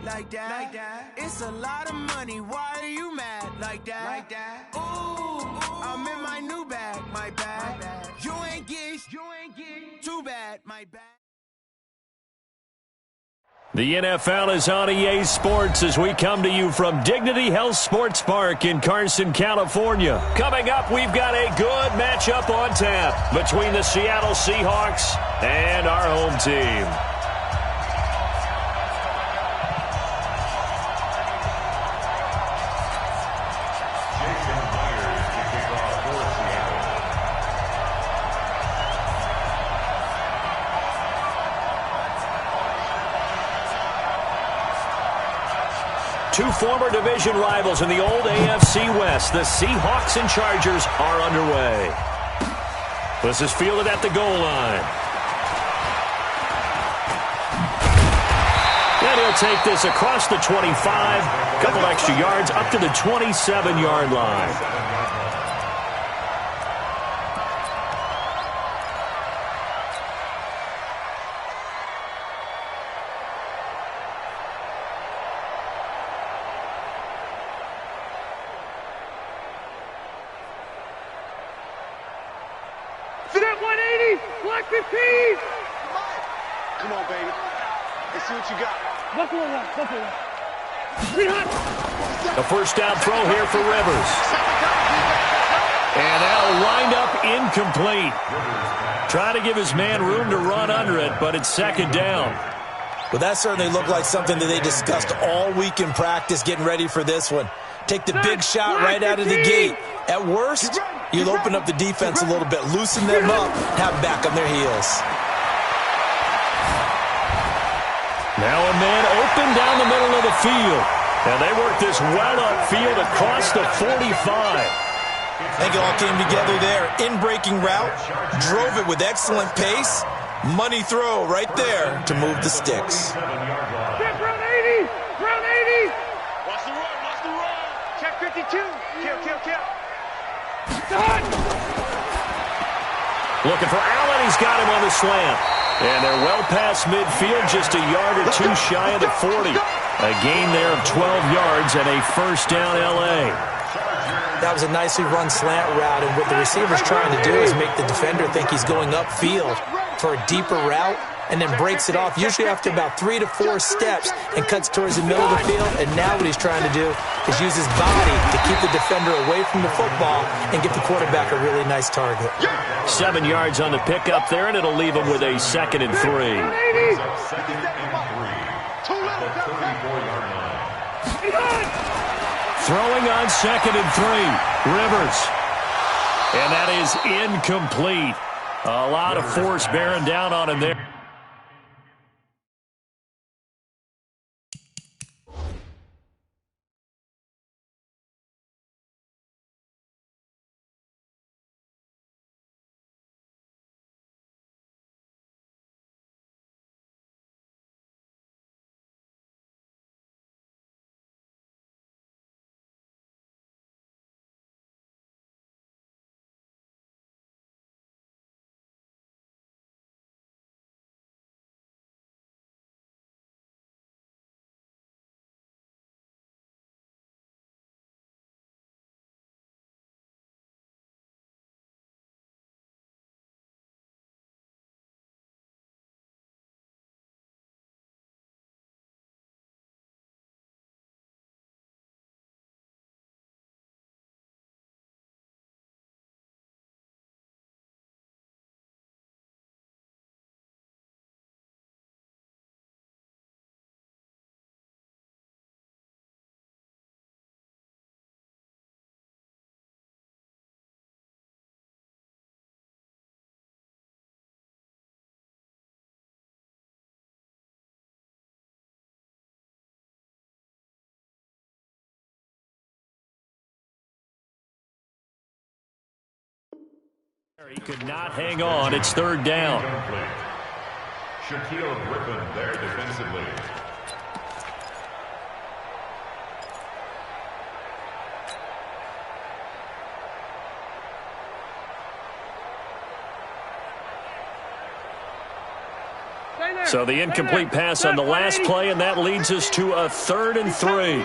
like that. It's a lot of money, why are you mad like that? Ooh, I'm in my new bag, my bad. You ain't get too bad, my bad. The NFL is on EA Sports as we come to you from Dignity Health Sports Park in Carson, California. Coming up, we've got a good matchup on tap between the Seattle Seahawks and our home team. Two former division rivals in the old AFC West, the Seahawks and Chargers, are underway. This is fielded at the goal line. And he'll take this across the 25, couple extra yards up to the 27-yard line. Come on, baby. Let's see what you got. A first down throw here for Rivers. And that'll wind up incomplete. Try to give his man room to run under it, but it's second down. Well, that certainly looked like something that they discussed all week in practice getting ready for this one. Take the big shot right out of the gate. At worst, you'll open up the defense a little bit, loosen them up, have them back on their heels. Now a man open down the middle of the field. And they work this well upfield across the 45. I think it all came together there. In-breaking route, drove it with excellent pace. Money throw right there to move the sticks. Round 80! Round 80! Watch the run! Check 52! Kill! Done! Looking for Allen. He's got him on the slant. And they're well past midfield, just a yard or two shy of the 40. A gain there of 12 yards and a first down L.A. That was a nicely run slant route, and what the receiver's trying to do is make the defender think he's going upfield for a deeper route, and then breaks it off, usually after about 3 to 4 steps, and cuts towards the middle of the field. And now what he's trying to do is use his body to keep the defender away from the football and give the quarterback a really nice target. 7 yards on the pickup there, and it'll leave him with a 2nd and 3. Throwing on 2nd and 3. Rivers. And that is incomplete. A lot of force bearing down on him there. He could not hang on. It's 3rd down. Shaquille Griffin there defensively. So the incomplete pass on the last play, and that leads us to a 3rd and 3.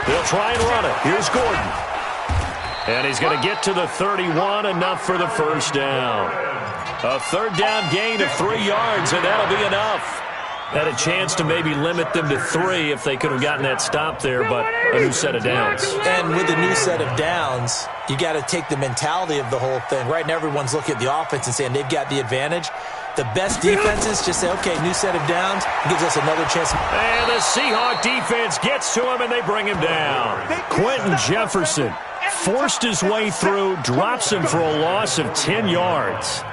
They'll try and run it. Here's Gordon. And he's going to get to the 31, enough for the first down. A 3rd down gain of 3 yards, and that'll be enough. Had a chance to maybe limit them to 3 if they could have gotten that stop there, but a new set of downs. And with a new set of downs, you got to take the mentality of the whole thing. Right now, everyone's looking at the offense and saying they've got the advantage. The best defenses just say, okay, new set of downs, gives us another chance. And the Seahawk defense gets to him, and they bring him down. Quentin Jefferson forced his way through, drops him for a loss of 10 yards.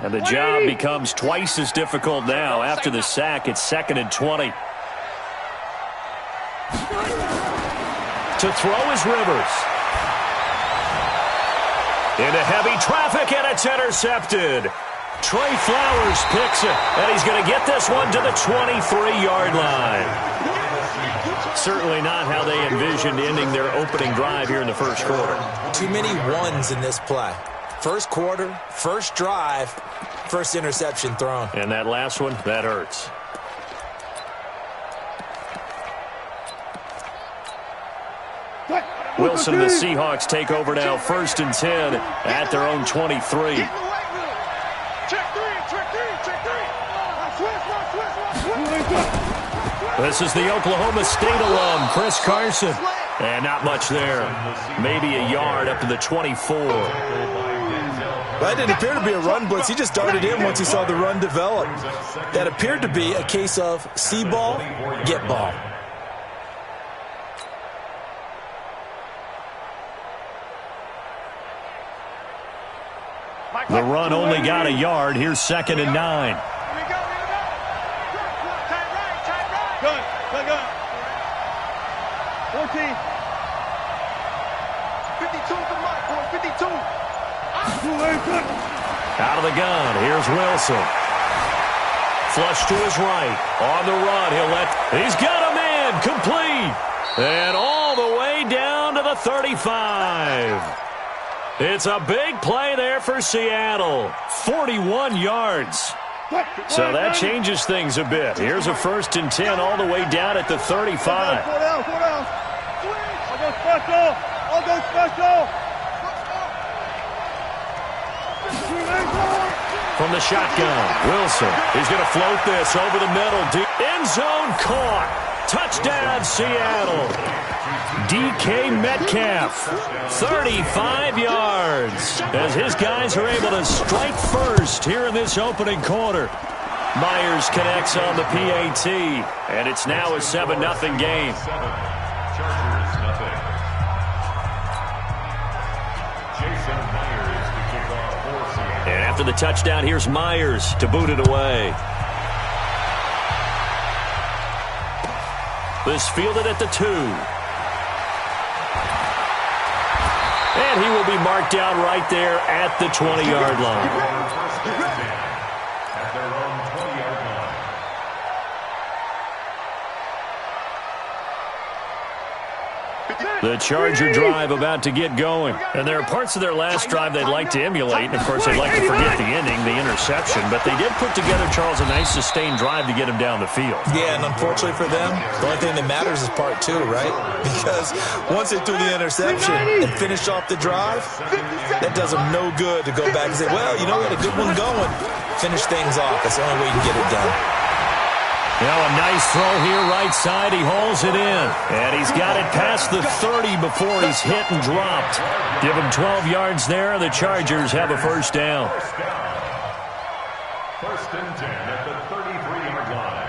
And the job becomes twice as difficult now. After the sack, it's 2nd and 20. To throw is Rivers. Into heavy traffic, and it's intercepted. Trey Flowers picks it, and he's going to get this one to the 23-yard line. Certainly not how they envisioned ending their opening drive here in the first quarter. Too many ones in this play. First quarter, first drive, first interception thrown. And that last one, that hurts. Wilson and the Seahawks take over now, 1st and 10 at their own 23. This is the Oklahoma State alum, Chris Carson. And not much there. Maybe a yard up to the 24. That didn't appear to be a run blitz. He just darted in once he saw the run develop. That appeared to be a case of see ball, get ball. The run only got a yard. Here's 2nd and 9. Gun. 14. 52 to Mike, boy, 52. Out of the gun, here's Wilson. Flush to his right. On the run, he's got a man, complete. And all the way down to the 35. It's a big play there for Seattle. 41 yards. So that changes things a bit. Here's a 1st and 10 all the way down at the 35. I'll go special. From the shotgun, Wilson. He's going to float this over the middle. End zone caught. Touchdown, Seattle. DK Metcalf, 35 yards, as his guys are able to strike first here in this opening quarter. Myers connects on the PAT, and it's now a 7-0 game. And after the touchdown, here's Myers to boot it away. This fielded at the 2. And he will be marked down right there at the 20-yard line. At their own 20-yard line. The Charger drive about to get going. And there are parts of their last drive they'd like to emulate. And, of course, they'd like to forget the ending, the interception. But they did put together, Charles, a nice sustained drive to get him down the field. Yeah, and unfortunately for them, the only thing that matters is part 2, right? Because once they threw the interception and finished off the drive, that does them no good to go back and say, well, you know, we had a good one going. Finish things off. That's the only way you can get it done. Now a nice throw here right side. He hauls it in. And he's got it past the 30 before he's hit and dropped. Give him 12 yards there. The Chargers have a first down. First and 10 at the 33-yard line.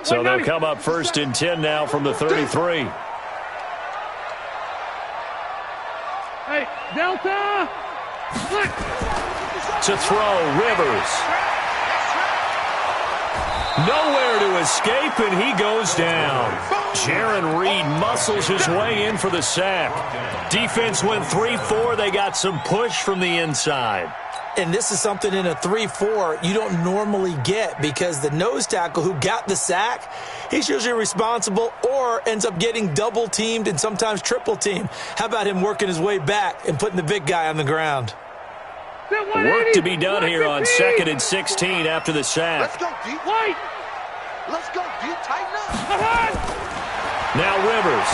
So they'll come up 1st and 10 now from the 33. Hey, Delta! To throw, Rivers. Nowhere to escape, and he goes down. Jaron Reed muscles his way in for the sack. Defense went 3-4. They got some push from the inside. And this is something in a 3-4 you don't normally get because the nose tackle who got the sack, he's usually responsible or ends up getting double-teamed and sometimes triple-teamed. How about him working his way back and putting the big guy on the ground? Work to be done here on 2nd and 16 after the sack. Let's go deep. White. Let's go deep. Tighten up. Now Rivers.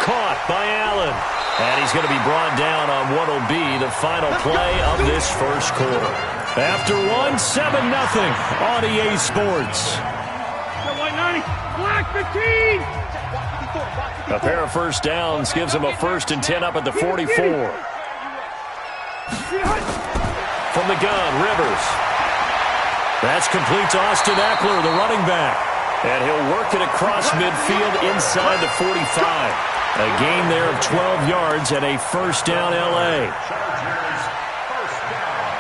Caught by Allen. And he's going to be brought down on what will be the final play of this first quarter. After one, 7-0 on EA Sports. White 90. Black 15. A pair of first downs gives him a 1st and 10 up at the 44. From the gun, Rivers. That's complete to Austin Eckler, the running back. And he'll work it across midfield inside the 45. A gain there of 12 yards and a 1st down, L.A. Chargers, 1st down.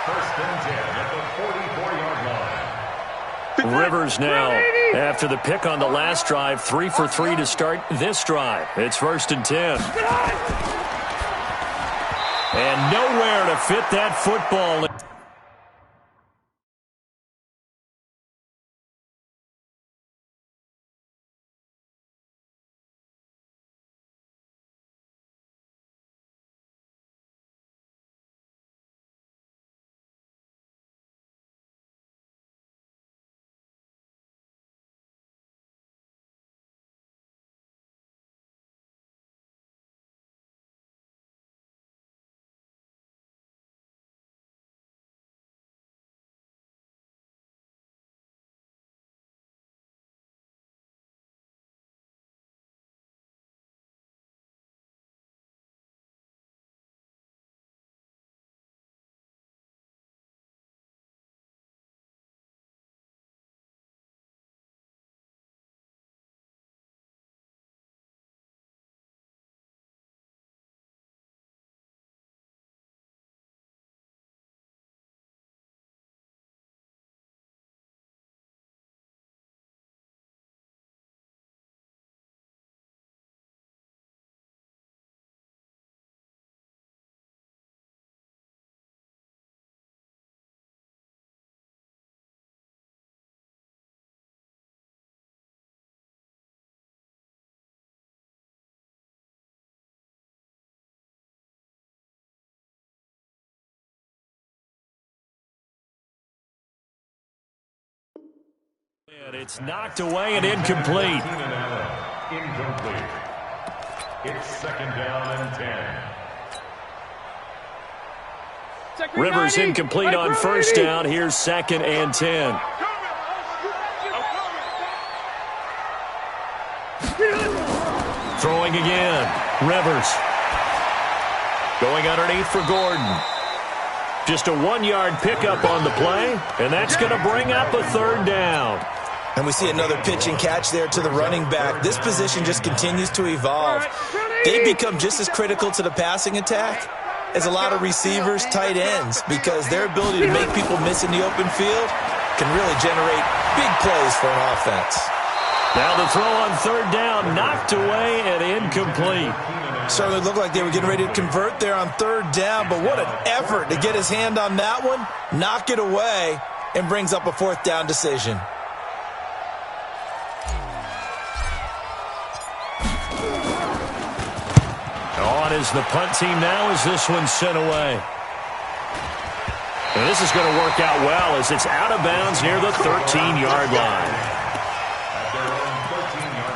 1st and 10 at the 44-yard line. Rivers now, after the pick on the last drive, 3 for 3 to start this drive. It's 1st and 10. And nowhere to fit that football. And it's knocked away and incomplete. Incomplete. It's 2nd down and 10. Rivers incomplete on 1st down. Here's 2nd and 10. Throwing again. Rivers. Going underneath for Gordon. Just a 1-yard pickup on the play, and that's going to bring up a 3rd down. And we see another pitch and catch there to the running back. This position just continues to evolve. They become just as critical to the passing attack as a lot of receivers, tight ends, because their ability to make people miss in the open field can really generate big plays for an offense. Now the throw on 3rd down, knocked away and incomplete. Certainly looked like they were getting ready to convert there on 3rd down, but what an effort to get his hand on that one, knock it away, and brings up a 4th down decision. On is the punt team now as this one's sent away. And this is going to work out well as it's out of bounds near the 13-yard line. At their own 13-yard line.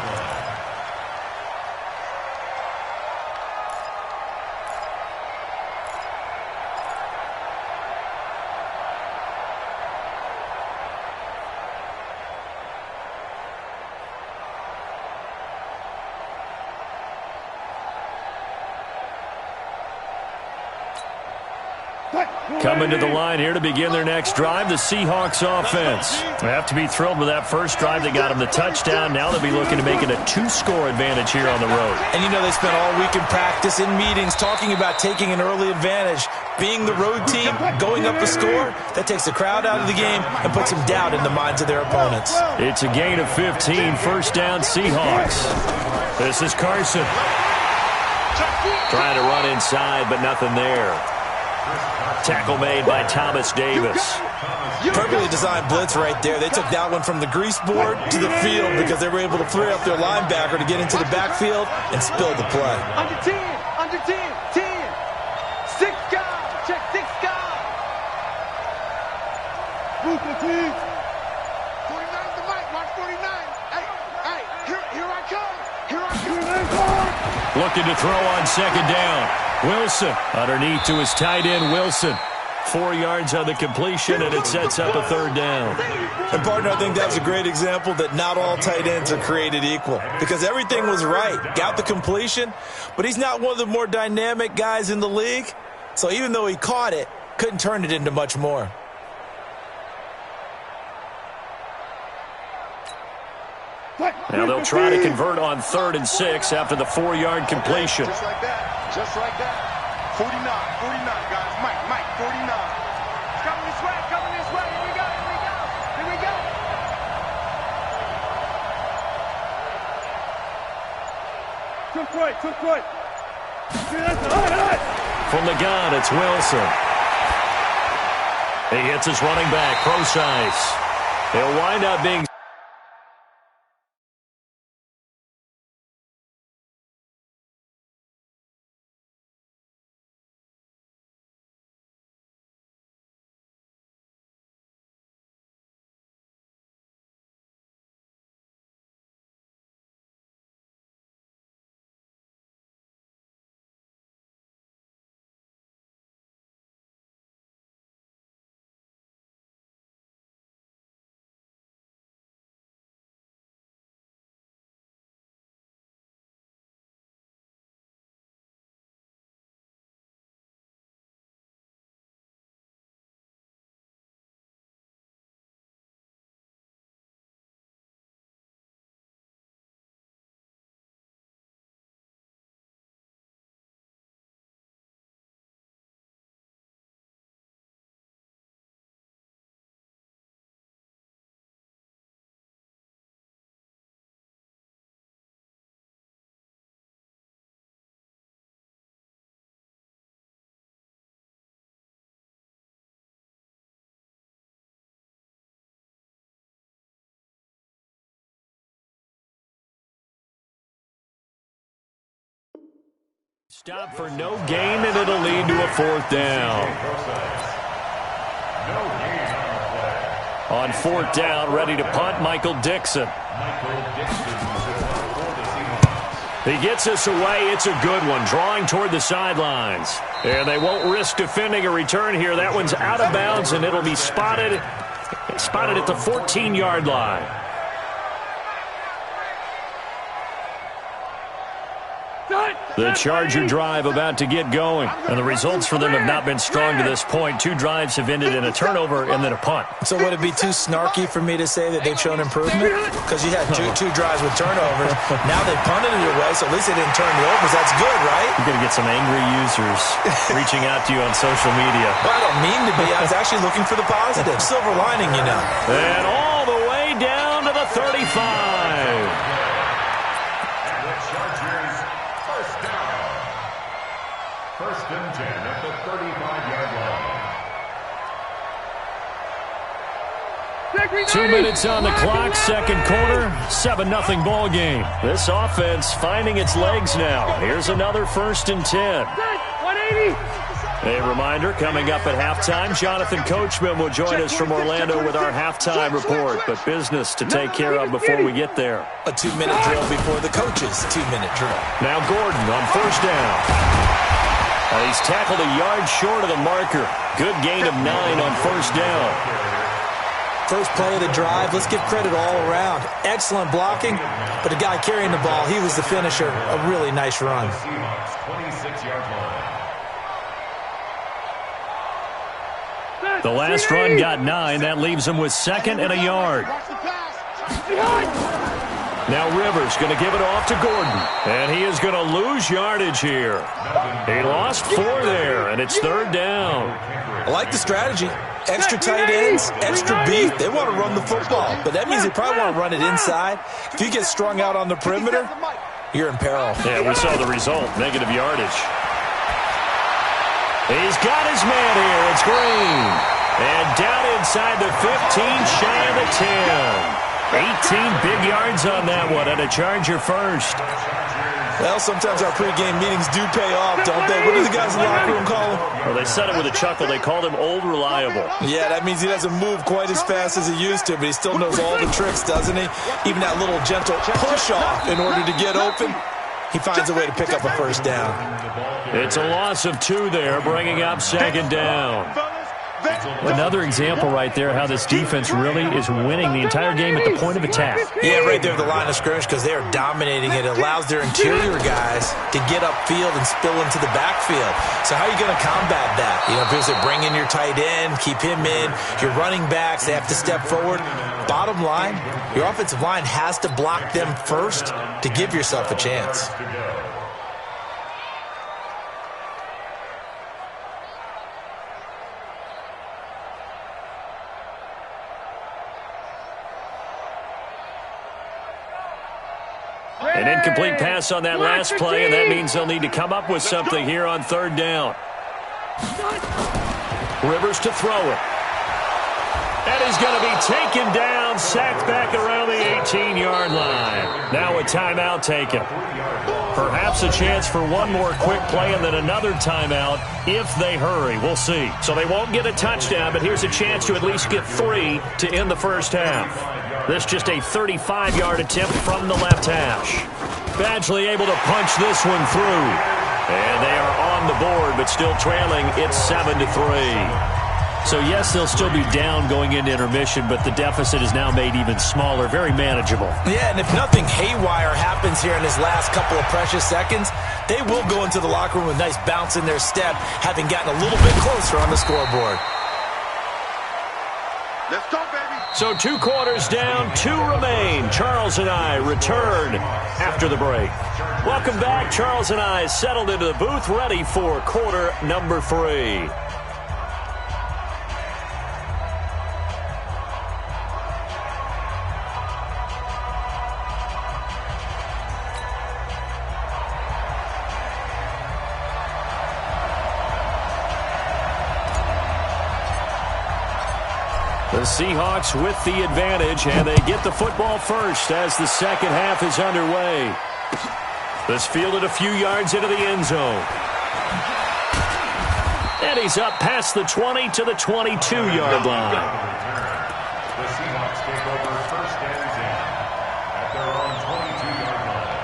Coming to the line here to begin their next drive, the Seahawks offense. They have to be thrilled with that first drive. They got them the touchdown. Now they'll be looking to make it a 2-score advantage here on the road. And you know they spent all week in practice, in meetings, talking about taking an early advantage. Being the road team, going up a score, that takes the crowd out of the game and puts some doubt in the minds of their opponents. It's a gain of 15, first down Seahawks. This is Carson. Trying to run inside, but nothing there. Tackle made by Thomas Davis. Perfectly designed blitz right there. They took that one from the grease board to the field because they were able to free up their linebacker to get into the backfield and spill the play. Under 10, under 10, 10. 6 guys, check 6 guys. Move the team. 49 the mic, mark 49. Hey, here I come. Here I come. Looking to throw on second down. Wilson underneath to his tight end, Wilson. 4 yards on the completion, and it sets up a third down. And, partner, I think that was a great example that not all tight ends are created equal because everything was right. Got the completion, but he's not one of the more dynamic guys in the league. So even though he caught it, couldn't turn it into much more. Now they'll try to convert on 3rd and 6 after the 4-yard completion. Just like that. Just like that. 49, guys. Mike, 49. It's coming this way, Here we go. Took right. From the gun, it's Wilson. He hits his running back, Procise. He'll wind up being stop for no gain, and it'll lead to a 4th down. On 4th down, ready to punt, Michael Dixon. He gets us away. It's a good one, drawing toward the sidelines. And they won't risk defending a return here. That one's out of bounds, and it'll be spotted at the 14-yard line. The Charger drive about to get going. And the results for them have not been strong to this point. 2 drives have ended in a turnover and then a punt. So would it be too snarky for me to say that they've shown improvement? Because you had two drives with turnovers. Now they punted it away, so at least they didn't turn the overs. That's good, right? You're going to get some angry users reaching out to you on social media. Well, I don't mean to be. I was actually looking for the positive. Silver lining, you know. And all the way down to the 35. First and 10 at the 35-yard line. 2 minutes on the clock, second quarter, 7-0 ball game. This offense finding its legs now. Here's another 1st and 10. 180. A reminder, coming up at halftime, Jonathan Coachman will join us from Orlando with our halftime report, but business to take care of before we get there. A 2-minute drill before the coach's 2-minute drill. Now Gordon on 1st down. He's tackled a yard short of the marker. Good gain of 9 on 1st down. First play of the drive, let's give credit all around. Excellent blocking, but the guy carrying the ball, he was the finisher. A really nice run. 26-yard line. The last run got 9. That leaves him with 2nd and a yard. Now Rivers going to give it off to Gordon. And he is going to lose yardage here. He lost 4 there, and it's 3rd down. I like the strategy. Extra tight ends, extra beef. They want to run the football, but that means they probably want to run it inside. If you get strung out on the perimeter, you're in peril. Yeah, we saw the result, negative yardage. He's got his man here. It's Green. And down inside the 15, shy of the 10. 18 big yards on that one, and a Charger first. Well, sometimes our pregame meetings do pay off, don't they? What do the guys in the locker room call him? Well, they said it with a chuckle. They called him Old Reliable. Yeah, that means he doesn't move quite as fast as he used to, but he still knows all the tricks, doesn't he? Even that little gentle push-off in order to get open, he finds a way to pick up a first down. It's a loss of 2 there, bringing up 2nd down. Another example right there how this defense really is winning the entire game at the point of attack. Yeah, right there at the line of scrimmage because they are dominating it. It allows their interior guys to get upfield and spill into the backfield. So how are you going to combat that? You know, because they bring in your tight end, keep him in. Your running backs, they have to step forward. Bottom line, your offensive line has to block them first to give yourself a chance. An incomplete pass on that last play, and that means they'll need to come up with something here on 3rd down. Rivers to throw it. And he's going to be taken down, sacked back around the 18-yard line. Now a timeout taken. Perhaps a chance for one more quick play and then another timeout if they hurry. We'll see. So they won't get a touchdown, but here's a chance to at least get 3 to end the first half. This just a 35-yard attempt from the left hash. Badgley able to punch this one through. And they are on the board, but still trailing. It's 7-3. So, yes, they'll still be down going into intermission, but the deficit is now made even smaller, very manageable. Yeah, and if nothing haywire happens here in his last couple of precious seconds, they will go into the locker room with a nice bounce in their step, having gotten a little bit closer on the scoreboard. Let's go, baby. So 2 quarters down, 2 remain. Charles and I return after the break. Welcome back. Charles and I settled into the booth, ready for quarter number 3. The Seahawks with the advantage, and they get the football first as the second half is underway. This fielded a few yards into the end zone. And he's up past the 20 to the 22-yard line. The Seahawks take over 1st and 10 at their own 22-yard line.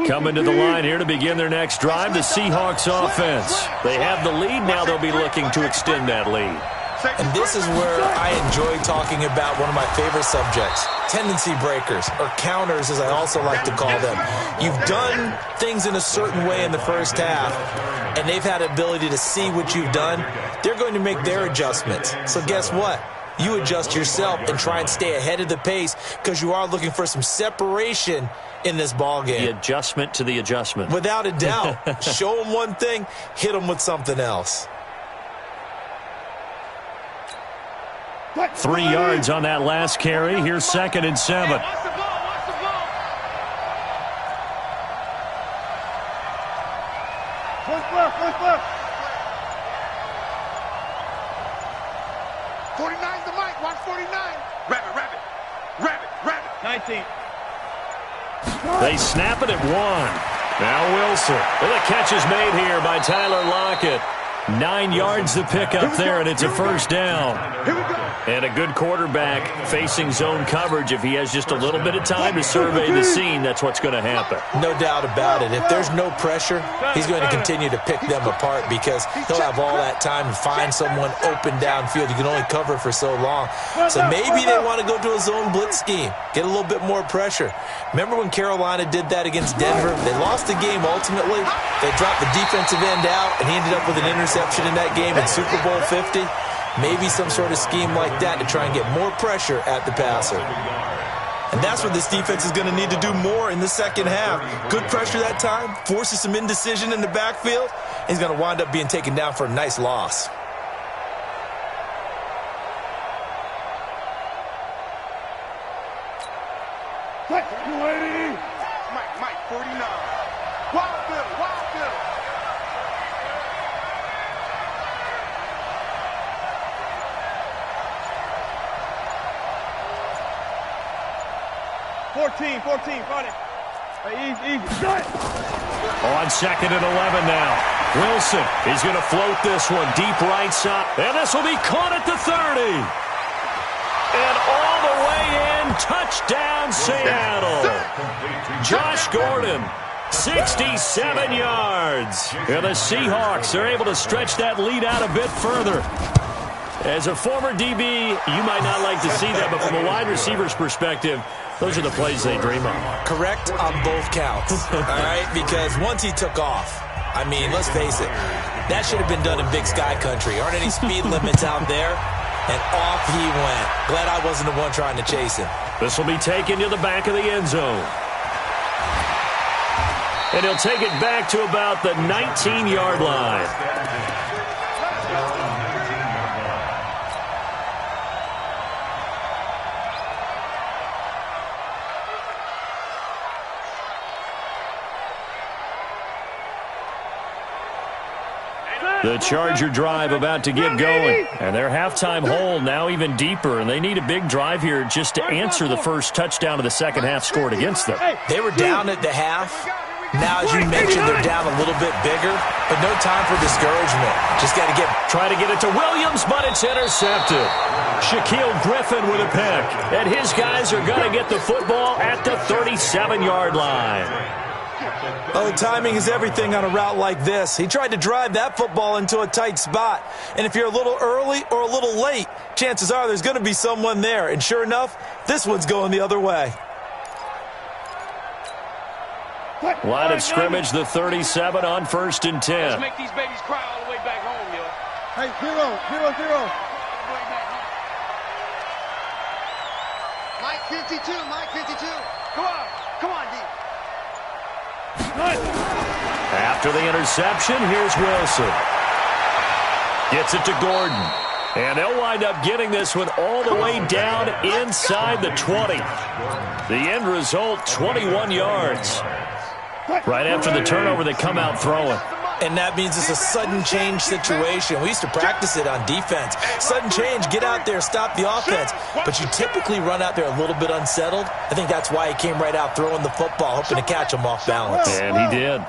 Coming to the line here to begin their next drive, the Seahawks offense. They have the lead. Now they'll be looking to extend that lead. And this is where I enjoy talking about one of my favorite subjects, tendency breakers, or counters as I also like to call them. You've done things in a certain way in the first half, and they've had the ability to see what you've done. They're going to make their adjustments. So guess what? You adjust yourself and try and stay ahead of the pace because you are looking for some separation in this ball game. The adjustment to the adjustment. Without a doubt. Show them one thing, hit them with something else. 3 yards on that last carry. Here's 2nd and 7. Watch the ball, watch the ball. Push left. 49's the mic, watch 49. Rabbit. 19. They snap it at 1. Now Wilson. Well, the catch is made here by Tyler Lockett. 9 yards to pick up there, and it's a first down. Here we go. And a good quarterback facing zone coverage. If he has just a little bit of time to survey the scene, that's what's going to happen. No doubt about it. If there's no pressure, he's going to continue to pick them apart because he'll have all that time to find someone open downfield. You can only cover for so long. So maybe they want to go to a zone blitz scheme, get a little bit more pressure. Remember when Carolina did that against Denver? They lost the game ultimately. They dropped the defensive end out, and he ended up with an interception in that game in Super Bowl 50. Maybe some sort of scheme like that to try and get more pressure at the passer. And that's what this defense is going to need to do more in the second half. Good pressure that time, forces some indecision in the backfield. He's going to wind up being taken down for a nice loss. Mike, 49. Wild Bill. 14, fight it. Easy. On 2nd and 11 now. Wilson is going to float this one deep right side. And this will be caught at the 30. And all the way in, touchdown Seattle. Josh Gordon, 67 yards. And the Seahawks are able to stretch that lead out a bit further. As a former DB, you might not like to see that, but from a wide receiver's perspective, those are the plays they dream of. Correct on both counts, all right? Because once he took off, I mean, let's face it, that should have been done in Big Sky Country. Aren't any speed limits out there? And off he went. Glad I wasn't the one trying to chase him. This will be taken to the back of the end zone. And he'll take it back to about the 19-yard line. The Charger drive about to get going. And their halftime hole now even deeper. And they need a big drive here just to answer the first touchdown of the second half scored against them. They were down at the half. Now, as you mentioned, they're down a little bit bigger. But no time for discouragement. Just got to try to get it to Williams, but it's intercepted. Shaquille Griffin with a pick. And his guys are going to get the football at the 37-yard line. Oh, timing is everything on a route like this. He tried to drive that football into a tight spot. And if you're a little early or a little late, chances are there's going to be someone there. And sure enough, this one's going the other way. Line of scrimmage, the 37 on 1st and 10. Let's make these babies cry all the way back home, yo. Hey, 0. Mike 52. Come on, D. After the interception, here's Wilson. Gets it to Gordon. And they'll wind up getting this one all the way down inside the 20. The end result, 21 yards. Right after the turnover, they come out throwing. And that means it's a sudden change situation. We used to practice it on defense. Sudden change, get out there, stop the offense. But you typically run out there a little bit unsettled. I think that's why he came right out throwing the football, hoping to catch him off balance. And he did.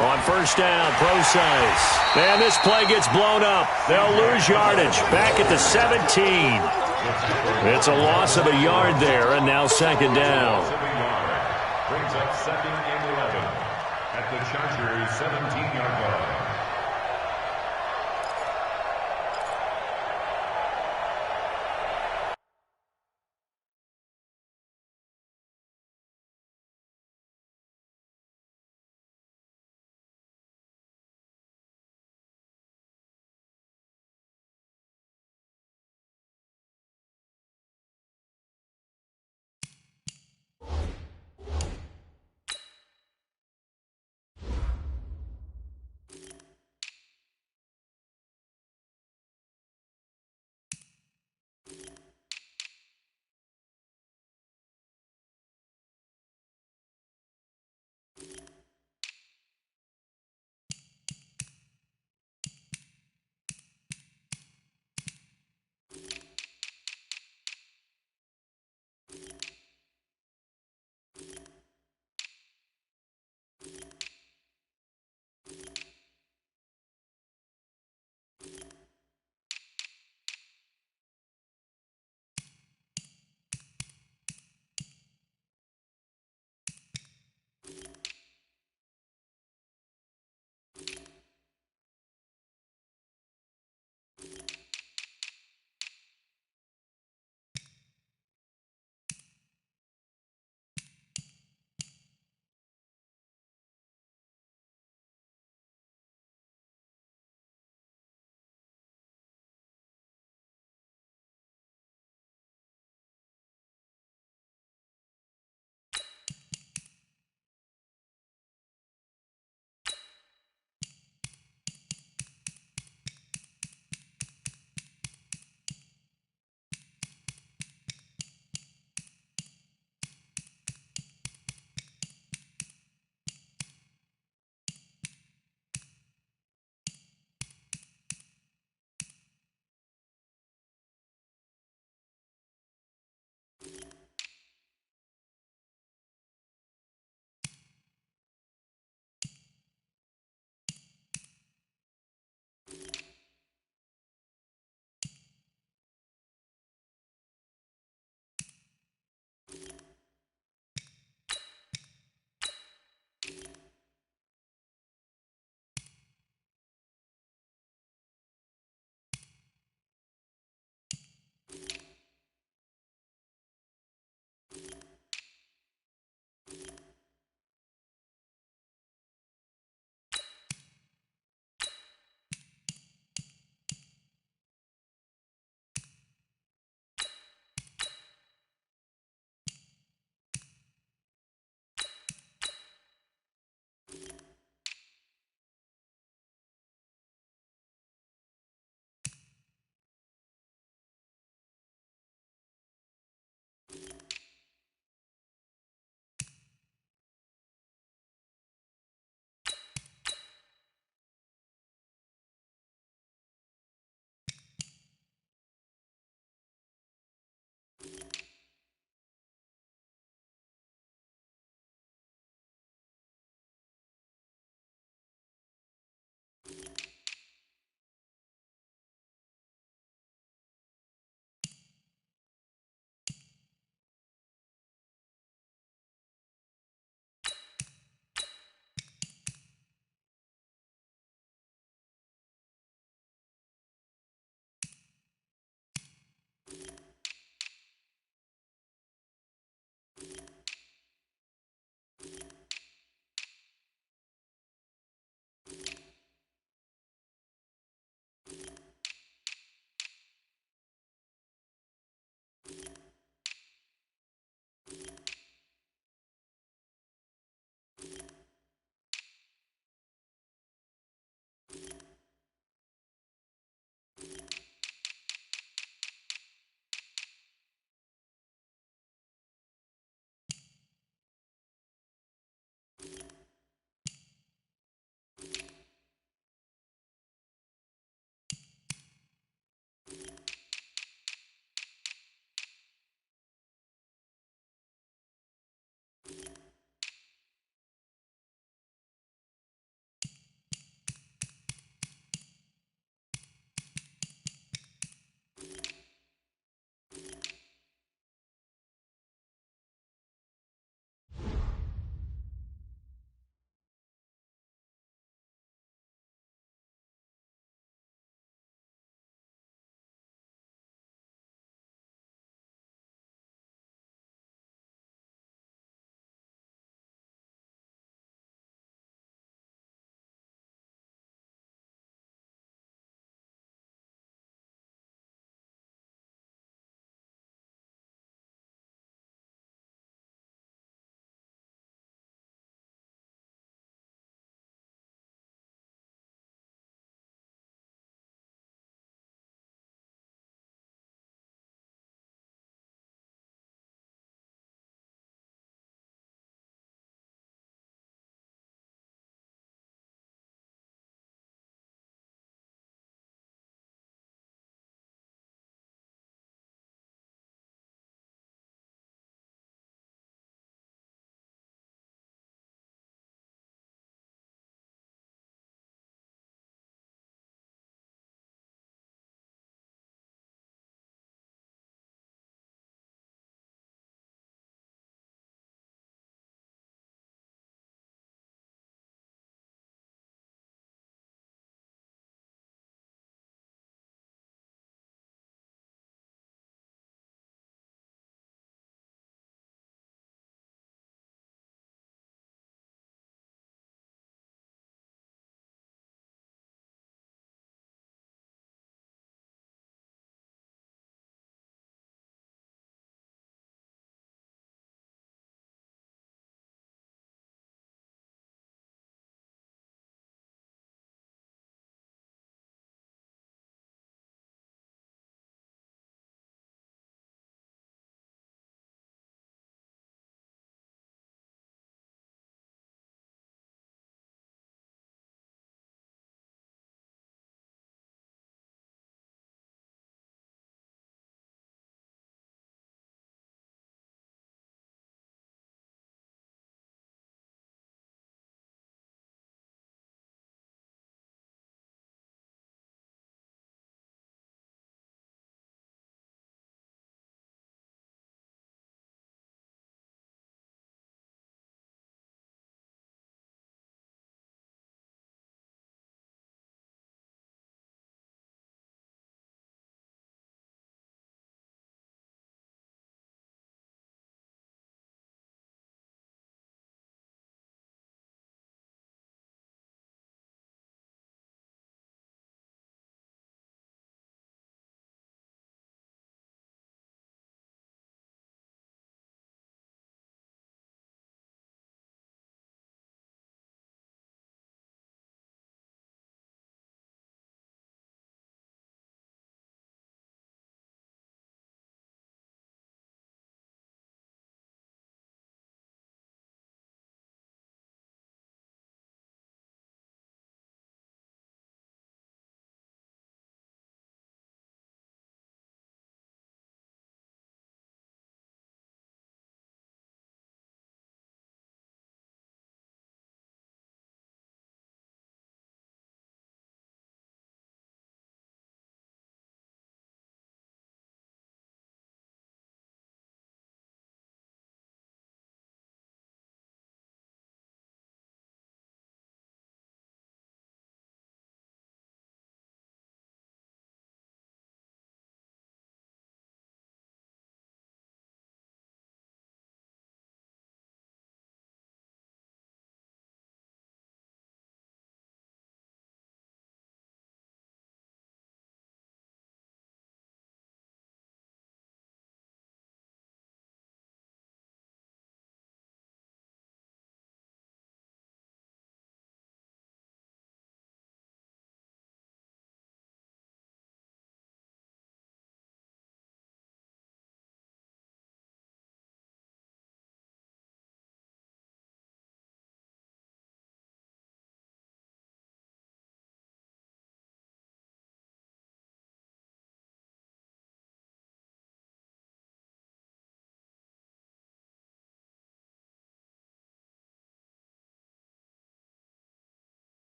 On 1st down, Procise. And this play gets blown up. They'll lose yardage. Back at the 17. It's a loss of a yard there, and now 2nd down. Brings up 2nd and 11 at the Chargers' 17-yard line.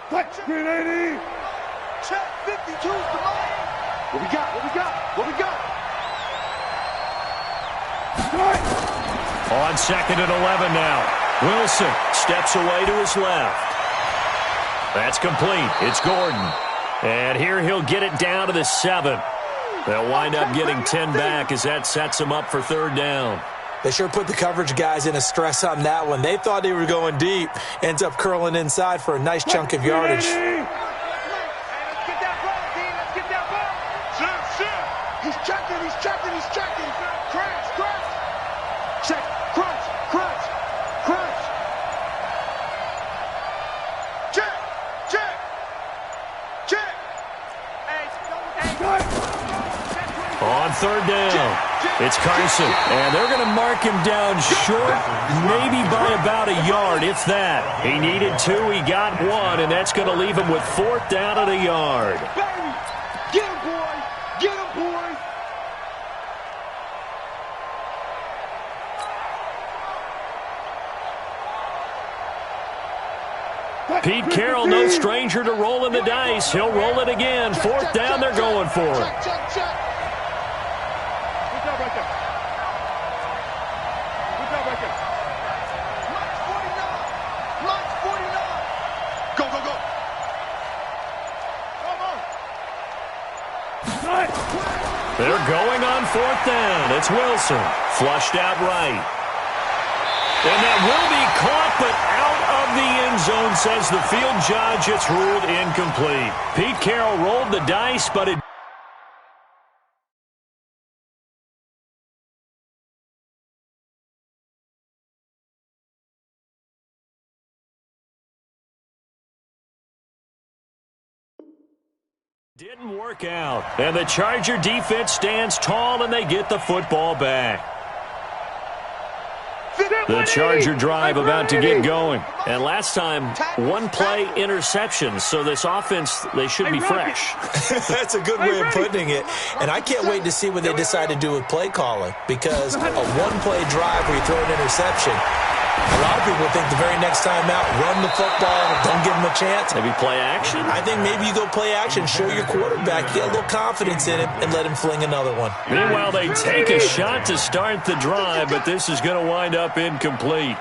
Screen 80. Check 52's the line. What we got? What we got? What we got? On 2nd and 11 now. Wilson steps away to his left. That's complete. It's Gordon. And here he'll get it down to the 7. They'll wind up getting 10 back as that sets them up for 3rd down. They sure put the coverage guys in a stress on that one. They thought they were going deep. Ends up curling inside for a nice chunk of yardage. Let's get that ball, D. Let's get that ball. Sir. He's checking. Crunch. Check. Crunch. Check. On 3rd down, it's Carson. And they're going to mark him down short, maybe by about a yard, if that. He needed 2, he got 1, and that's going to leave him with 4th down and a yard. Baby. Get him, boy. Pete Carroll, no stranger to rolling the dice. He'll roll it again. 4th down, they're going for it. Check. Good job right there. Lunch 49. Go. They're going on 4th down. It's Wilson. Flushed out right. And that will be caught, but out of the end zone, says the field judge. It's ruled incomplete. Pete Carroll rolled the dice, but it didn't work out. And the Charger defense stands tall, and they get the football back. The Charger drive about to get going. And last time, 1-play interception. So this offense, they should be fresh. That's a good way of putting it. And I can't wait to see what they decide to do with play calling. Because a 1-play drive where you throw an interception, a lot of people think the very next time out, run the football, don't give them a chance. Maybe play action? I think maybe you go play action, show your quarterback, get a little confidence in him, and let him fling another one. Meanwhile, they take a shot to start the drive, but this is going to wind up incomplete.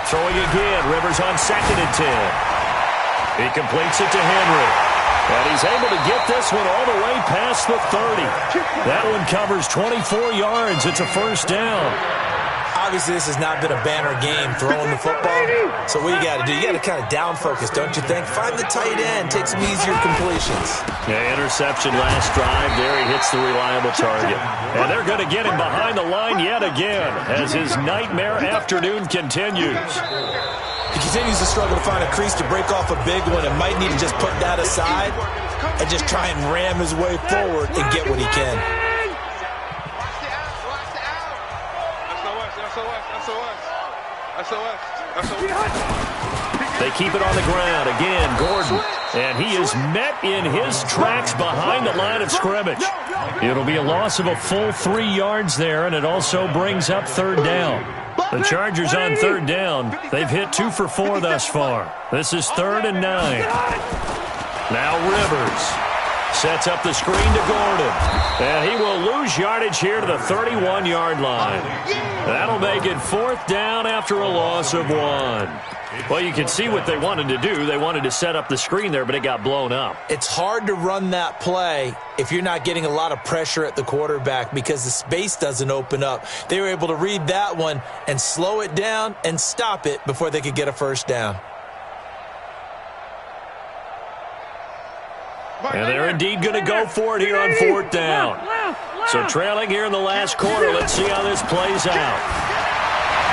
Throwing again, Rivers on 2nd and 10. He completes it to Henry. And he's able to get this one all the way past the 30. That one covers 24 yards. It's a 1st down. Obviously, this has not been a banner game throwing the football. So what you got to do, you got to kind of down focus, don't you think? Find the tight end, take some easier completions. Yeah, interception last drive. There he hits the reliable target. And they're going to get him behind the line yet again as his nightmare afternoon continues. He continues to struggle to find a crease to break off a big one and might need to just put that aside and just try and ram his way forward and get what he can. They keep it on the ground. Again, Gordon. And he is met in his tracks behind the line of scrimmage. It'll be a loss of a full 3 yards there, and it also brings up 3rd down. The Chargers on 3rd down. They've hit 2 for 4 thus far. This is 3rd and 9. Now Rivers sets up the screen to Gordon. And he will lose yardage here to the 31-yard line. That'll make it 4th down after a loss of 1. Well, you can see what they wanted to do. They wanted to set up the screen there, but it got blown up. It's hard to run that play if you're not getting a lot of pressure at the quarterback because the space doesn't open up. They were able to read that one and slow it down and stop it before they could get a 1st down. And they're indeed going to go for it here on 4th down. So trailing here in the last quarter, let's see how this plays out.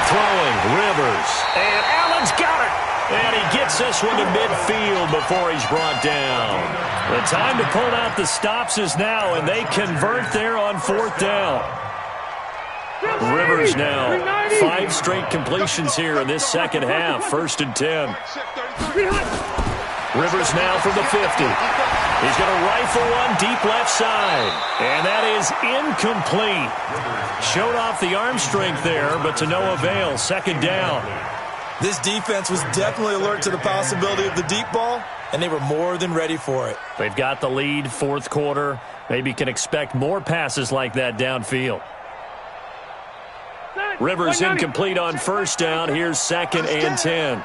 Throwing, Rivers, and Allen's got it. And he gets this one to midfield before he's brought down. The time to pull out the stops is now, and they convert there on 4th down. Rivers now, 5 straight completions here in this second half, 1st and 10. Rivers now from the 50. He's going to rifle one deep left side. And that is incomplete. Showed off the arm strength there, but to no avail. 2nd down. This defense was definitely alert to the possibility of the deep ball, and they were more than ready for it. They've got the lead, fourth quarter. Maybe can expect more passes like that downfield. Rivers incomplete on first down. Here's 2nd and 10.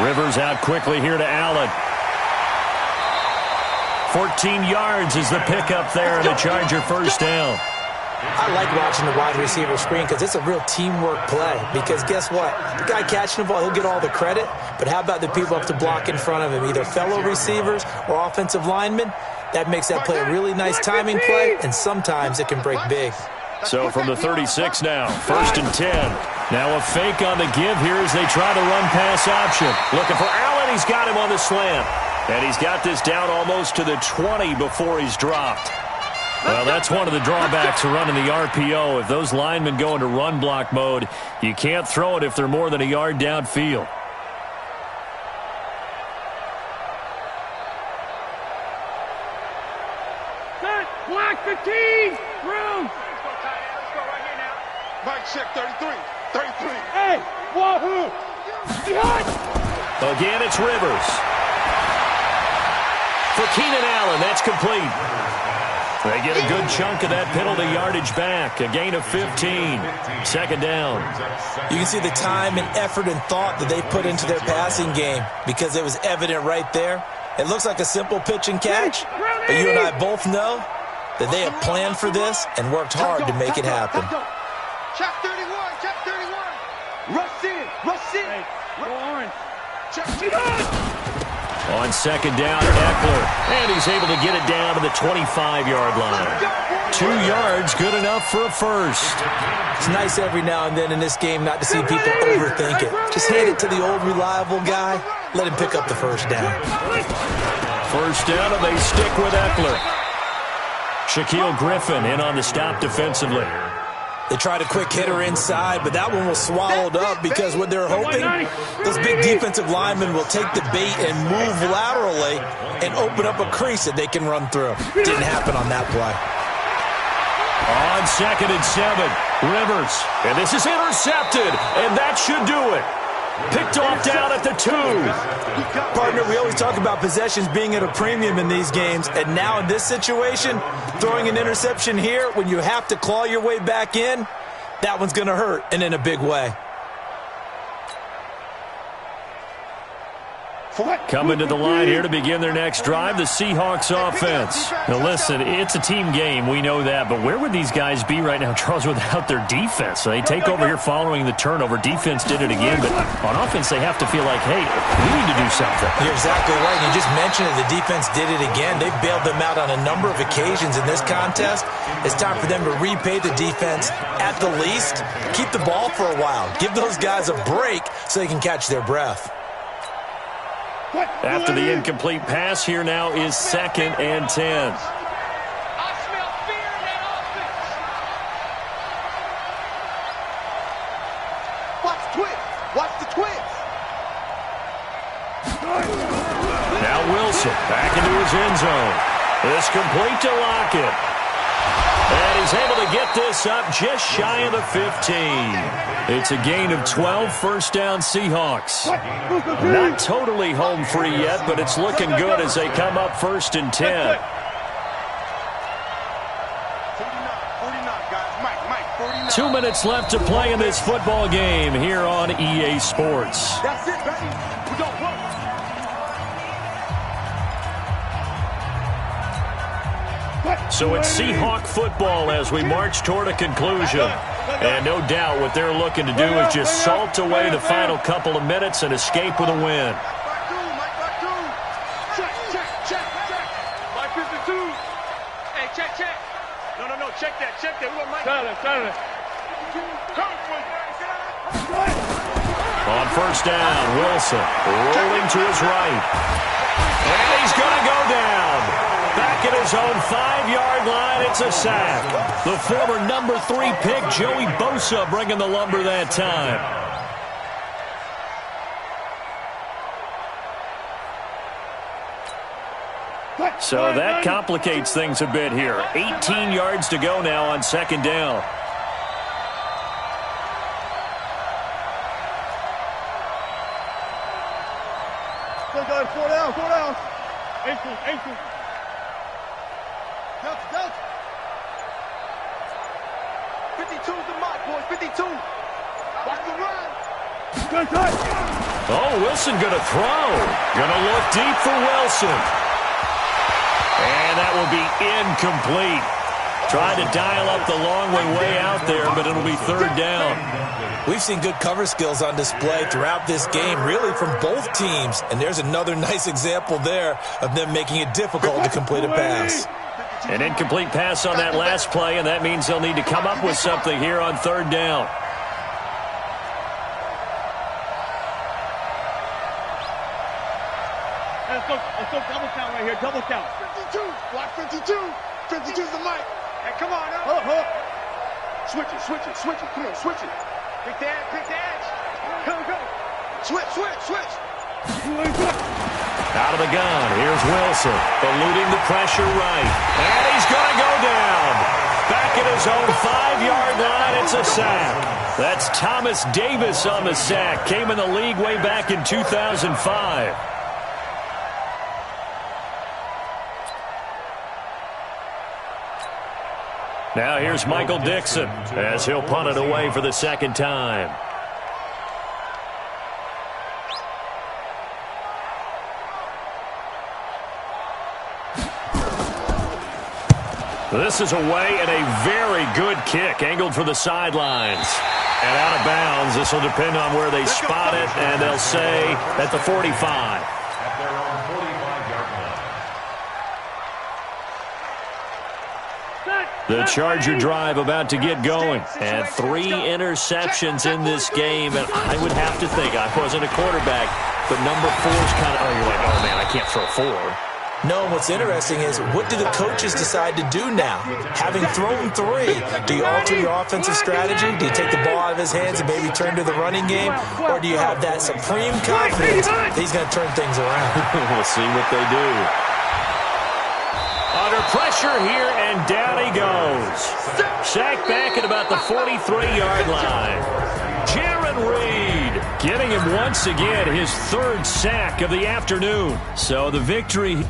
Rivers out quickly here to Allen. 14 yards is the pickup there, and a Charger first down. I like watching the wide receiver screen because it's a real teamwork play. Because guess what? The guy catching the ball, he'll get all the credit. But how about the people up to block in front of him, either fellow receivers or offensive linemen? That makes that play a really nice timing play, and sometimes it can break big. So from the 36 now, 1st and 10. Now a fake on the give here as they try to run pass option. Looking for Allen. He's got him on the slant. And he's got this down almost to the 20 before he's dropped. Well, that's one of the drawbacks of running the RPO. If those linemen go into run block mode, you can't throw it if they're more than a yard downfield. Block 15. Room. Mike, check 33. 33. Hey, wahoo. Again, it's Rivers. For Keenan Allen, that's complete. They get a good chunk of that penalty yardage back. A gain of 15. 2nd down. You can see the time and effort and thought that they put into their passing game because it was evident right there. It looks like a simple pitch and catch, but you and I both know that they have planned for this and worked hard to make it happen. Check 31. Check 31. Rush in. Rush in. Hey, go orange. Check 31. On 2nd down, Eckler. And he's able to get it down to the 25-yard line. 2 yards, good enough for a first. It's nice every now and then in this game not to see people overthink it. Just hand it to the old reliable guy. Let him pick up the first down. First down, and they stick with Eckler. Shaquille Griffin in on the stop defensively. They tried a quick hitter inside, but that one was swallowed up because what they're hoping, those big defensive linemen will take the bait and move laterally and open up a crease that they can run through. Didn't happen on that play. On 2nd and 7, Rivers. And this is intercepted, and that should do it. Picked off down at the 2. Partner, we always talk about possessions being at a premium in these games, and now in this situation, throwing an interception here when you have to claw your way back in, that one's going to hurt, and in a big way. Coming to the line here to begin their next drive, the Seahawks offense. Now listen, it's a team game, we know that, but where would these guys be right now, Charles, without their defense? So they take over here following the turnover. Defense did it again, but on offense they have to feel like, hey, we need to do something. You're exactly right. You just mentioned it. The defense did it again. They bailed them out on a number of occasions in this contest. It's time for them to repay the defense at the least. Keep the ball for a while. Give those guys a break so they can catch their breath. After the incomplete pass, here now is 2nd and 10. I smell fear in that offense. Watch twist. Watch the twist. Now Wilson back into his end zone. This complete to Lockett. And he's able to get this up just shy of the 15. It's a gain of 12, first down Seahawks. Not totally home free yet, but it's looking good as they come up 1st and 10. 49, guys. Mike, 49. 2 minutes left to play in this football game here on EA Sports. That's it, baby. We go, whoa. So it's Seahawk football as we march toward a conclusion. And no doubt what they're looking to do is just salt away the final couple of minutes and escape with a win. Check. Mike 52. Hey, check. No, check that. We want Mike. Silence. On first down, Wilson rolling to his right. And he's going to go down. Back at his own 5-yard line, it's a sack. The former number 3 pick, Joey Bosa, bringing the lumber that time. So that complicates things a bit here. 18 yards to go now on 2nd down. guys, 4 down, 4 down. Ankle. Delta. 52's the mark, boys, 52. Watch the run. Oh, Wilson going to throw. Going to look deep for Wilson. And that will be incomplete. Tried to dial up the long way out there, but it'll be third down. We've seen good cover skills on display throughout this game, really from both teams. And there's another nice example there of them making it difficult to complete a pass. An incomplete pass on that last play, and that means they'll need to come up with something here on third down. Let's go double count right here, double count. 52, block 52. 52's the mic. Hey, come on, Hold up. Switch it. Come on, switch it. Pick the edge. Go. Switch. Out of the gun, here's Wilson, eluding the pressure right. And he's going to go down. Back at his own 5-yard line, it's a sack. That's Thomas Davis on the sack. Came in the league way back in 2005. Now here's Michael Dixon as he'll punt it away for the second time. This is away and a very good kick, angled for the sidelines. And out of bounds, this will depend on where they spot it, and they'll say at the 45. At their own 45-yard line. The Charger drive about to get going. And 3 interceptions in this game, and I would have to think, I wasn't a quarterback, but number 4's kind of, you're like, oh man, I can't throw 4. No, what's interesting is, what do the coaches decide to do now? Having thrown 3, do you alter your offensive strategy? Do you take the ball out of his hands and maybe turn to the running game? Or do you have that supreme confidence that he's going to turn things around? We'll see what they do. Under pressure here, and down he goes. Sacked back at about the 43-yard line. Jaron Reed getting him once again his 3rd sack of the afternoon. So the victory...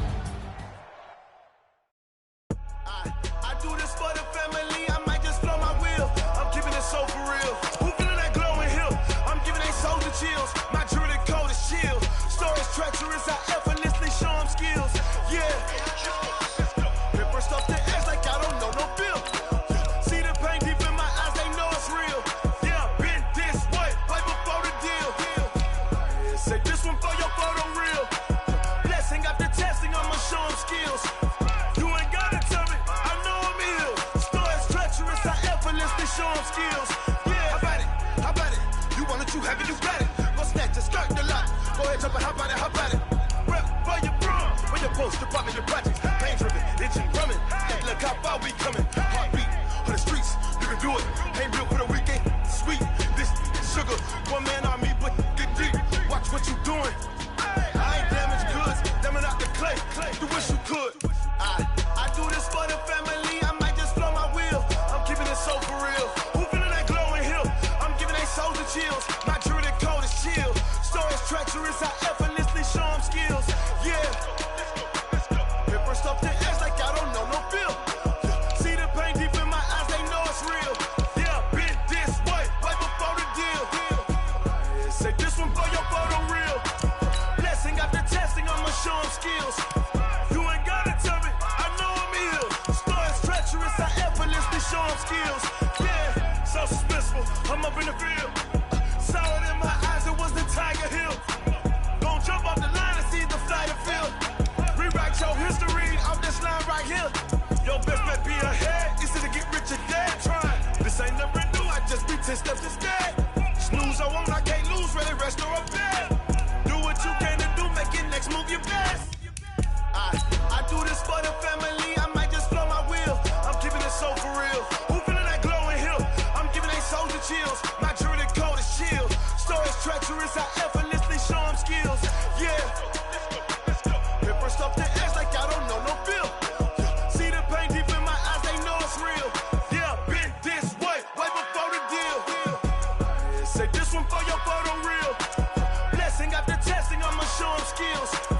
Say this one for your photo reel. Blessing after testing, I'ma show them skills.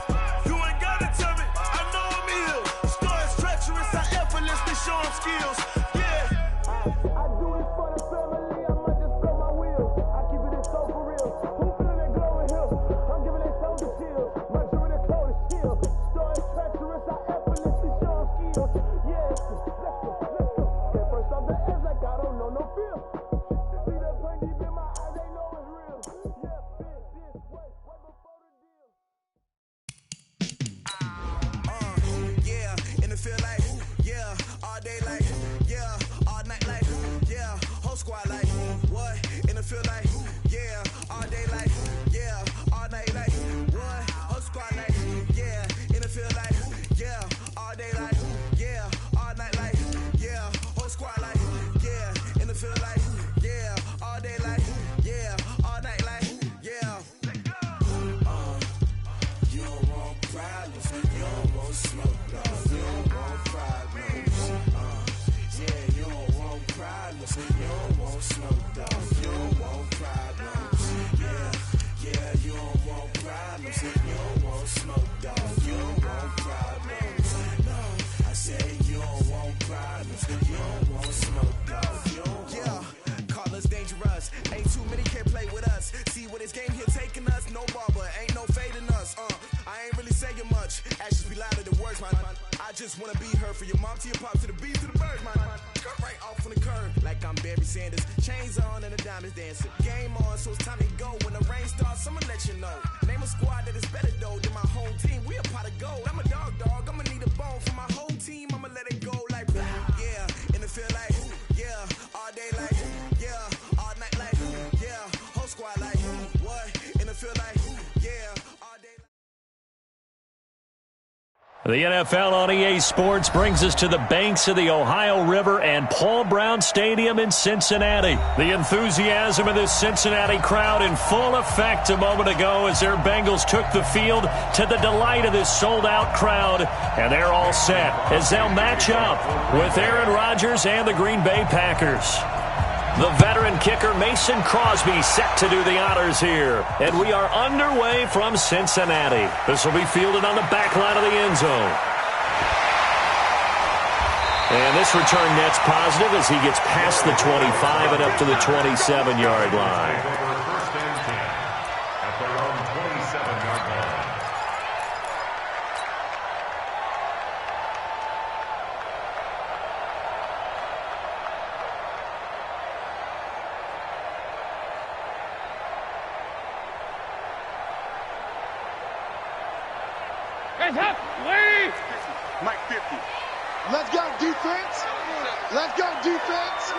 feel like, yeah, all day like, yeah, all night like, what? Whole squad like, yeah, in the field like, yeah, all day like, yeah, all night like, yeah, whole squad like, yeah, in the field like, yeah, all day like, yeah, all night like, yeah. You don't want problems, you don't want smoke, you don't want problems. Yeah, you don't want problems, you don't want smoke, you don't want problems. Yeah, you don't want problems, you don't want smoke, you don't want problems. No, I said you don't want problems, you don't want smoke, you don't. Yeah, call us dangerous, ain't too many can play with us. See what this game here taking us, no barber, ain't no fading us. I ain't really saying much, actions be louder than words, man. I just wanna be heard from your mom to your pop to the beat to the birds, man. Cut right off on the curb, like I'm Barry Sanders. Chains on and the diamonds dancing. Game on, so it's time to go. When the rain starts, I'ma let you know. Name a squad that is better though than my whole team. We a pot of gold. I'm a dog, I'ma need a bone for my whole team. I'ma let it go like, yeah, in the field like, yeah, all day like, yeah, all night like, yeah, whole squad like, what? In the field like, yeah, all day like. The NFL on EA Sports brings us to the banks of the Ohio River and Paul Brown Stadium in Cincinnati. The enthusiasm of this Cincinnati crowd in full effect a moment ago as their Bengals took the field to the delight of this sold-out crowd. And they're all set as they'll match up with Aaron Rodgers and the Green Bay Packers. The veteran kicker Mason Crosby set to do the honors here. And we are underway from Cincinnati. This will be fielded on the back line of the end zone. And this return net's positive as he gets past the 25 and up to the 27-yard line. First and 10 at their own 27-yard line. Mike 50. Let's go, defense. Let's go, defense.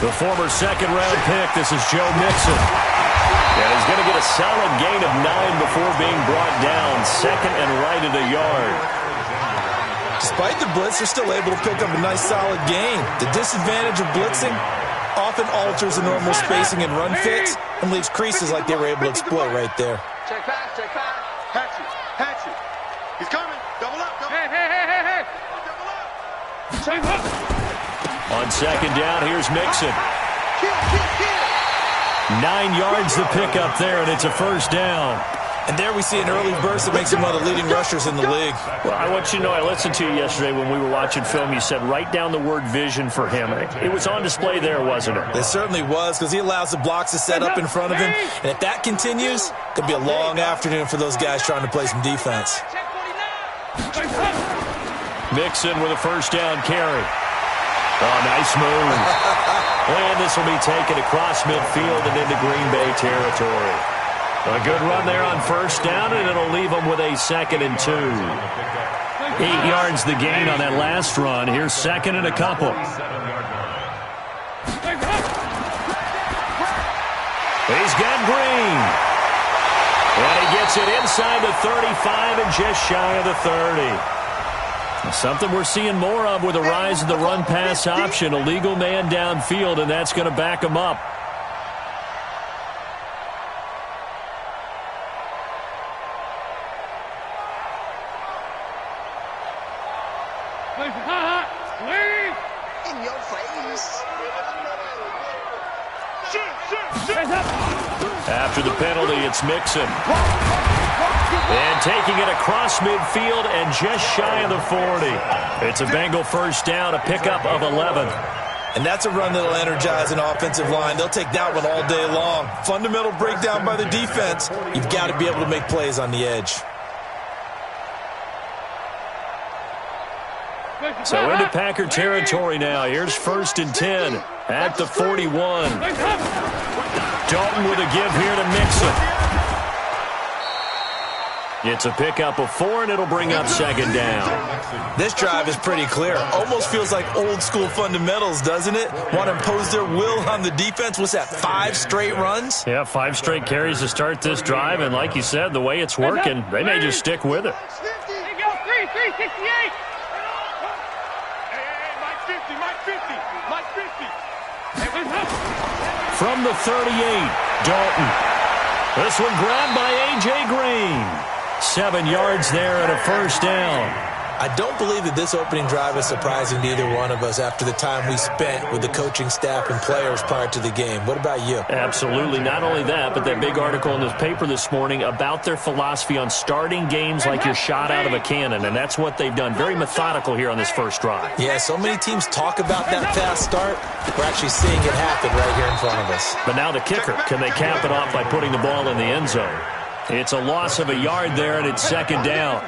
The former second-round pick, this is Joe Mixon. And he's going to get a solid gain of 9 before being brought down, second and right at a yard. Despite the blitz, they're still able to pick up a nice solid gain. The disadvantage of blitzing often alters the normal spacing and run fits and leaves creases like they were able to exploit right there. Check pass, check pass. Hatchet. He's coming. Double up. Hey. Double up. Check up. On second down, here's Mixon. Kill. 9 yards the pickup there, and it's a first down. And there we see an early burst that makes him one of the leading rushers in the league. Well, I want you to know, I listened to you yesterday when we were watching film. You said write down the word vision for him. It was on display there, wasn't it? It certainly was, because he allows the blocks to set up in front of him. And if that continues, it could be a long afternoon for those guys trying to play some defense. Mixon with a first down carry. Oh, nice move. And this will be taken across midfield and into Green Bay territory. A good run there on first down, and it'll leave them with a 2nd and 2. 8 yards the gain on that last run. Here's second and a couple. He's got Green. And he gets it inside the 35 and just shy of the 30. Something we're seeing more of with the rise of the run-pass option. A legal man downfield, and that's going to back him up. In your face. After the penalty, it's Mixon. And taking it across midfield and just shy of the 40. It's a Bengal first down, a pickup of 11. And that's a run that'll energize an offensive line. They'll take that one all day long. Fundamental breakdown by the defense. You've got to be able to make plays on the edge. So into Packer territory now. Here's 1st and 10 at the 41. Dalton with a give here to Mixon. It's a pickup of 4, and it'll bring up second down. This drive is pretty clear. Almost feels like old-school fundamentals, doesn't it? Want to impose their will on the defense. What's that, 5 straight runs? Yeah, 5 straight carries to start this drive, and like you said, the way it's working, they may just stick with it. 368. Hey, Mike 50, Mike 50, Mike 50. From the 38, Dalton. This one grabbed by A.J. Green. 7 yards there and a first down. I don't believe that this opening drive is surprising to either one of us after the time we spent with the coaching staff and players prior to the game. What about you? Absolutely. Not only that, but that big article in the paper this morning about their philosophy on starting games like you're shot out of a cannon, and that's what they've done. Very methodical here on this first drive. Yeah, so many teams talk about that fast start. We're actually seeing it happen right here in front of us. But now the kicker. Can they cap it off by putting the ball in the end zone? It's a loss of a yard there, and it's second down.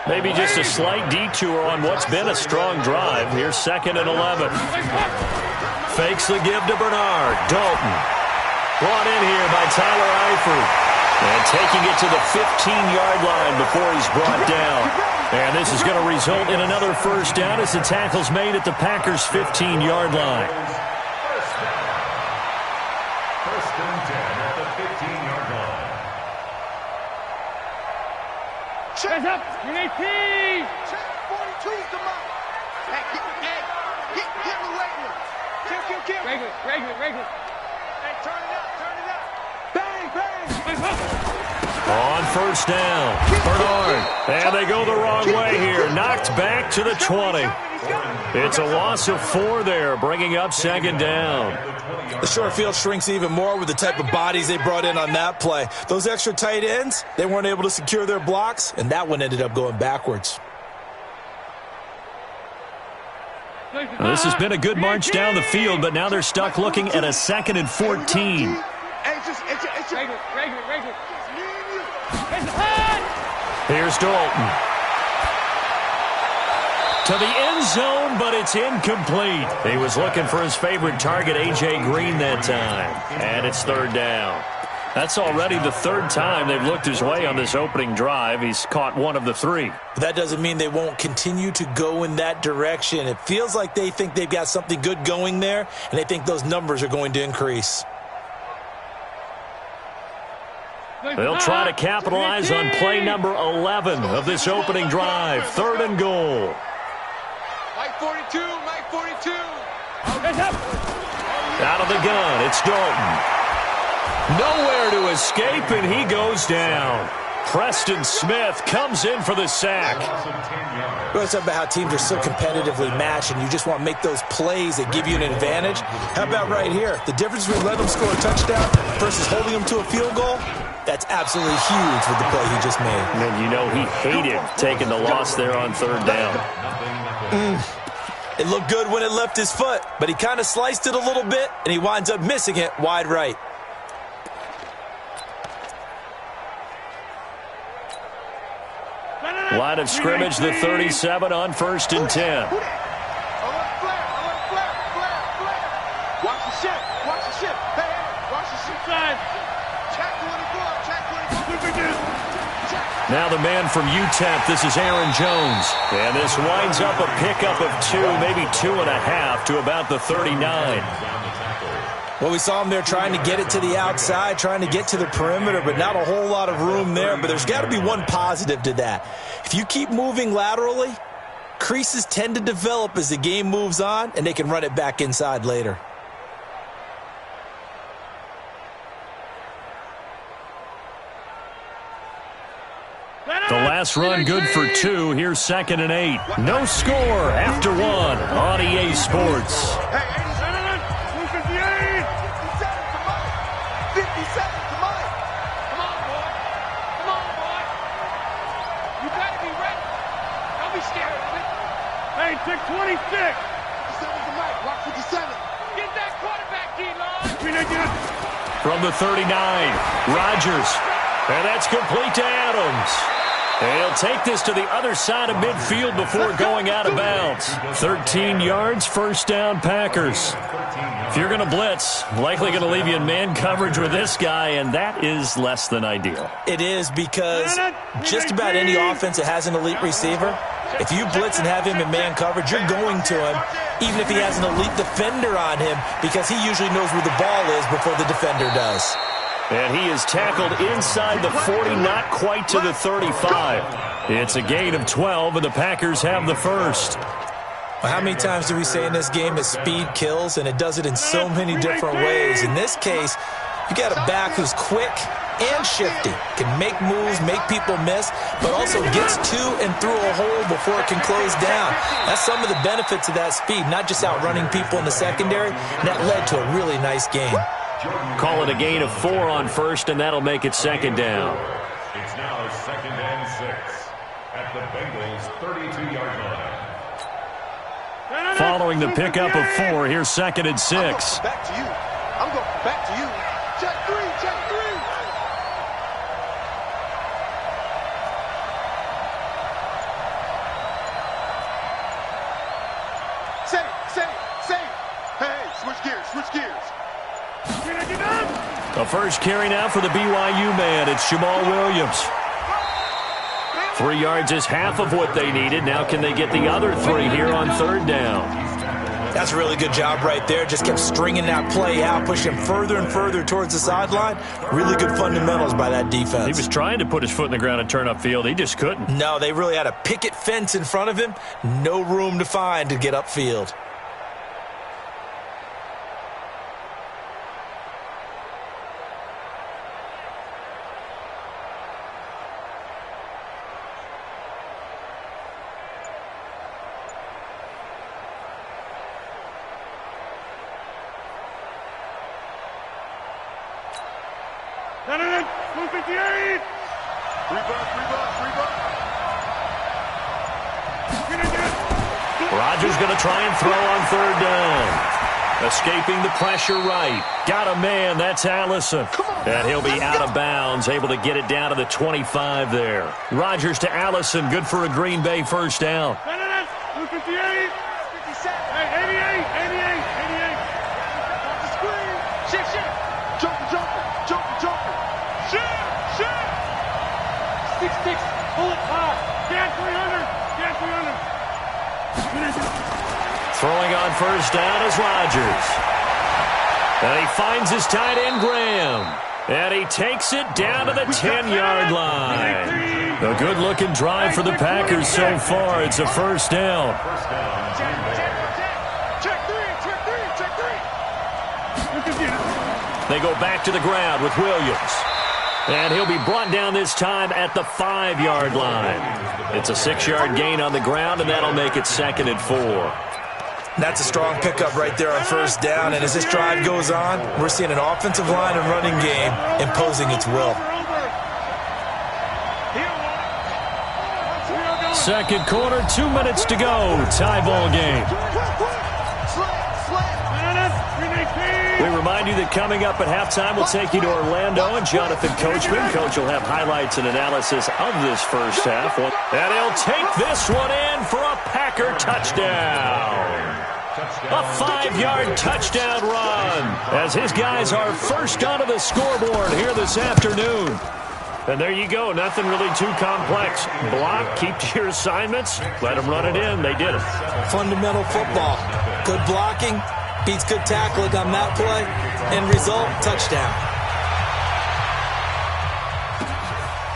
Maybe just a slight detour on what's been a strong drive. Here's 2nd and 11. Fakes the give to Bernard. Dalton. Brought in here by Tyler Eifert. And taking it to the 15-yard line before he's brought down. And this is going to result in another first down as the tackle's made at the Packers' 15-yard line. First and 10 at the 15-yard line. Check up. UAP. Check 42's the mark. Hey, get in the weight room. Kill. Regular. Hey, turn it up. Bang. On first down, Bernard. And they go the wrong way here. Knocked back to the 20. It's a loss of 4 there, bringing up second down. The short field shrinks even more with the type of bodies they brought in on that play. Those extra tight ends, they weren't able to secure their blocks, and that one ended up going backwards. Well, this has been a good march down the field, but now they're stuck looking at a 2nd and 14. Regular. Here's Dalton. To the end zone, but it's incomplete. He was looking for his favorite target, A.J. Green, that time. And it's third down. That's already the 3rd time they've looked his way on this opening drive. He's caught 1 of the 3. But that doesn't mean they won't continue to go in that direction. It feels like they think they've got something good going there, and they think those numbers are going to increase. They'll try to capitalize on play number 11 of this opening drive. 3rd and goal. Mike 42. Out of the gun, it's Dalton. Nowhere to escape, and he goes down. Preston Smith comes in for the sack. We're talking about how teams are so competitively matched, and you just want to make those plays that give you an advantage. How about right here? The difference between letting them score a touchdown versus holding them to a field goal, that's absolutely huge with the play he just made. And you know he hated taking the loss there on 3rd down. It looked good when it left his foot, but he kind of sliced it a little bit, and he winds up missing it wide right. Line of scrimmage, the 37 on 1st and 10. Watch the ship. Hey, watch the ship. Check 24. Now the man from UTEP, this is Aaron Jones. And this winds up a pickup of 2, maybe 2.5 to about the 39. Well, we saw him there trying to get it to the outside, trying to get to the perimeter, but not a whole lot of room there. But there's got to be one positive to that. If you keep moving laterally, creases tend to develop as the game moves on, and they can run it back inside later. The last run good for 2. Here's 2nd and 8. No score after 1 on EA Sports. Hey, check 26. 57's the mic. Watch 57. Get that quarterback, D-line. From the 39, Rodgers. And that's complete to Adams. And he'll take this to the other side of midfield before going out of bounds. 13 yards, first down, Packers. If you're going to blitz, likely going to leave you in man coverage with this guy, and that is less than ideal. It is, because just about any offense that has an elite receiver, if you blitz and have him in man coverage, you're going to him, even if he has an elite defender on him, because he usually knows where the ball is before the defender does. And he is tackled inside the 40, not quite to the 35. It's a gain of 12, and the Packers have the first. Well, how many times do we say in this game that speed kills, and it does it in so many different ways? In this case, you got a back who's quick and shifty, can make moves, make people miss, but also gets to and through a hole before it can close down. That's some of the benefits of that speed, not just outrunning people in the secondary, and that led to a really nice game. Call it a gain of 4 on first, and that'll make it second down. It's now 2nd and 6 at the Bengals' 32-yard line. Following the pickup of 4, here's 2nd and 6. Back to you. I'm going back to you. Check 3, check 3. Say. Hey, switch gears. The first carry now for the BYU man. It's Jamal Williams. 3 yards is half of what they needed. Now can they get the other 3 here on 3rd down? That's a really good job right there. Just kept stringing that play out, pushing further and further towards the sideline. Really good fundamentals by that defense. He was trying to put his foot in the ground and turn upfield. He just couldn't. No, they really had a picket fence in front of him. No room to find to get upfield. Rodgers going to try and throw on 3rd down. Escaping the pressure right. Got a man. That's Allison. And he'll be out of bounds, able to get it down to the 25 there. Rodgers to Allison. Good for a Green Bay first down. 58, 57, 88. Jumper. Shit. 6-6, pull it hard. Stand 300. Throwing on first down is Rodgers. And he finds his tight end, Graham. And he takes it down to the 10-yard line. A good-looking drive for the Packers so far. It's a first down. Check three. They go back to the ground with Williams. And he'll be brought down this time at the 5-yard line. It's a 6-yard gain on the ground, and that'll make it 2nd and 4. That's a strong pickup right there on first down, and as this drive goes on, we're seeing an offensive line and running game imposing its will. Second quarter, 2 minutes to go. Tie ball game. We remind you that coming up at halftime, we'll take you to Orlando and Jonathan Coachman. Coach will have highlights and analysis of this first half. And he'll take this one in for a Packer touchdown. A 5-yard touchdown run as his guys are first onto the scoreboard here this afternoon. And there you go. Nothing really too complex. Block, keep to your assignments, let them run it in. They did it. Fundamental football. Good blocking. Beats good tackling on that play. End result, touchdown.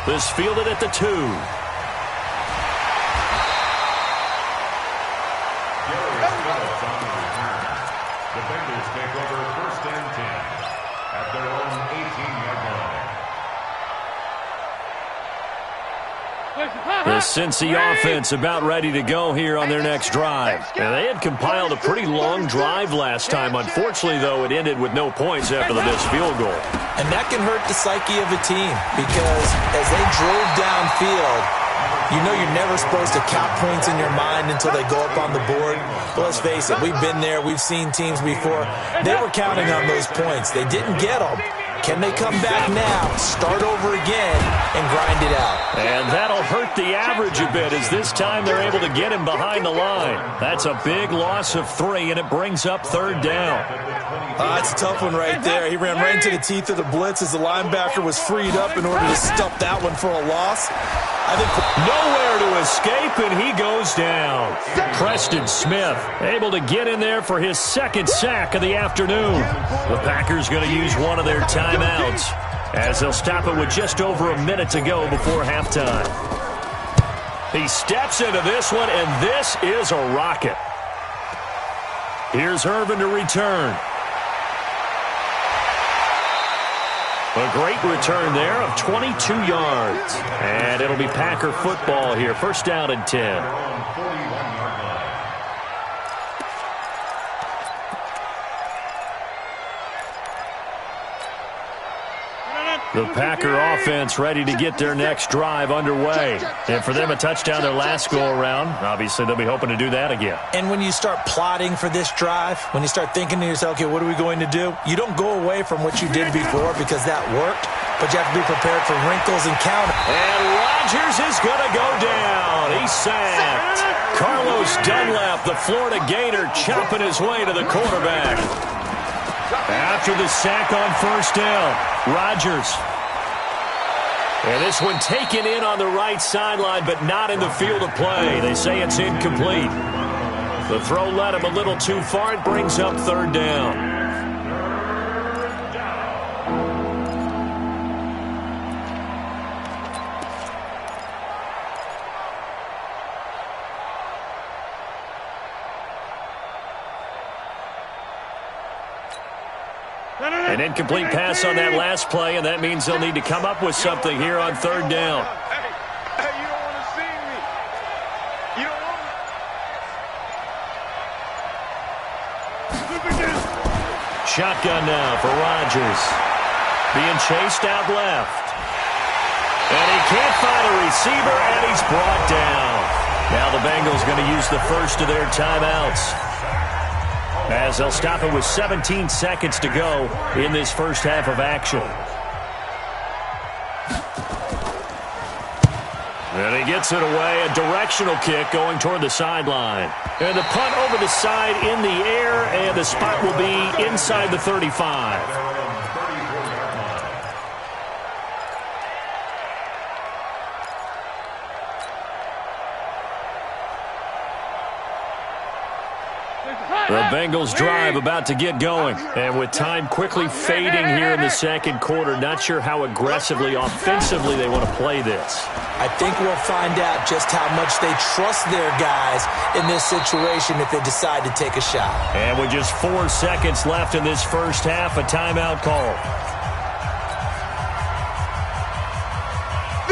This fielded at the 2. The Bengals take over 1st and 10 at their own 18-yard line. The Cincy offense about ready to go here on their next drive. And they had compiled a pretty long drive last time. Unfortunately, though, it ended with no points after the missed field goal. And that can hurt the psyche of a team because as they drove downfield, you know you're never supposed to count points in your mind until they go up on the board. But let's face it, we've been there. We've seen teams before. They were counting on those points. They didn't get them. Can they come back now, start over again, and grind it out? And that'll hurt the average a bit, as this time they're able to get him behind the line. That's a big loss of 3, and it brings up 3rd down. That's a tough one right there. He ran right into the teeth of the blitz as the linebacker was freed up in order to stuff that one for a loss. I think nowhere to escape, and he goes down. Preston Smith able to get in there for his 2nd sack of the afternoon. The Packers going to use one of their timeouts, as they'll stop it with just over a minute to go before halftime. He steps into this one, and this is a rocket. Here's Irvin to return. A great return there of 22 yards. And it'll be Packer football here. 1st down and 10. The Packer offense ready to get their next drive underway. And for them, a touchdown their last go-around. Obviously, they'll be hoping to do that again. And when you start plotting for this drive, when you start thinking to yourself, okay, what are we going to do? You don't go away from what you did before because that worked, but you have to be prepared for wrinkles and counter. And Rodgers is going to go down. He's sacked. Carlos Dunlap, the Florida Gator, chopping his way to the quarterback. After the sack on 1st down, Rodgers. And this one taken in on the right sideline, but not in the field of play. They say it's incomplete. The throw led him a little too far. It brings up 3rd down. An incomplete pass on that last play, and that means they'll need to come up with something here on 3rd down. Hey, you don't want to see me. You don't want me. Shotgun now for Rodgers. Being chased out left. And he can't find a receiver, and he's brought down. Now the Bengals going to use the first of their timeouts, as they'll stop it with 17 seconds to go in this 1st half of action. And he gets it away, a directional kick going toward the sideline. And the punt over the side in the air, and the spot will be inside the 35. The Bengals drive about to get going. And with time quickly fading here in the 2nd quarter, not sure how aggressively, offensively they want to play this. I think we'll find out just how much they trust their guys in this situation if they decide to take a shot. And with just 4 seconds left in this 1st half, a timeout call.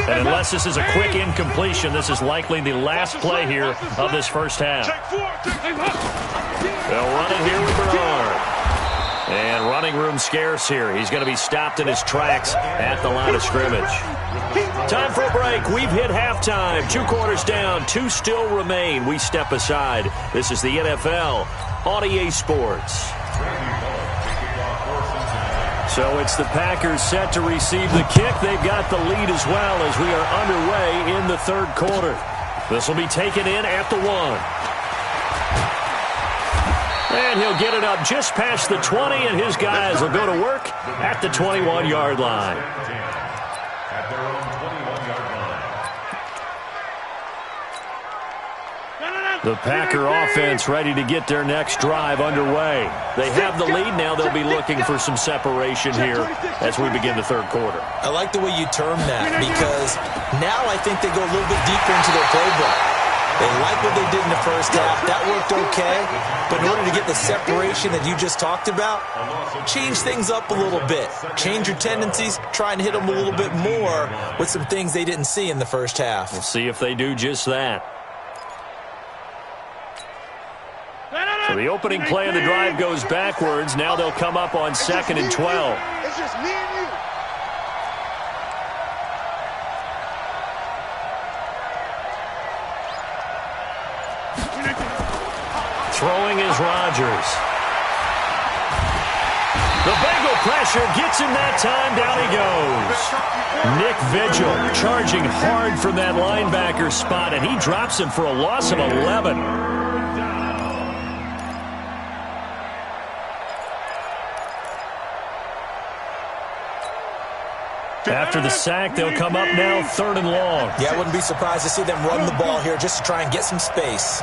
And unless this is a quick incompletion, this is likely the last play here of this 1st half. They'll run it here with Bernard. And running room scarce here. He's going to be stopped in his tracks at the line of scrimmage. Time for a break. We've hit halftime. 2 quarters down. 2 still remain. We step aside. This is the NFL on EA Sports. So it's the Packers set to receive the kick. They've got the lead as well as we are underway in the 3rd quarter. This will be taken in at the 1. And he'll get it up just past the 20, and his guys will go to work at the 21-yard line. At their own 21-yard line. The Packer offense ready to get their next drive underway. They have the lead. Now they'll be looking for some separation here as we begin the 3rd quarter. I like the way you term that, because now I think they go a little bit deeper into their playbook. They like what they did in the 1st half. That worked okay. But in order to get the separation that you just talked about, change things up a little bit. Change your tendencies. Try and hit them a little bit more with some things they didn't see in the 1st half. We'll see if they do just that. So the opening play of the drive goes backwards. Now they'll come up on 2nd and 12. It's just me and you. Throwing is Rodgers. The Bengal pressure gets him that time. Down he goes. Nick Vigil charging hard from that linebacker spot, and he drops him for a loss of 11. After the sack, they'll come up now 3rd and long. Yeah, I wouldn't be surprised to see them run the ball here just to try and get some space.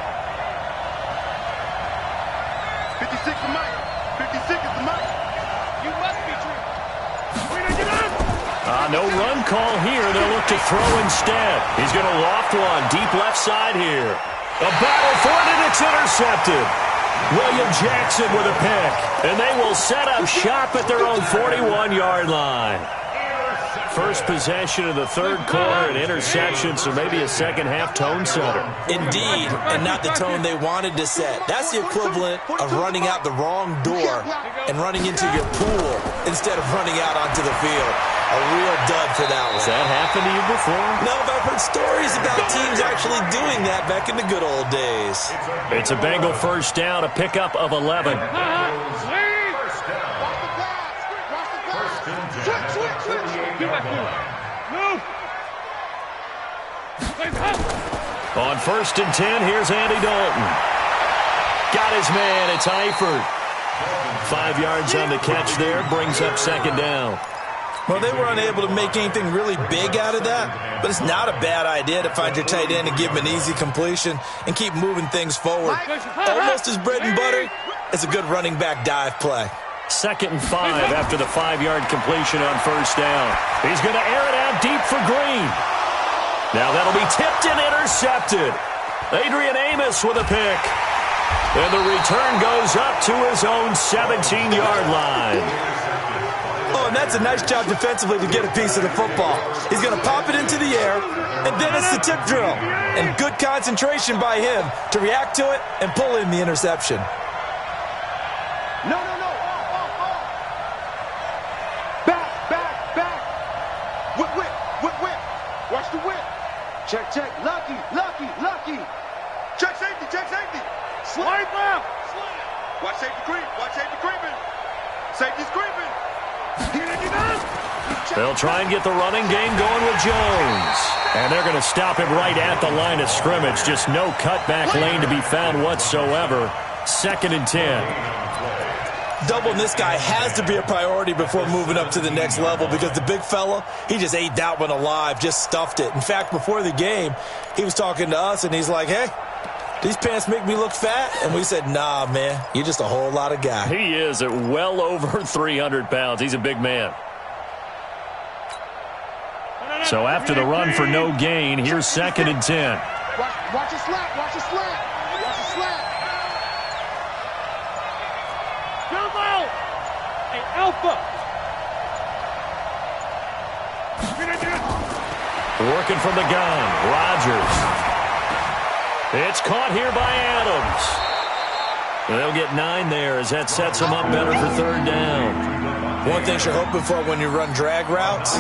56 is Mike. 56 is the Mike. You must be true. No run call here. They'll look to throw instead. He's going to loft one deep left side here. A battle for it, and it's intercepted. William Jackson with a pick. And they will set up shop at their own 41-yard line. First possession of the 3rd quarter, an interception, so maybe a second-half tone setter. Indeed, and not the tone they wanted to set. That's the equivalent of running out the wrong door and running into your pool instead of running out onto the field. A real dud for that one. Has that happened to you before? No, but I've heard stories about teams actually doing that back in the good old days. It's a Bengal first down, a pickup of 11. On 1st and 10, here's Andy Dalton. Got his man, it's Eifert. 5 yards on the catch there, brings up 2nd down. Well, they were unable to make anything really big out of that, but it's not a bad idea to find your tight end and give him an easy completion and keep moving things forward. Almost as bread and butter as a good running back dive play. 2nd and 5 after the 5-yard completion on 1st down. He's going to air it out deep for Green. Now that'll be tipped and intercepted. Adrian Amos with a pick. And the return goes up to his own 17-yard line. Oh, and that's a nice job defensively to get a piece of the football. He's going to pop it into the air, and then it's the tip drill. And good concentration by him to react to it and pull in the interception. No. Back. Whip. Watch the whip. Check. Lucky. Check safety. Slide left. Watch safety creeping. Safety's creeping. They'll try and get the running game going with Jones. And they're going to stop him right at the line of scrimmage. Just no cutback lane to be found whatsoever. 2nd and 10. Doubling this guy has to be a priority before moving up to the next level because the big fella, he just ate that one alive, just stuffed it. In fact, before the game, he was talking to us, and he's like, hey, these pants make me look fat? And we said, nah, man, you're just a whole lot of guy. He is at well over 300 pounds. He's a big man. So after the run for no gain, here's 2nd and 10. Watch it slap. Hey, Alpha. Working from the gun, Rodgers. It's caught here by Adams. They'll get 9 there as that sets them up better for 3rd down. One thing you're hoping for when you run drag routes,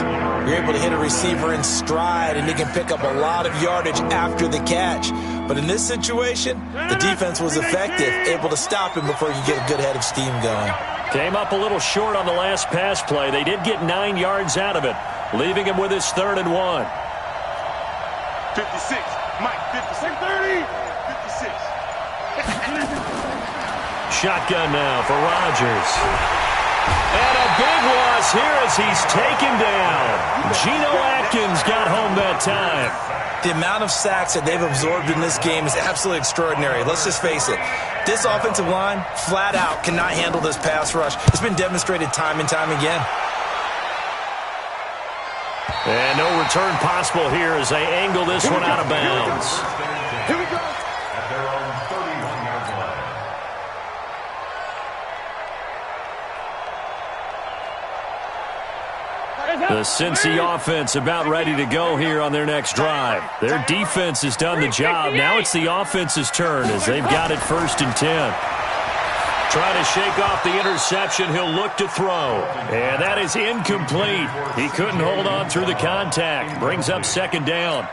you're able to hit a receiver in stride and he can pick up a lot of yardage after the catch. But in this situation, the defense was effective, able to stop him before you get a good head of steam going. Came up a little short on the last pass play. They did get 9 yards out of it, leaving him with his 3rd and 1. 56. Mike, 56. 30. 56. Shotgun now for Rodgers. And a big loss here as he's taken down. Geno Atkins got home that time. The amount of sacks that they've absorbed in this game is absolutely extraordinary. Let's just face it. This offensive line, flat out, cannot handle this pass rush. It's been demonstrated time and time again. And no return possible here as they angle this one out of bounds. Here we go. At their own 31-yard line. The Cincy offense about ready to go here on their next drive. Their defense has done the job. Now it's the offense's turn as they've got it 1st and 10. Trying to shake off the interception. He'll look to throw. And that is incomplete. He couldn't hold on through the contact. Brings up 2nd down.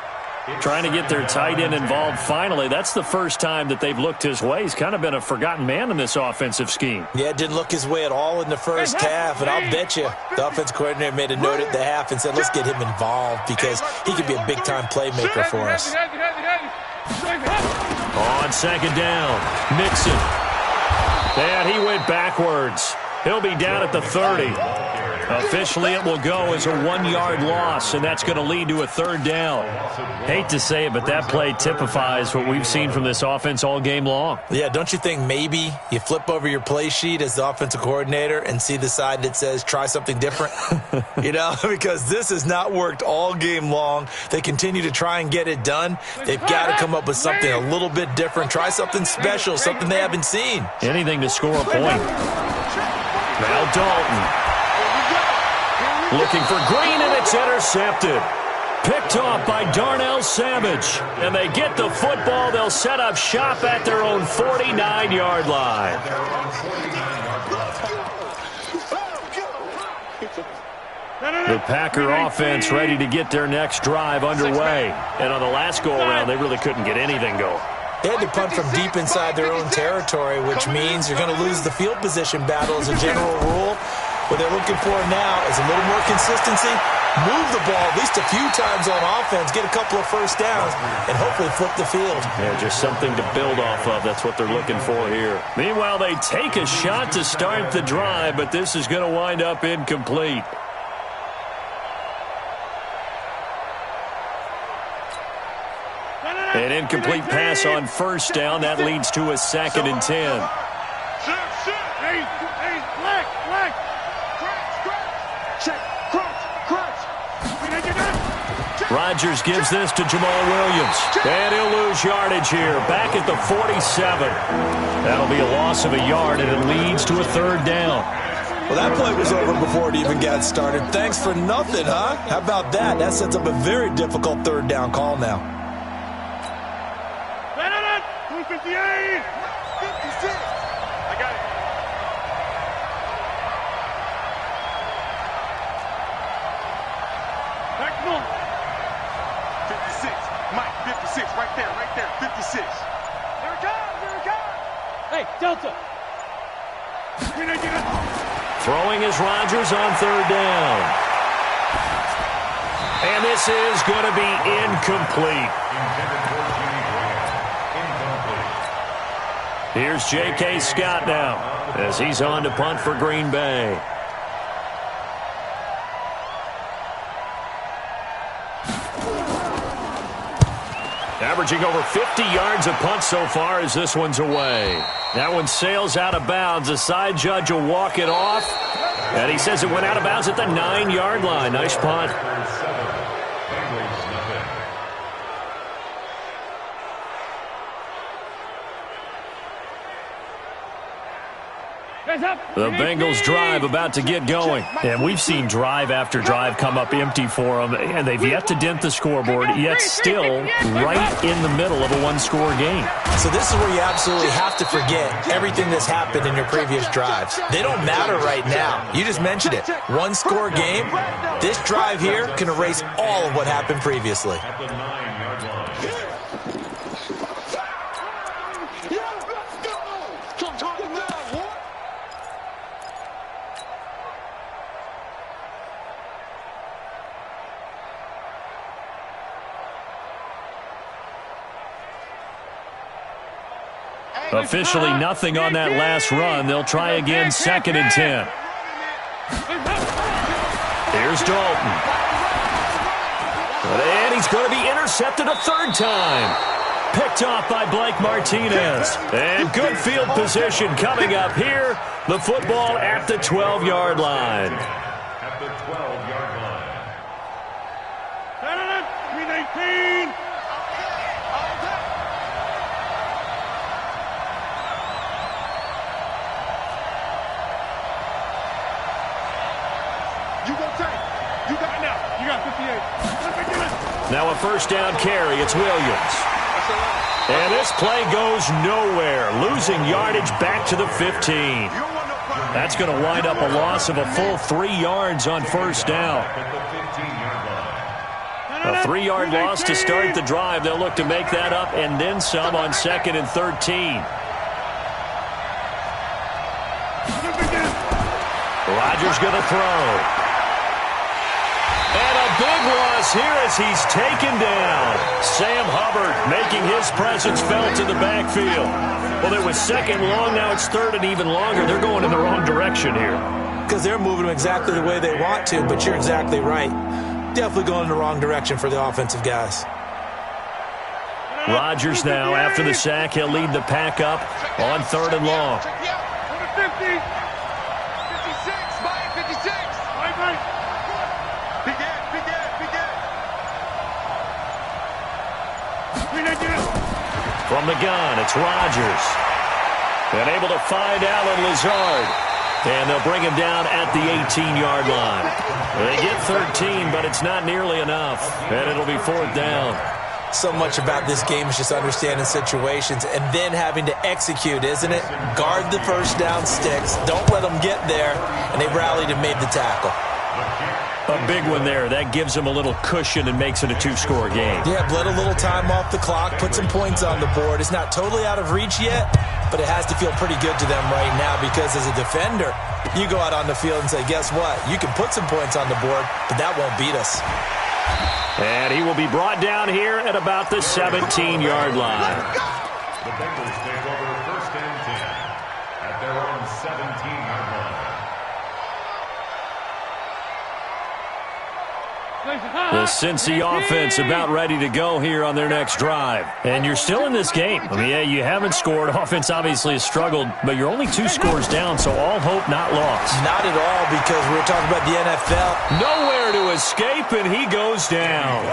trying to get their tight end involved finally. That's the first time that they've looked his way. He's kind of been a forgotten man in this offensive scheme. Yeah, it didn't look his way at all in the first half, and I'll bet you the offense coordinator made a note at the half and said, let's get him involved because he could be a big-time playmaker for us. On second down, Mixon. And he went backwards. He'll be down at the 30. Officially, it will go as a 1-yard loss, and that's going to lead to a third down. Hate to say it, but that play typifies what we've seen from this offense all game long. Yeah, don't you think maybe you flip over your play sheet as the offensive coordinator and see the side that says try something different? Because this has not worked all game long. They continue to try and get it done. They've got to come up with something a little bit different. Try something special, something they haven't seen. Anything to score a point. Now Dalton. Looking for Green, and it's intercepted. Picked off by Darnell Savage. And they get the football. They'll set up shop at their own 49-yard line. The Packer offense ready to get their next drive underway. And on the last go-around, they really couldn't get anything going. They had to punt from deep inside their own territory, which means you're going to lose the field position battle as a general rule. What they're looking for now is a little more consistency, move the ball at least a few times on offense, get a couple of first downs, and hopefully flip the field. Yeah, just something to build off of. That's what they're looking for here. Meanwhile, they take a shot to start the drive, but this is going to wind up incomplete. An incomplete pass on first down. That leads to a 2nd and 10. Rodgers gives this to Jamal Williams. And he'll lose yardage here. Back at the 47. That'll be a loss of a yard, and it leads to a third down. Well, that play was over before it even got started. Thanks for nothing, huh? How about that? That sets up a very difficult third down call now. 58! 56! I got it. Back north. 56. Mike, 56. Right there. 56. Here it comes. Hey, Delta. Throwing is Rodgers on third down. And this is going to be incomplete. Here's J.K. Scott now as he's on to punt for Green Bay. Averaging over 50 yards a punt so far as this one's away. That one sails out of bounds. The side judge will walk it off. And he says it went out of bounds at the 9-yard line. Nice punt. The Bengals drive about to get going. And we've seen drive after drive come up empty for them, and they've yet to dent the scoreboard, yet still right in the middle of a one-score game. So this is where you absolutely have to forget everything that's happened in your previous drives. They don't matter right now. You just mentioned it. One-score game. This drive here can erase all of what happened previously. At the 9-yard line. Officially nothing on that last run. They'll try again, 2nd and 10. Here's Dalton. And he's going to be intercepted a third time. Picked off by Blake Martinez. And good field position coming up here. The football at the 12-yard line. At the 12-yard line. 319. You got it now. You got 58. Now a first down carry. It's Williams. And this play goes nowhere. Losing yardage back to the 15. That's going to wind up a loss of a full 3 yards on first down. A 3-yard loss to start the drive. They'll look to make that up and then some on 2nd and 13. Rodgers going to throw. And a big loss here as he's taken down. Sam Hubbard making his presence felt in the backfield. Well, it was 2nd long. Now it's 3rd and even longer. They're going in the wrong direction here. Because they're moving them exactly the way they want to, but you're exactly right. Definitely going in the wrong direction for the offensive guys. Rodgers now, after the sack, he'll lead the pack up on 3rd and long. 50. 56, Mike, 56. From the gun, it's Rodgers. And able to find Alan Lazard. And they'll bring him down at the 18-yard line. They get 13, but it's not nearly enough. And it'll be 4th down. So much about this game is just understanding situations and then having to execute, isn't it? Guard the first down sticks. Don't let them get there. And they rallied and made the tackle. A big one there. That gives them a little cushion and makes it a 2-score game. Yeah, bled a little time off the clock, put some points on the board. It's not totally out of reach yet, but it has to feel pretty good to them right now because as a defender, you go out on the field and say, guess what? You can put some points on the board, but that won't beat us. And he will be brought down here at about the 17-yard line. The Bengals take over 1st and 10 at their own 17-yard line. The Cincy offense about ready to go here on their next drive. And you're still in this game. I mean, yeah, you haven't scored. Offense obviously has struggled, but you're only 2 scores down, so all hope not lost. Not at all, because we're talking about the NFL. Nowhere to escape, and he goes down.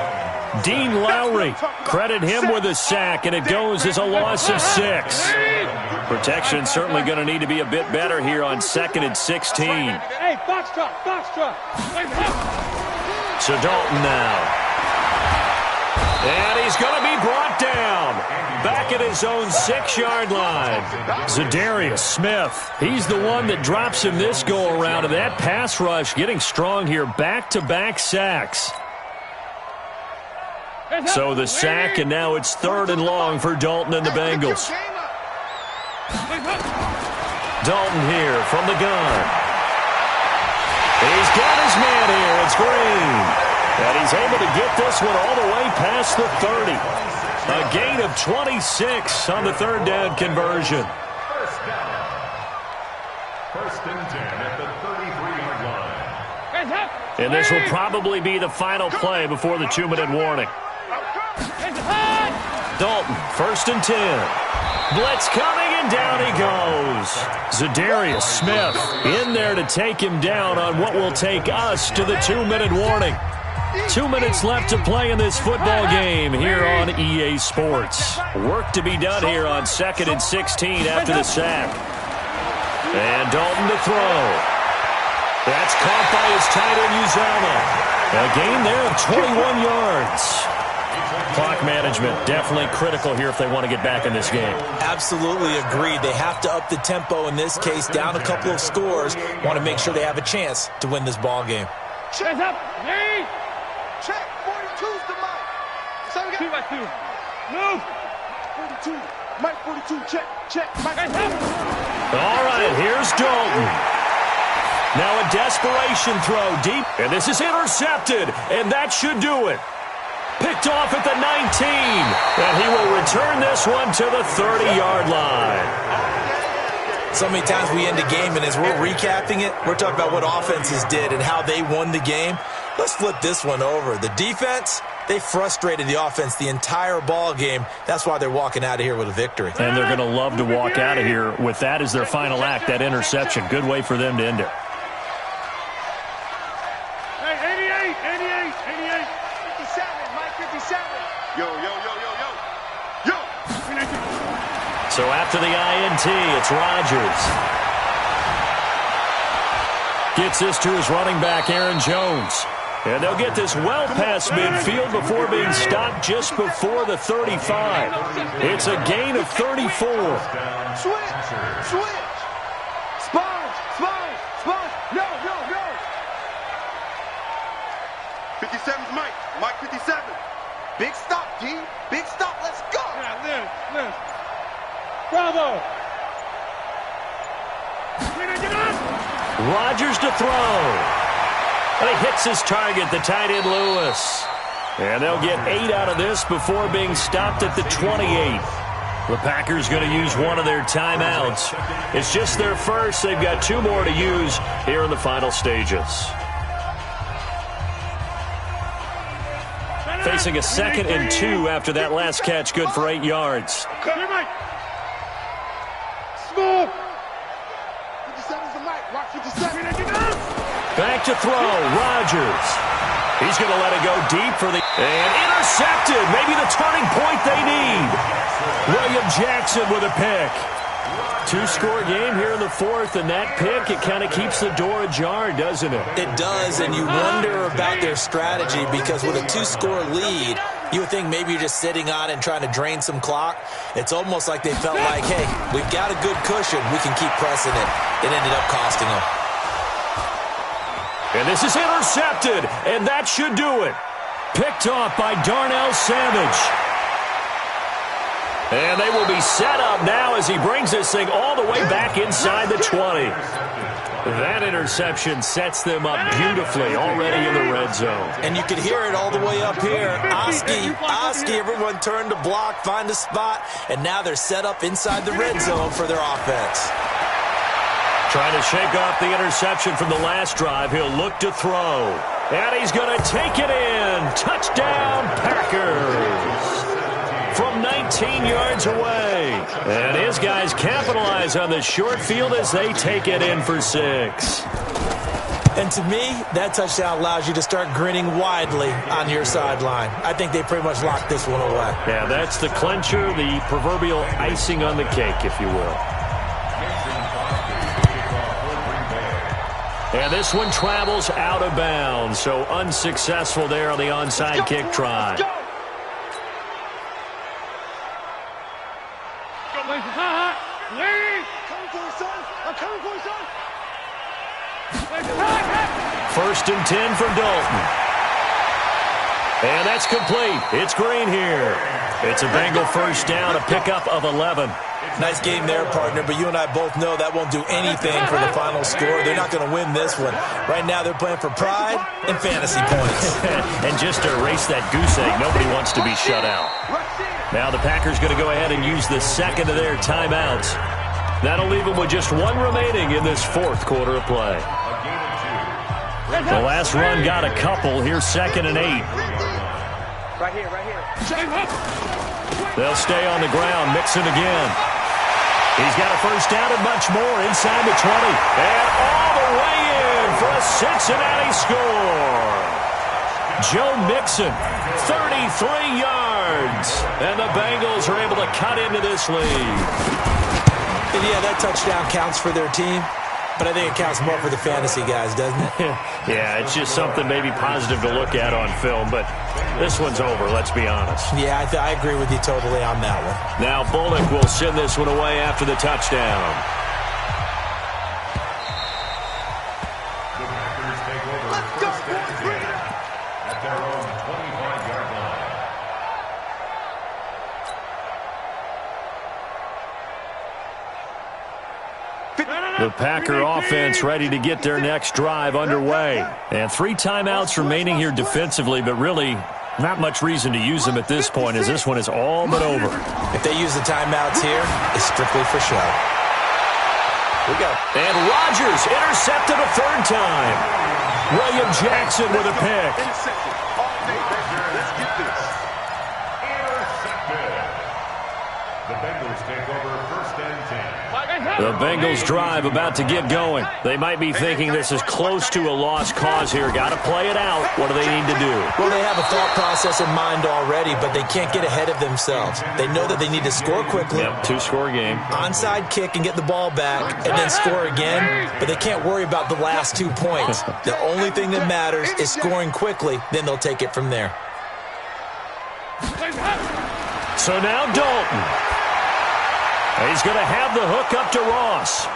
Dean Lowry, credit him with a sack, and it goes as a loss of 6. Protection certainly going to need to be a bit better here on 2nd and 16. Hey, box truck. So Dalton now. And he's going to be brought down. Back at his own 6-yard line. Zadarius Smith. He's the one that drops him this go-around. And that pass rush getting strong here. Back-to-back sacks. So the sack, and now it's 3rd and long for Dalton and the Bengals. Dalton here from the gun. He's got his man here. It's Green. And he's able to get this one all the way past the 30. A gain of 26 on the 3rd down conversion. 1st down. 1st and 10 at the 33-yard line. And this will probably be the final play before the 2-minute warning. Dalton, 1st and 10. Blitz coming, and down he goes. Zadarius Smith in there to take him down on what will take us to the 2-minute warning. 2 minutes left to play in this football game here on EA Sports. Work to be done here on 2nd and 16 after the sack. And Dalton to throw. That's caught by his tight end, Uzama. A gain there of 21 yards. Clock management definitely critical here if they want to get back in this game. Absolutely agreed. They have to up the tempo in this case, down a couple of scores. Want to make sure they have a chance to win this ball game. Check up. Hey. Check. 42's the Mike. So we got 2 by 2. Move. 42. Mike 42. Check. Mike. All right, here's Dalton. Now a desperation throw deep, and this is intercepted, and that should do it. Picked off at the 19, and he will return this one to the 30-yard line. So many times we end a game, and as we're recapping it, we're talking about what offenses did and how they won the game. Let's flip this one over. The defense, they frustrated the offense the entire ball game. That's why they're walking out of here with a victory. And they're going to love to walk out of here with that as their final act, that interception. Good way for them to end it. Hey, 88. 57, Mike 57. Yo. So after the INT, it's Rodgers. Gets this to his running back, Aaron Jones. And they'll get this well past midfield before being stopped just before the 35. It's a gain of 34. Switch. Sponge. No. 56. 57's Mike. Mike 57. Big stop, G. Big stop. Let's go. Yeah, Liz. Bravo. Rodgers to throw. And he hits his target, the tight end Lewis. And they'll get 8 out of this before being stopped at the 28. The Packers going to use one of their timeouts. It's just their first. They've got 2 more to use here in the final stages. Facing a 2nd and 2 after that last catch, good for 8 yards. Here, Mike. Small. 57's the Mike. Rock 57. Back to throw. Rodgers. He's going to let it go deep for the... And intercepted. Maybe the turning point they need. William Jackson with a pick. 2-score game here in the 4th, and that pick, it kind of keeps the door ajar, doesn't it? It does, and you wonder about their strategy because with a 2-score lead, you would think maybe you're just sitting on it and trying to drain some clock. It's almost like they felt like, hey, we've got a good cushion. We can keep pressing it. It ended up costing them. And this is intercepted, and that should do it. Picked off by Darnell Savage. And they will be set up now as he brings this thing all the way back inside the 20. That interception sets them up beautifully already in the red zone. And you could hear it all the way up here. Oski, everyone turned to block, find a spot, and now they're set up inside the red zone for their offense. Trying to shake off the interception from the last drive. He'll look to throw. And he's going to take it in. Touchdown, Packers. From 19 yards away. And his guys capitalize on the short field as they take it in for 6. And to me, that touchdown allows you to start grinning widely on your sideline. I think they pretty much locked this one away. Yeah, that's the clincher, the proverbial icing on the cake, if you will. And this one travels out of bounds, so unsuccessful there on the onside kick try. First and 10 for Dalton. And that's complete. It's Green here. It's a Bengal first down, a pickup of 11. Nice game there, partner, but you and I both know that won't do anything for the final score. They're not going to win this one. Right now they're playing for pride and fantasy points. And just to erase that goose egg, nobody wants to be shut out. Now the Packers going to go ahead and use the second of their timeouts. That'll leave them with just 1 remaining in this 4th quarter of play. The last run got a couple. Here's 2nd and 8. Right here. They'll stay on the ground. Mixon again. He's got a first down and much more inside the 20. And all the way in for a Cincinnati score. Joe Mixon, 33 yards. And the Bengals are able to cut into this lead. And yeah, that touchdown counts for their team. But I think it counts more for the fantasy guys, doesn't it? Yeah, it's just something maybe positive to look at on film, but this one's over, let's be honest. Yeah, I agree with you totally on that one. Now Bullock will send this one away after the touchdown. The Packers take over first and 10 at their own 25-yard line. The Packer offense ready to get their next drive underway. And 3 timeouts remaining here defensively, but really not much reason to use them at this point as this one is all but over. If they use the timeouts here, it's strictly for show. Here we go. And Rodgers intercepted a 3rd time. William Jackson with a pick. Intercepted. All day, baby. Let's get this. Intercepted. The Bengals take over first and 10. The Bengals drive about to get going. They might be thinking this is close to a lost cause here. Got to play it out. What do they need to do? Well, they have a thought process in mind already, but they can't get ahead of themselves. They know that they need to score quickly. Yep, 2-score game. Onside kick and get the ball back, and then score again. But they can't worry about the last 2 points. The only thing that matters is scoring quickly. Then they'll take it from there. So now Dalton. He's going to have the hook up to Ross.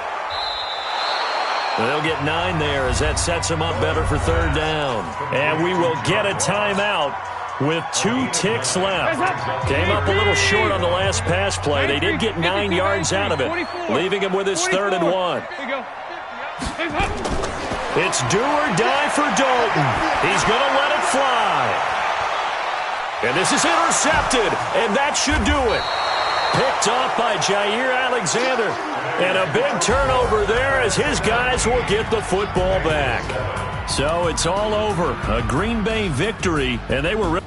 They'll get 9 there as that sets them up better for third down. And we will get a timeout with 2 ticks left. Came up a little short on the last pass play. They did get 9 yards out of it, leaving him with his 3rd and 1. It's do or die for Dalton. He's going to let it fly. And this is intercepted, and that should do it. Picked off by Jair Alexander. And a big turnover there as his guys will get the football back. So it's all over. A Green Bay victory, and they were...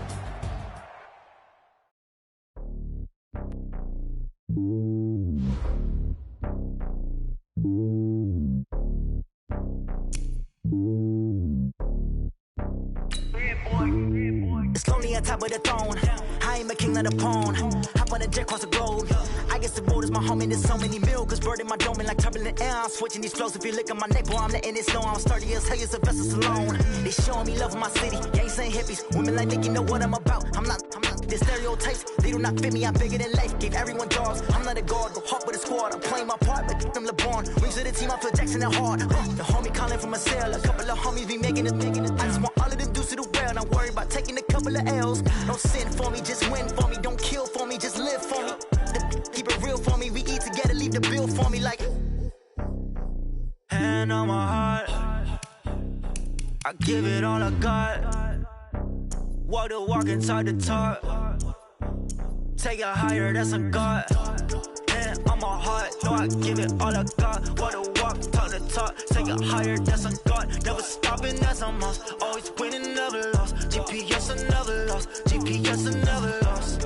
It's lonely on top of the throne. I am a king of the pawn. Hop on a jet across the globe. I guess the road is my home and there's so many milk. Bird in my dome and like turbulent air. I'm switching these flows. If you look at my neck, boy, I'm letting it slow. I'm sturdy as hell, it's a vessel alone. They showing me love in my city. Gangs saying hippies. Women like Nick, you know what I'm about. I'm not. The stereotypes, they do not fit me. I'm bigger than life. Gave everyone dogs. I'm not a guard, but hawk with a squad. I'm playing my part, but I'm LeBron. Wings of the team, I feel Jackson and hard. The homie calling from a cell. A couple of homies be making it. I just want all of them dudes to the well. Not worried about taking a couple of L's. Don't sin for me, just win for me. Don't kill for me, just live for me. Keep it real for me. We eat together, leave the bill for me like. Hand on my heart, I give it all I got. Walk the walk and talk the talk. Take it higher, that's a God. Hand on my heart, no, I give it all I got. Walk the walk, talk the talk. Take it higher, that's a God. Never stopping, that's a must. Always winning, never lost. GPS, I never lost. GPS, I never lost.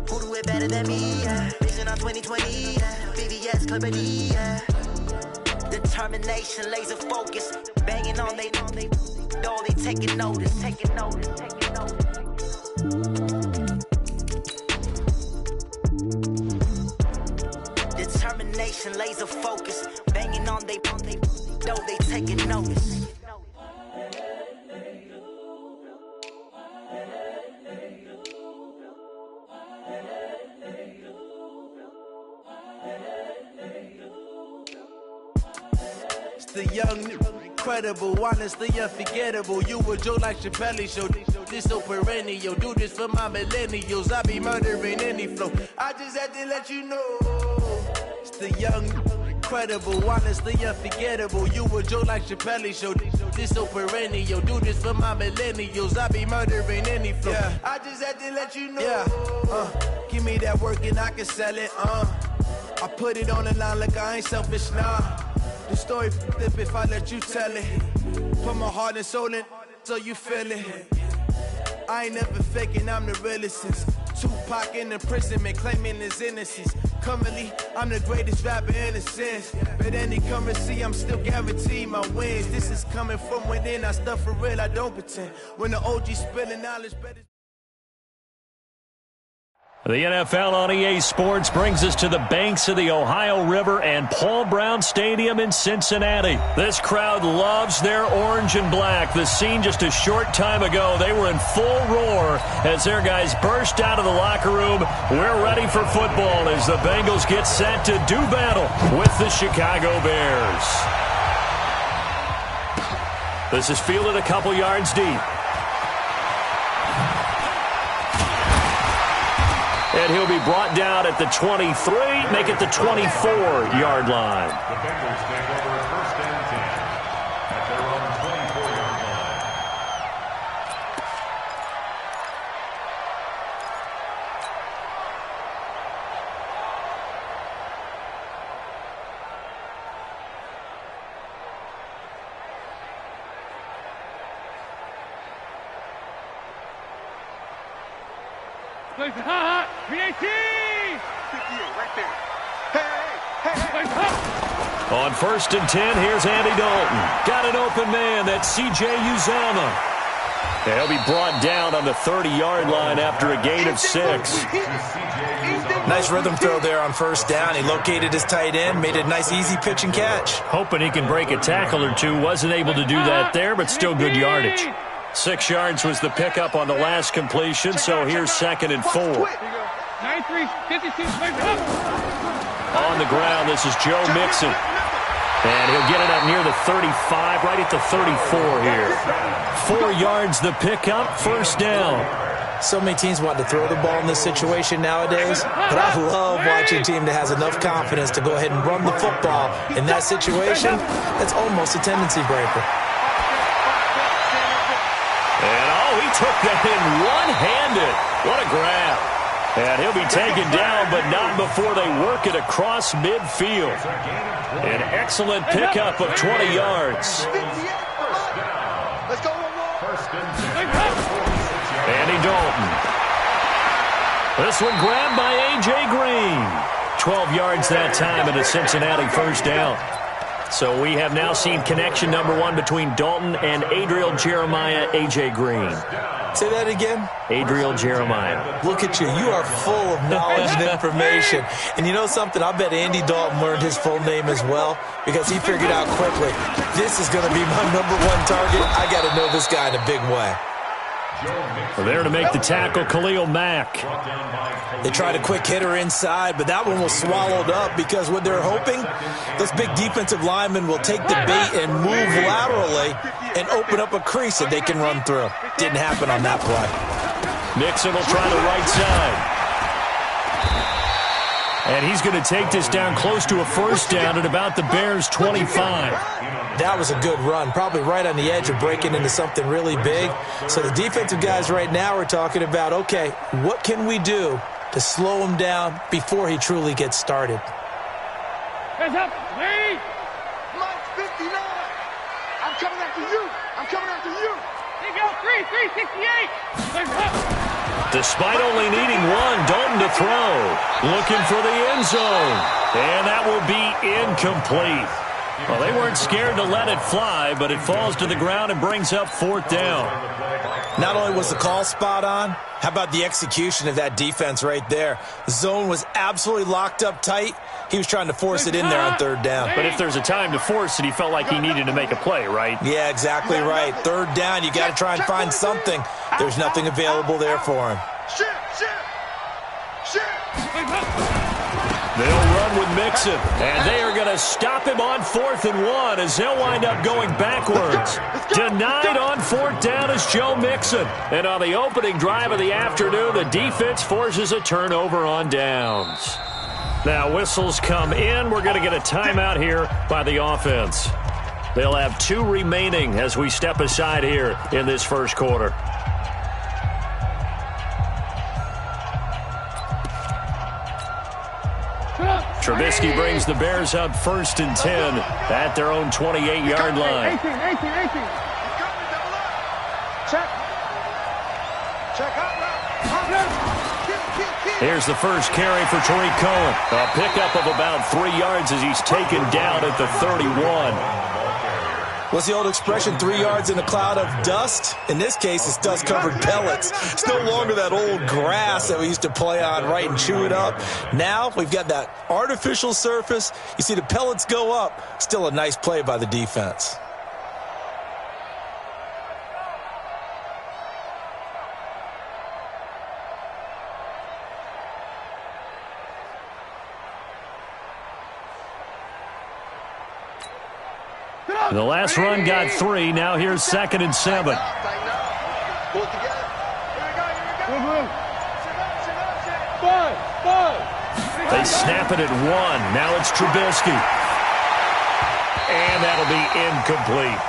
Who do it better than me? Yeah. Vision on 2020. Yeah. VVS, Clippity. Yeah. Determination, laser focus. Banging on they door, they taking notice. Taking notice. Determination, laser focus. Banging on they door, they taking notice. The young, incredible, honestly unforgettable. You a Joe like Chappelle show. This so perennial. Do this for my millennials. I be murdering any flow. I just had to let you know. It's the young, incredible, honestly unforgettable. You a Joe like Chappelle show. This so perennial. Do this for my millennials. I be murdering any flow. Yeah. I just had to let you know. Yeah. Give me that work and I can sell it. I put it on the line like I ain't selfish, nah. The story flip if I let you tell it. Put my heart and soul in so you feel it. I ain't never faking, I'm the realest since Tupac in the prison, man, claiming his innocence. Currently, I'm the greatest rapper in a sense. But any currency, I'm still guaranteed my wins. This is coming from within, I stuff for real, I don't pretend. When the OG spilling knowledge, better. The NFL on EA Sports brings us to the banks of the Ohio River and Paul Brown Stadium in Cincinnati. This crowd loves their orange and black. The scene just a short time ago, they were in full roar as their guys burst out of the locker room. We're ready for football as the Bengals get set to do battle with the Chicago Bears. This is fielded a couple yards deep. And he'll be brought down at the 23, make it the 24-yard line. The Bengals take over first and 10 at their own 24-yard line. PAT! 58 right there. Hey. On first and 10, here's Andy Dalton. Got an open man, that's C.J. Uzomah. And he'll be brought down on the 30-yard line after a gain of 6. Nice rhythm throw there on first down. He located his tight end, made a nice easy pitch and catch. Hoping he can break a tackle or two. Wasn't able to do that there, but still good yardage. 6 yards was the pickup on the last completion, so here's 2nd and 4. 93, 52, On the ground, this is Joe Mixon. And he'll get it up near the 35, right at the 34 here. 4 yards the pickup, first down. So many teams want to throw the ball in this situation nowadays, but I love watching a team that has enough confidence to go ahead and run the football. In that situation, that's almost a tendency breaker. And, he took that in one-handed. What a grab. And he'll be taken down, but not before they work it across midfield. An excellent pickup of 20 yards. Let's go one more. Andy Dalton. This one grabbed by A.J. Green. 12 yards that time and a Cincinnati first down. So we have now seen connection number 1 between Dalton and Adriel Jeremiah, A.J. Green. Say that again? Adriel Jeremiah. Look at you. You are full of knowledge and information. And you know something? I bet Andy Dalton learned his full name as well because he figured out quickly, this is going to be my number 1 target. I got to know this guy in a big way. We're there to make the tackle, Khalil Mack. They tried a quick hitter inside, but that one was swallowed up because what they're hoping, those big defensive linemen will take the bait and move laterally and open up a crease that they can run through. Didn't happen on that play. Mixon will try the right side. And he's going to take this down close to a first down at about the Bears' 25. That was a good run, probably right on the edge of breaking into something really big. So the defensive guys right now are talking about, okay, what can we do to slow him down before he truly gets started? Hands up, please. Mike 59. I'm coming after you. I'm coming after you. Here you go, 368. Hands up. Despite only needing 1, Dalton to throw. Looking for the end zone. And that will be incomplete. Well, they weren't scared to let it fly, but it falls to the ground and brings up 4th down. Not only was the call spot on, how about the execution of that defense right there? The zone was absolutely locked up tight. He was trying to force it in there on 3rd down. But if there's a time to force it, he felt like he needed to make a play, right? Yeah, exactly right. 3rd down, you got to try and find something. There's nothing available there for him. They'll run with Mixon, and they are going to stop him on 4th and 1 as they'll wind up going backwards. Denied on 4th down is Joe Mixon. And on the opening drive of the afternoon, the defense forces a turnover on downs. Now whistles come in. We're going to get a timeout here by the offense. They'll have 2 remaining as we step aside here in this first quarter. Trubisky brings the Bears up 1st and 10 at their own 28-yard line. 18. Check out. Here's the first carry for Tariq Cohen. A pickup of about 3 yards as he's taken down at the 31. What's the old expression, 3 yards in a cloud of dust? In this case, it's dust-covered pellets. It's no longer that old grass that we used to play on, right, and chew it up. Now we've got that artificial surface. You see the pellets go up. Still a nice play by the defense. The last run got 3. Now here's 2nd and 7. They snap it at 1. Now it's Trubisky. And that'll be incomplete.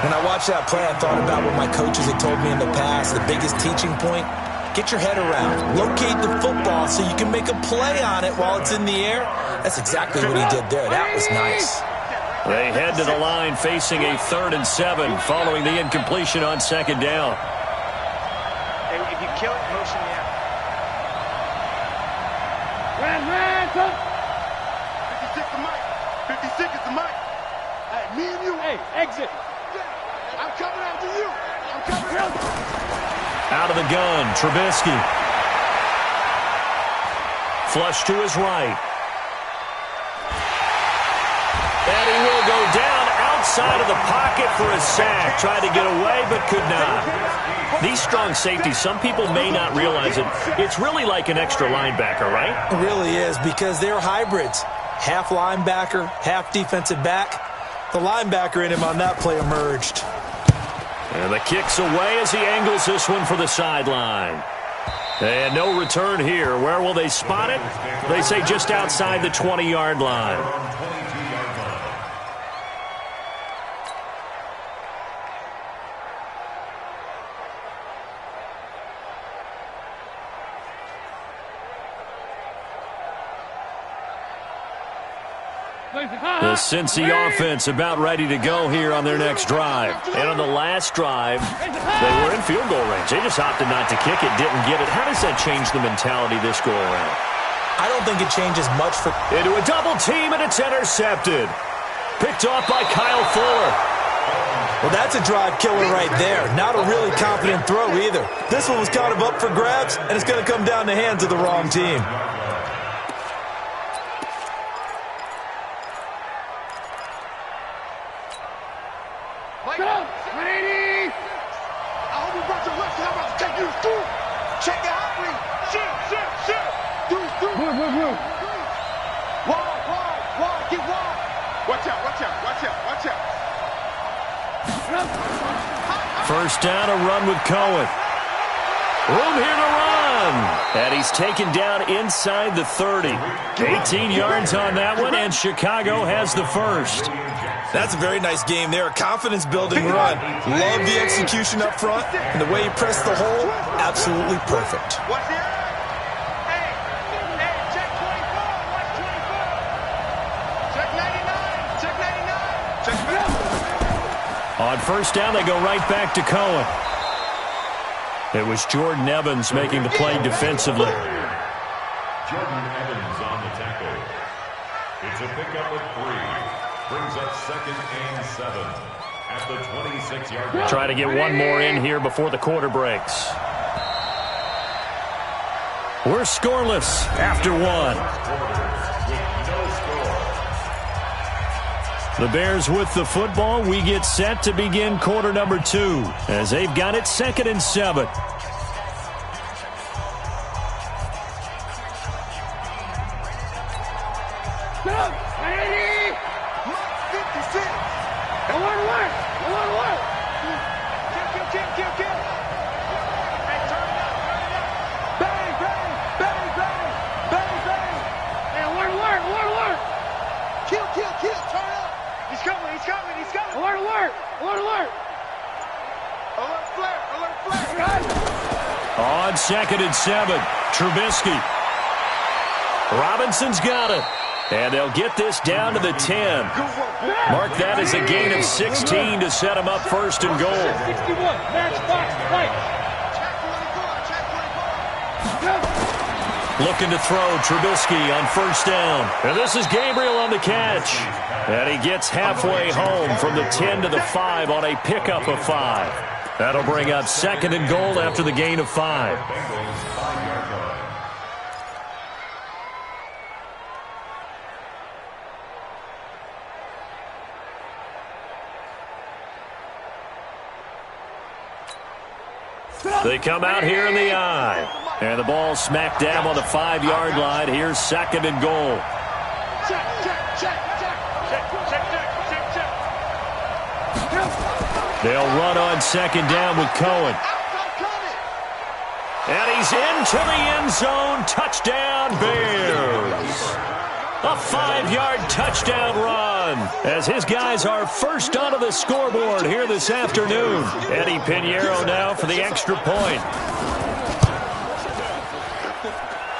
When I watched that play, I thought about what my coaches had told me in the past. The biggest teaching point, get your head around. Locate the football so you can make a play on it while it's in the air. That's exactly what he did there. That was nice. They head to the line facing a 3rd and 7 following the incompletion on 2nd down. Hey, if you kill it, motion me out. 56 to Mike. 56 is the Mike. Hey, me and you. Hey, exit. Yeah. I'm coming after you. I'm coming after you. Out of the gun, Trubisky. Flush to his right. And he will go down outside of the pocket for a sack. Tried to get away, but could not. These strong safeties, some people may not realize it. It's really like an extra linebacker, right? It really is, because they're hybrids. half linebacker, half defensive back. The linebacker in him on that play emerged. And the kick's away as he angles this one for the sideline. And no return here. Where will they spot it? They say just outside the 20-yard line. The Cincy offense about ready to go here on their next drive. And on the last drive, they were in field goal range. They just opted not to kick it, didn't get it. How does that change the mentality this go around? I don't think it changes much for... Into a double team, and it's intercepted. Picked off by Kyle Fuller. Well, that's a drive killer right there. Not a really confident throw either. This one was kind of up for grabs, and it's going to come down the hands of the wrong team. First down, a run with Cohen. Room here to run. And he's taken down inside the 30. 18 yards on that one, and Chicago has the first. That's a very nice game there. A confidence-building run. Love the execution up front, and the way he pressed the hole, absolutely perfect. On first down, they go right back to Cohen. It was Jordan Evans making the play defensively. Jordan Evans on the tackle. It's a pickup of 3. Brings up 2nd and 7 at the 26-yard line. Try to get one more in here before the quarter breaks. We're scoreless after one. The Bears with the football. We get set to begin quarter number 2 as they've got it 2nd and 7. On 2nd and 7, Trubisky. Robinson's got it. And they'll get this down to the 10. Mark that as a gain of 16 to set them up 1st and goal. Looking to throw, Trubisky on 1st down. And this is Gabriel on the catch. And he gets halfway home from the 10 to the 5 on a pickup of 5. That'll bring up 2nd and goal after the gain of 5. They come out here in the eye. And the ball smack dab on the 5-yard line. Here's 2nd and goal. They'll run on 2nd down with Cohen. And he's into the end zone. Touchdown, Bears. A 5-yard touchdown run as his guys are first onto the scoreboard here this afternoon. Eddie Pinheiro now for the extra point.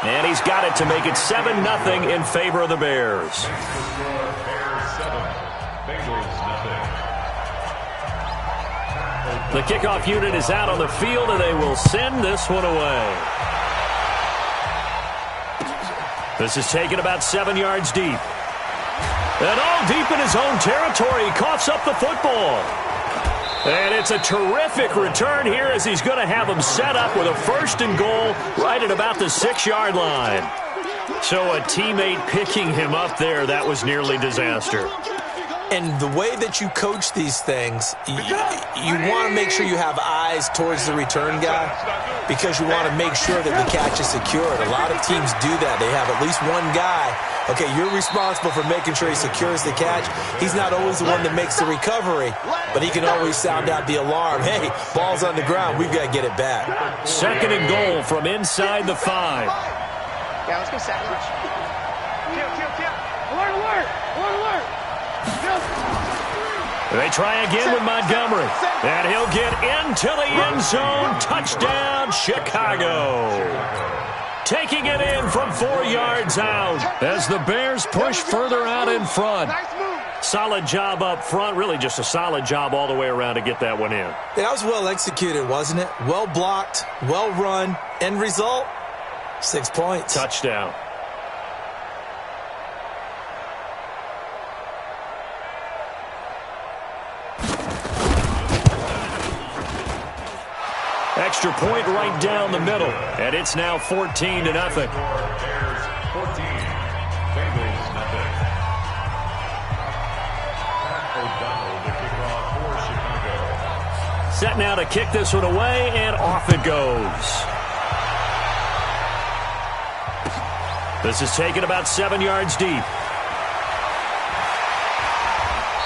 And he's got it to make it 7-0 in favor of the Bears. The kickoff unit is out on the field, and they will send this one away. This is taken about 7 yards deep. And all deep in his own territory, he coughs up the football. And it's a terrific return here as he's going to have him set up with a 1st and goal right at about the 6-yard line. So a teammate picking him up there, that was nearly disaster. And the way that you coach these things, you want to make sure you have eyes towards the return guy because you want to make sure that the catch is secured. A lot of teams do that. They have at least one guy Okay, you're responsible for making sure he secures the catch. He's not always the one that makes the recovery, but he can always sound out the alarm. Hey, ball's on the ground. We've got to get it back. 2nd and goal from inside the 5. Yeah, let's go second. Kill. Alert. They try again with Montgomery. And he'll get into the end zone. Touchdown, Chicago. Taking it in from 4 yards out as the Bears push further out in front. Solid job up front. Really just a solid job all the way around to get that one in. That was well executed, wasn't it? Well blocked, well run. End result, 6 points. Touchdown. Extra point right down the middle, and it's now 14-0. Bears 14, Bengals nothing. O'Donnell the kickoff for Chicago. Set now to kick this one away, and off it goes. This is taken about 7 yards deep.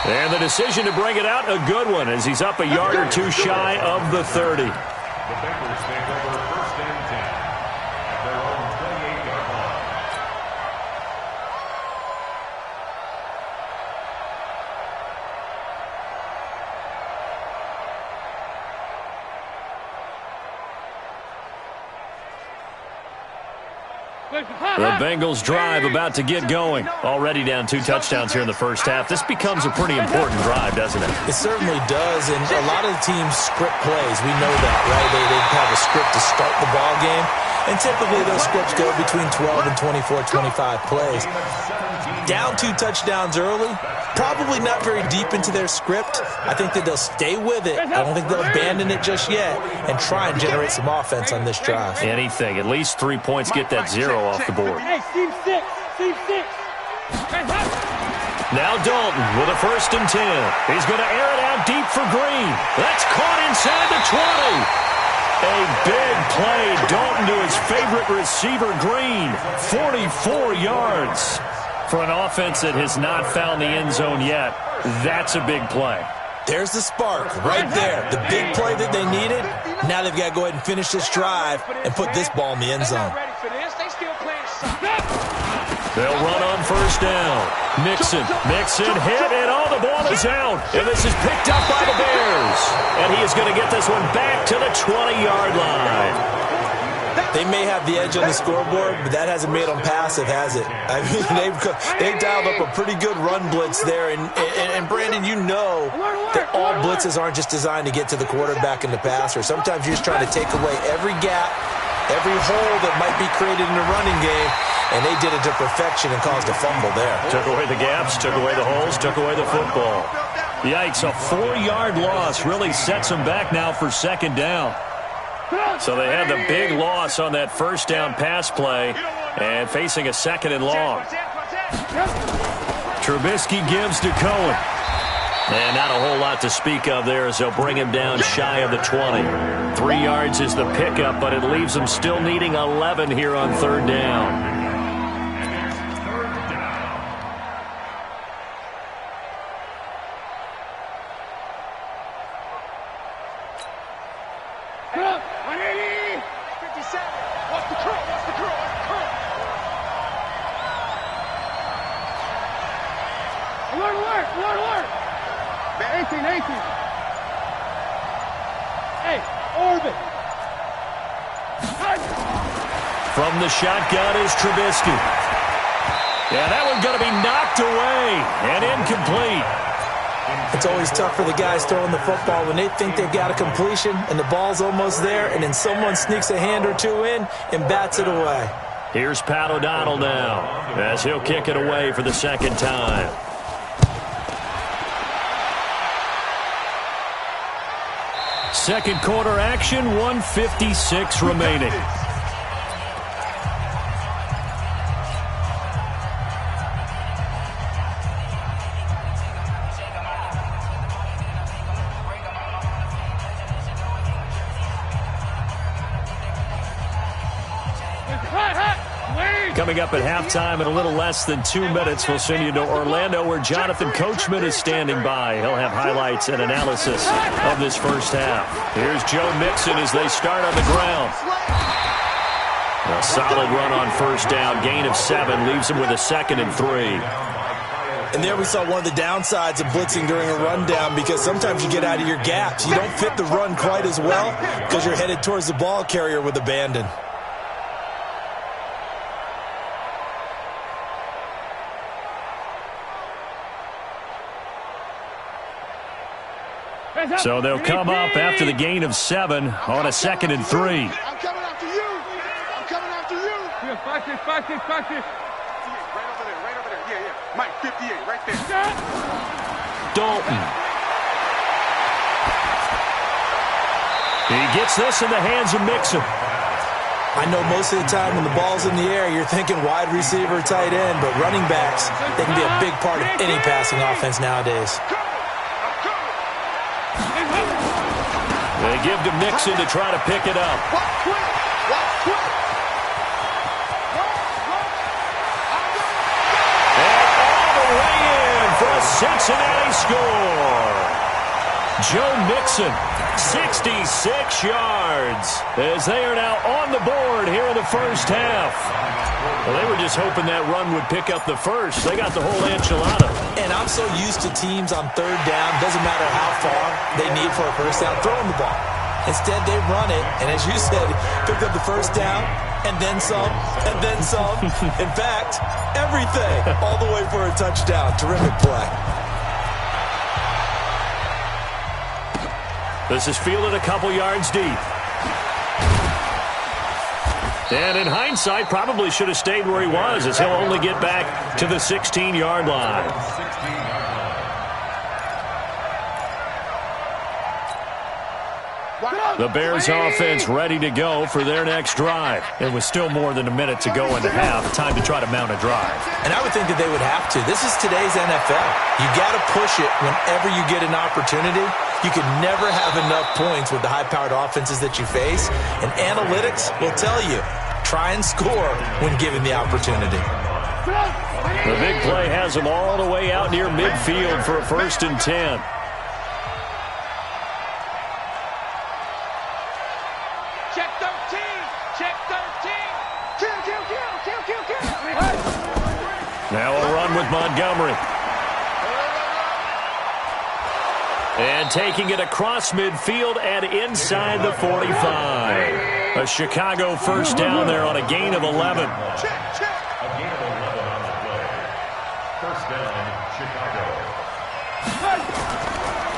And the decision to bring it out, a good one, as he's up a yard or two shy of the 30. The Bengals take over 1st and 10 at their own 28-yard line. The Bengals drive about to get going. Already down 2 touchdowns here in the first half. This becomes a pretty important drive, doesn't it? It certainly does, and a lot of the teams script plays. We know that, right? They have a script to start the ball game, and typically those scripts go between 12 and 24, 25 plays. Down 2 touchdowns early, probably not very deep into their script. I think that they'll stay with it. I don't think they'll abandon it just yet and try and generate some offense on this drive. Anything. At least 3 points, get that 0 off the board. Hey, Steve 6. Now Dalton with a 1st and 10. He's going to air it out deep for Green. That's caught inside the 20. A big play. Dalton to his favorite receiver, Green. 44 yards. For an offense that has not found the end zone yet, that's a big play. There's the spark right there. The big play that they needed. Now they've got to go ahead and finish this drive and put this ball in the end zone. They'll run on 1st down. Mixon hit, and the ball is out. And this is picked up by the Bears. And he is going to get this one back to the 20-yard line. They may have the edge on the scoreboard, but that hasn't made them passive, has it? I mean, they've dialed up a pretty good run blitz there. And Brandon, you know that all blitzes aren't just designed to get to the quarterback and the passer. Sometimes you're just trying to take away every gap, every hole that might be created in the running game, and they did it to perfection and caused a fumble there. Took away the gaps, took away the holes, took away the football. Yikes, a 4-yard loss really sets them back now for 2nd down. So they had the big loss on that 1st down pass play and facing a 2nd and long. Trubisky gives to Cohen. And not a whole lot to speak of there as they'll bring him down shy of the 20. 3 yards is the pickup, but it leaves them still needing 11 here on 3rd down. From the shotgun is Trubisky. Yeah, that one's going to be knocked away and incomplete. It's always tough for the guys throwing the football when they think they've got a completion and the ball's almost there, and then someone sneaks a hand or two in and bats it away. Here's Pat O'Donnell now as he'll kick it away for the 2nd time. Second quarter action, 1:56 remaining. Coming up at halftime in a little less than 2 minutes, we'll send you to Orlando where Jonathan Coachman is standing by. He'll have highlights and analysis of this first half. Here's Joe Mixon as they start on the ground. A solid run on first down. Gain of 7 leaves him with a 2nd and 3. And there we saw one of the downsides of blitzing during a rundown, because sometimes you get out of your gaps. You don't fit the run quite as well because you're headed towards the ball carrier with abandon. So they'll come up after the gain of 7 on a 2nd and 3. I'm coming after you. I'm coming after you. Yeah, practice. Right over there. Yeah. Mike, 58, right there. Dalton. He gets this in the hands of Mixon. I know most of the time when the ball's in the air, you're thinking wide receiver, tight end, but running backs, they can be a big part of any passing offense nowadays. They give to Mixon to try to pick it up. And all the way in for a Cincinnati score. Joe Mixon, 66 yards, as they are now on the board here in the first half. Well, they were just hoping that run would pick up the first. They got the whole enchilada. And I'm so used to teams on third down, doesn't matter how far they need for a first down, throwing the ball. Instead, they run it, and as you said, picked up the first down, and then some, and then some. In fact, everything, all the way for a touchdown. Terrific play. This is fielded a couple yards deep. And in hindsight, probably should have stayed where he was, as he'll only get back to the 16-yard line. The Bears offense ready to go for their next drive. It was still more than a minute to go in the half. Time to try to mount a drive. And I would think that they would have to. This is today's NFL. You got to push it whenever you get an opportunity. You can never have enough points with the high-powered offenses that you face. And analytics will tell you, try and score when given the opportunity. The big play has them all the way out near midfield for a 1st and 10. Now a run with Montgomery. And taking it across midfield and inside the 45. A Chicago first down there on a gain of 11. A gain of 11 on the play. First down, Chicago.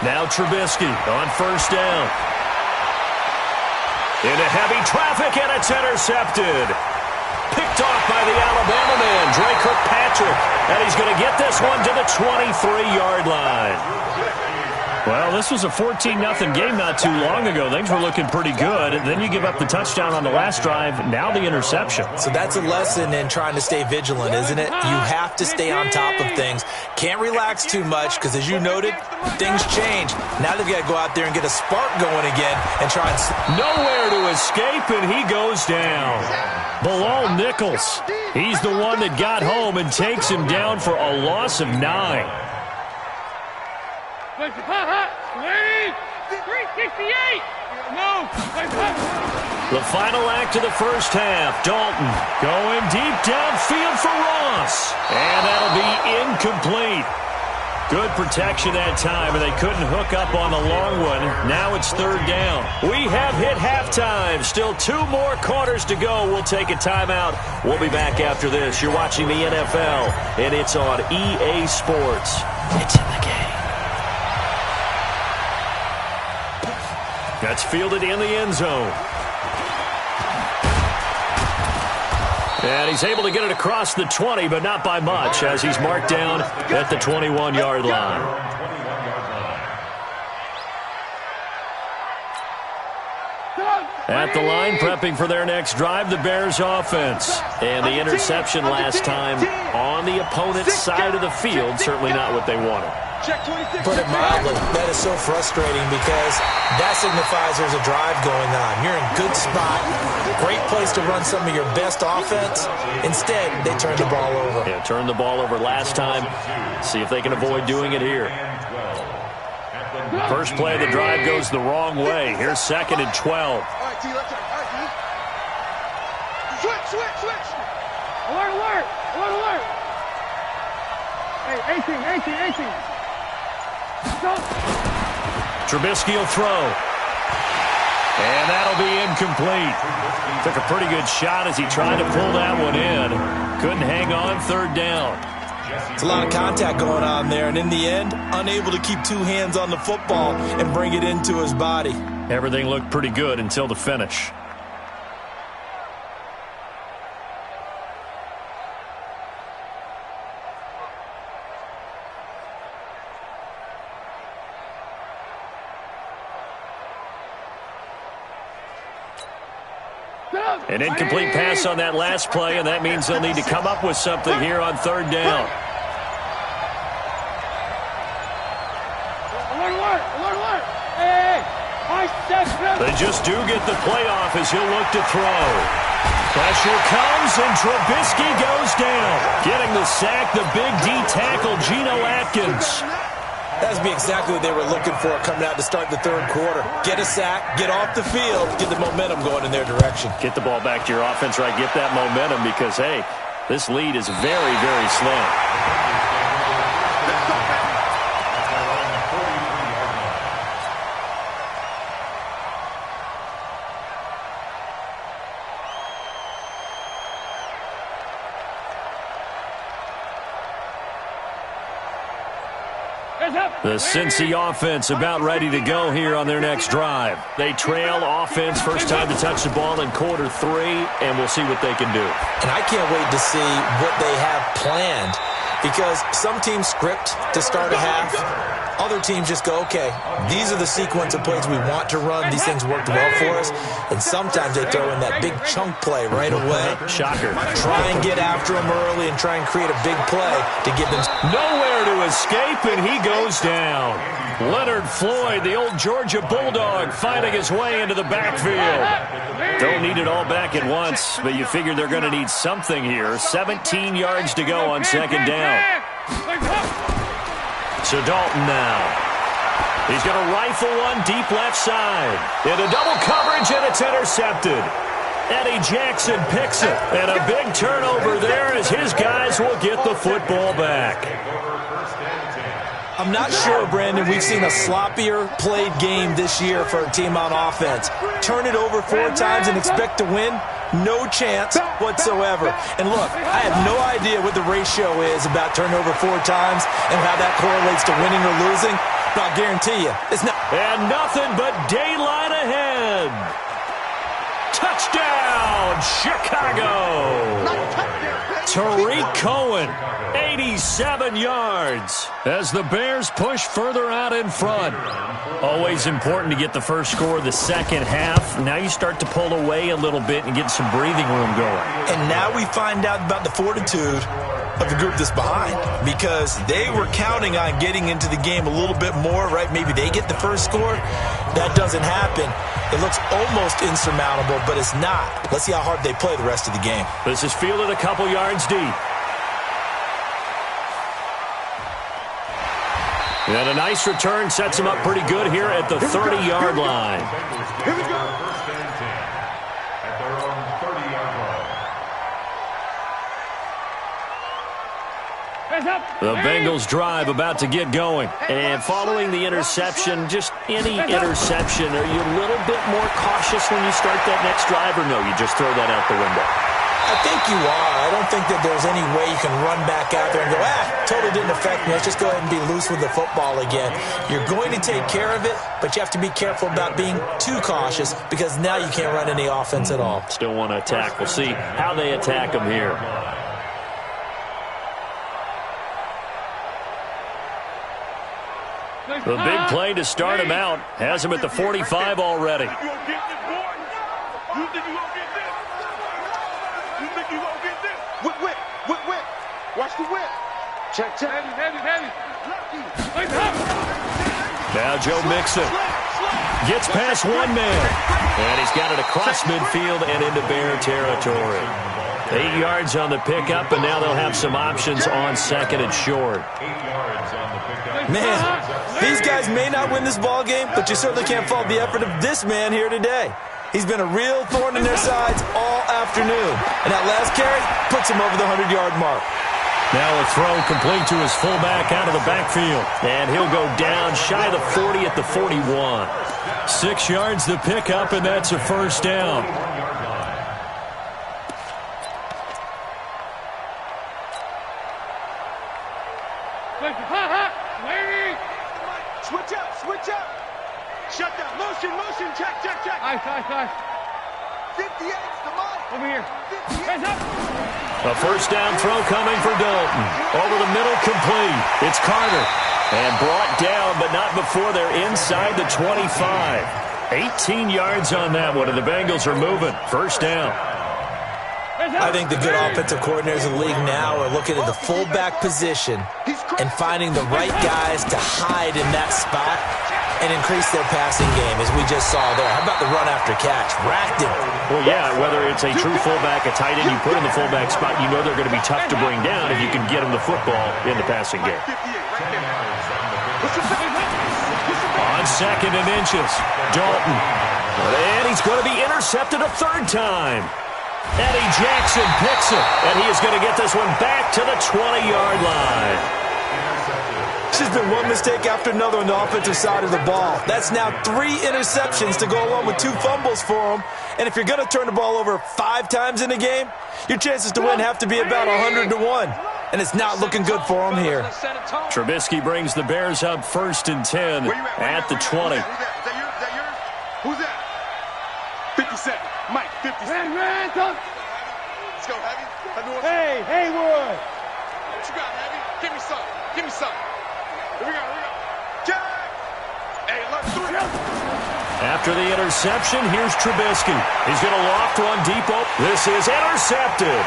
Now Trubisky on first down. Into heavy traffic, and it's intercepted. Picked off by the Alabama man, Dre Kirkpatrick. And he's going to get this one to the 23-yard line. Well, this was a 14-0 game not too long ago. Things were looking pretty good. Then you give up the touchdown on the last drive, now the interception. So that's a lesson in trying to stay vigilant, isn't it? You have to stay on top of things. Can't relax too much because, as you noted, things change. Now they've got to go out there and get a spark going again and try and... Nowhere to escape, and he goes down. Bilal Nichols, he's the one that got home and takes him down for a loss of 9. 368. No. The final act of the first half. Dalton going deep downfield for Ross. And that'll be incomplete. Good protection that time, and they couldn't hook up on the long one. Now it's 3rd down. We have hit halftime. Still 2 more quarters to go. We'll take a timeout. We'll be back after this. You're watching the NFL, and it's on EA Sports. It's in the game. That's fielded in the end zone. And he's able to get it across the 20, but not by much, as he's marked down at the 21-yard line. At the line, prepping for their next drive, the Bears offense. And the interception last time on the opponent's side of the field, certainly not what they wanted. Check 26. Put it mildly, that is so frustrating because that signifies there's a drive going on. You're in good spot, great place to run some of your best offense. Instead, they turn the ball over. Yeah, turned the ball over last time. See if they can avoid doing it here. First play of the drive goes the wrong way. Here's 2nd and 12. All right, T, let's go. All right, T. Switch. Alert. Hey, 18. Trubisky will throw. And that'll be incomplete. Took a pretty good shot as he tried to pull that one in. Couldn't hang on 3rd down. It's a lot of contact going on there, and in the end, unable to keep 2 hands on the football and bring it into his body. Everything looked pretty good until the finish. An incomplete pass on that last play, and that means they'll need to come up with something here on 3rd down. Alert. Hey. They just do get the playoff as he'll look to throw. Pressure comes, and Trubisky goes down. Getting the sack, the big D tackle, Geno Atkins. That's be exactly what they were looking for coming out to start the 3rd quarter. Get a sack, get off the field, get the momentum going in their direction. Get the ball back to your offense, right? Get that momentum because, hey, this lead is very, very slim. The Cincy offense about ready to go here on their next drive. They trail offense, first time to touch the ball in quarter 3, and we'll see what they can do. And I can't wait to see what they have planned because some teams script to start a half. Other teams just go, okay, these are the sequence of plays we want to run. These things worked well for us. And sometimes they throw in that big chunk play right away. Shocker. Try and get after them early and try and create a big play to give them nowhere to escape, and he goes down. Leonard Floyd, the old Georgia Bulldog, finding his way into the backfield. Don't need it all back at once, but you figure they're going to need something here. 17 yards to go on 2nd down. So Dalton now. He's going to rifle one deep left side. Into double coverage, and it's intercepted. Eddie Jackson picks it. And a big turnover there as his guys will get the football back. I'm not sure, Brandon, we've seen a sloppier played game this year for a team on offense. Turn it over 4 times and expect to win? No chance whatsoever. And look, I have no idea what the ratio is about turnover 4 times and how that correlates to winning or losing, but I'll guarantee you, it's not. And nothing but daylight ahead. Touchdown, Chicago. Tariq Cohen, 87 yards as the Bears push further out in front. Always important to get the first score of the second half. Now you start to pull away a little bit and get some breathing room going. And now we find out about the fortitude of the group that's behind because they were counting on getting into the game a little bit more, right? Maybe they get the first score. That doesn't happen. It looks almost insurmountable, but it's not. Let's see how hard they play the rest of the game. This is fielded a couple yards deep. And a nice return sets him up pretty good here at the 30-yard line. Here we go. First and 10 at their own 30-yard line. The Bengals drive about to get going. And following the interception, just any interception, are you a little bit more cautious when you start that next drive, or no, you just throw that out the window? I think you are. I don't think that there's any way you can run back out there and go, totally didn't affect me. Let's just go ahead and be loose with the football again. You're going to take care of it, but you have to be careful about being too cautious because now you can't run any offense at all. Still want to attack. We'll see how they attack them here. The big play to start him out has him at the 45 already. You think you gonna get this? You think you gonna get this? Whip. Watch the whip. Check. Heavy. Now Joe Mixon gets past one man. And he's got it across midfield and into Bear territory. 8 yards on the pickup, and now they'll have some options on second and short. Man, these guys may not win this ball game, but you certainly can't fault the effort of this man here today. He's been a real thorn in their sides all afternoon. And that last carry puts him over the 100-yard mark. Now a throw complete to his fullback out of the backfield. And he'll go down shy of the 40 at the 41. 6 yards to pick up, and that's a first down. Switch up. Shut down. Motion. Check. Nice. 58's the mark. Over here. Hands up. A first down throw coming for Dalton. Over the middle, complete. It's Carter. And brought down, but not before they're inside the 25. 18 yards on that one, and the Bengals are moving. First down. I think the good offensive coordinators in the league now are looking at the fullback position and finding the right guys to hide in that spot and increase their passing game, as we just saw there. How about the run after catch? Racked him. Well, yeah, whether it's a true fullback, a tight end you put in the fullback spot, you know they're going to be tough to bring down if you can get them the football in the passing game. On second and inches, Dalton. And he's going to be intercepted a third time. Eddie Jackson picks it, and he is going to get this one back to the 20-yard line. This has been one mistake after another on the offensive side of the ball. That's now 3 interceptions to go along with 2 fumbles for him. And if you're going to turn the ball over 5 times in a game, your chances to win have to be about 100-1. And it's not looking good for him here. Trubisky brings the Bears up 1st and 10 at the 20. Who's that? 57. Mike, 57. Let's go, Heavy. Hey, Haywood. What you got, Heavy? Give me some. Here we go. Jack. Hey, let's do it. After the interception, here's Trubisky. He's going to loft one deep. This is intercepted.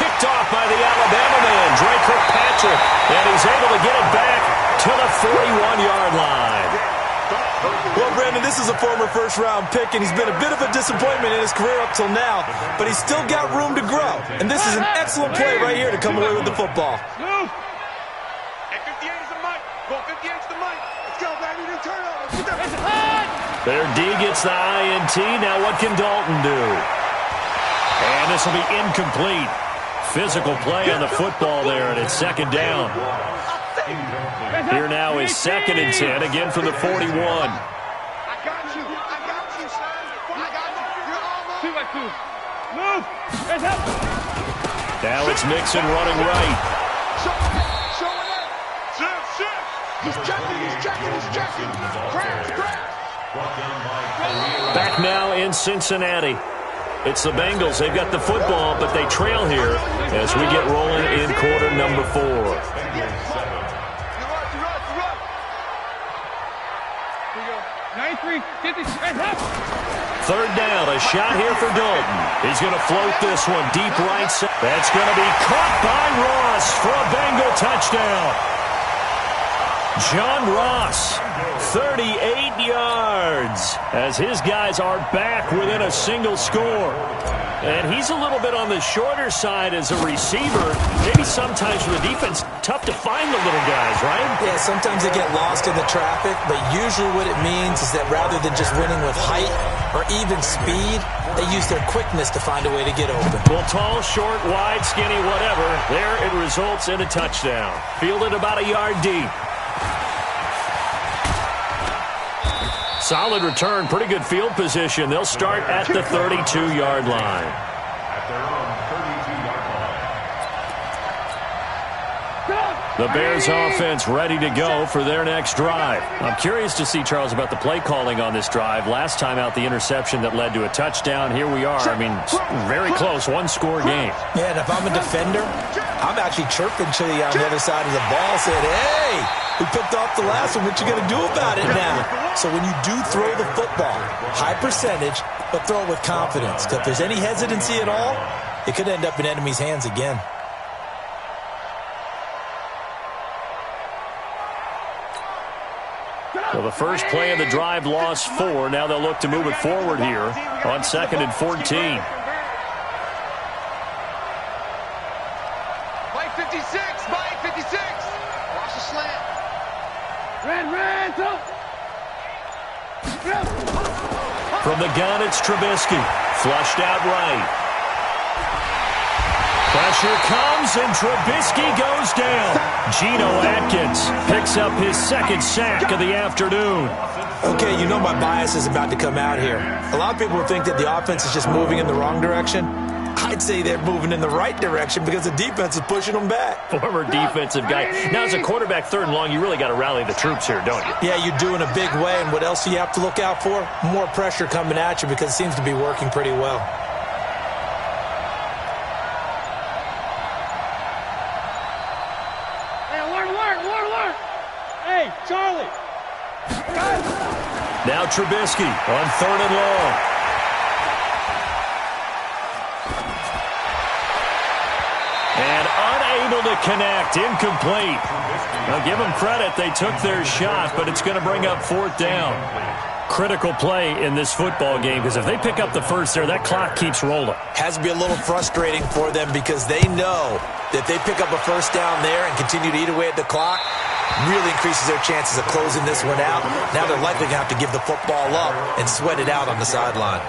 Picked off by the Alabama man, Dre Kirkpatrick. And he's able to get it back to the 41-yard line. Well, Brandon, this is a former first-round pick, and he's been a bit of a disappointment in his career up till now, but he's still got room to grow. And this is an excellent play right here to come away with the football. Hey, 58 is the mic. Go, 58 is the mic. Let's go, baby. The turnover. Their D gets the INT. Now what can Dalton do? And this will be incomplete. Physical play on the football there, and it's second down. Here now is 2nd and 10, again from the 41. I got you, son. I got you. You're almost. 2-by-2. Move. Hands up. Now it's Mixon running right. Show it up. Shift. He's checking. Crash. Back now in Cincinnati. It's the Bengals. They've got the football, but they trail here as we get rolling in quarter number 4. 93, 50, hands up. Third down, a shot here for Dalton. He's going to float this one deep right side. That's going to be caught by Ross for a Bengal touchdown. John Ross, 38 yards, as his guys are back within a single score. And he's a little bit on the shorter side as a receiver. Maybe sometimes for the defense, tough to find the little guys, right? Yeah, sometimes they get lost in the traffic, but usually what it means is that rather than just winning with height or even speed, they use their quickness to find a way to get open. Well, tall, short, wide, skinny, whatever, there it results in a touchdown. Fielded about a yard deep. Solid return, pretty good field position. They'll start at the 32-yard line. The Bears offense ready to go for their next drive. I'm curious to see, Charles, about the play calling on this drive. Last time out, the interception that led to a touchdown. Here we are. I mean, very close, one-score game. Yeah, and if I'm a defender, I'm actually chirping to you on the other side of the ball, saying, hey, we picked off the last one. What you going to do about it now? So when you do throw the football, high percentage, but throw it with confidence. Because if there's any hesitancy at all, it could end up in enemy's hands again. So the first play of the drive lost 4. Now they'll look to move it forward here on 2nd and 14. By 56, by 56. Watch the slant. Red, From the gun, it's Trubisky. Flushed out right. Pressure comes, and Trubisky goes down. Geno Atkins picks up his 2nd sack of the afternoon. Okay, you know my bias is about to come out here. A lot of people think that the offense is just moving in the wrong direction. I'd say they're moving in the right direction because the defense is pushing them back. Former defensive guy. Now, as a quarterback 3rd and long, you really got to rally the troops here, don't you? Yeah, you do in a big way, and what else do you have to look out for? More pressure coming at you because it seems to be working pretty well. Hey, Charlie. Now Trubisky on 3rd and long. And unable to connect. Incomplete. Now give them credit. They took their shot, but it's going to bring up 4th down. Critical play in this football game because if they pick up the first there, that clock keeps rolling. Has to be a little frustrating for them because they know that they pick up a first down there and continue to eat away at the clock, really increases their chances of closing this one out. Now they're likely going to have to give the football up and sweat it out on the sideline.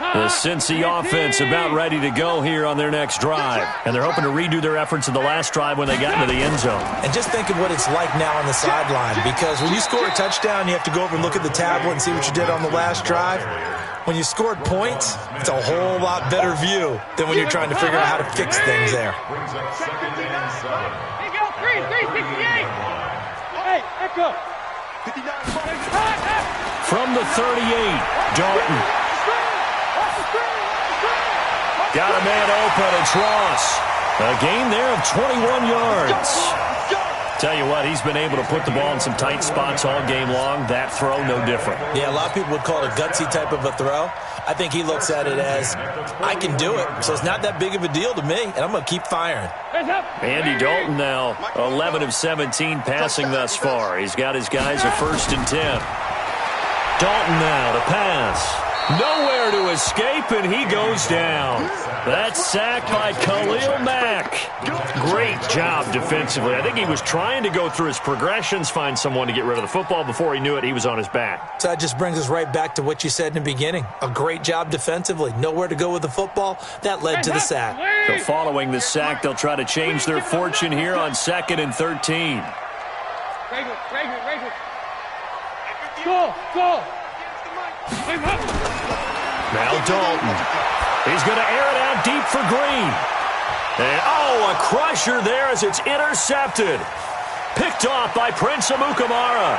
The Cincy offense about ready to go here on their next drive. And they're hoping to redo their efforts in the last drive when they got into the end zone. And just think of what it's like now on the sideline, because when you score a touchdown, you have to go over and look at the tablet and see what you did on the last drive. When you scored points, it's a whole lot better view than when you're trying to figure out how to fix things there. Brings up 2nd and 7. Hey, go, 368. Hey, echo. 59. From the 38, Dalton. Got a man open. It's Ross. A gain there of 21 yards. Tell you what, he's been able to put the ball in some tight spots all game long. That throw, no different. Yeah, a lot of people would call it a gutsy type of a throw. I think he looks at it as, I can do it, so it's not that big of a deal to me, and I'm going to keep firing. Andy Dalton now 11 of 17 passing thus far. He's got his guys a 1st and 10. Dalton now to pass. Nowhere to escape, and he goes down. That's sacked by Khalil Mack. Great job defensively. I think he was trying to go through his progressions, find someone to get rid of the football. Before he knew it, he was on his back. So that just brings us right back to what you said in the beginning. A great job defensively. Nowhere to go with the football. That led to the sack. So following the sack, they'll try to change their fortune here on 2nd and 13. Go. Now Dalton. He's going to air it out deep for Green. And, a crusher there as it's intercepted. Picked off by Prince Amukamara.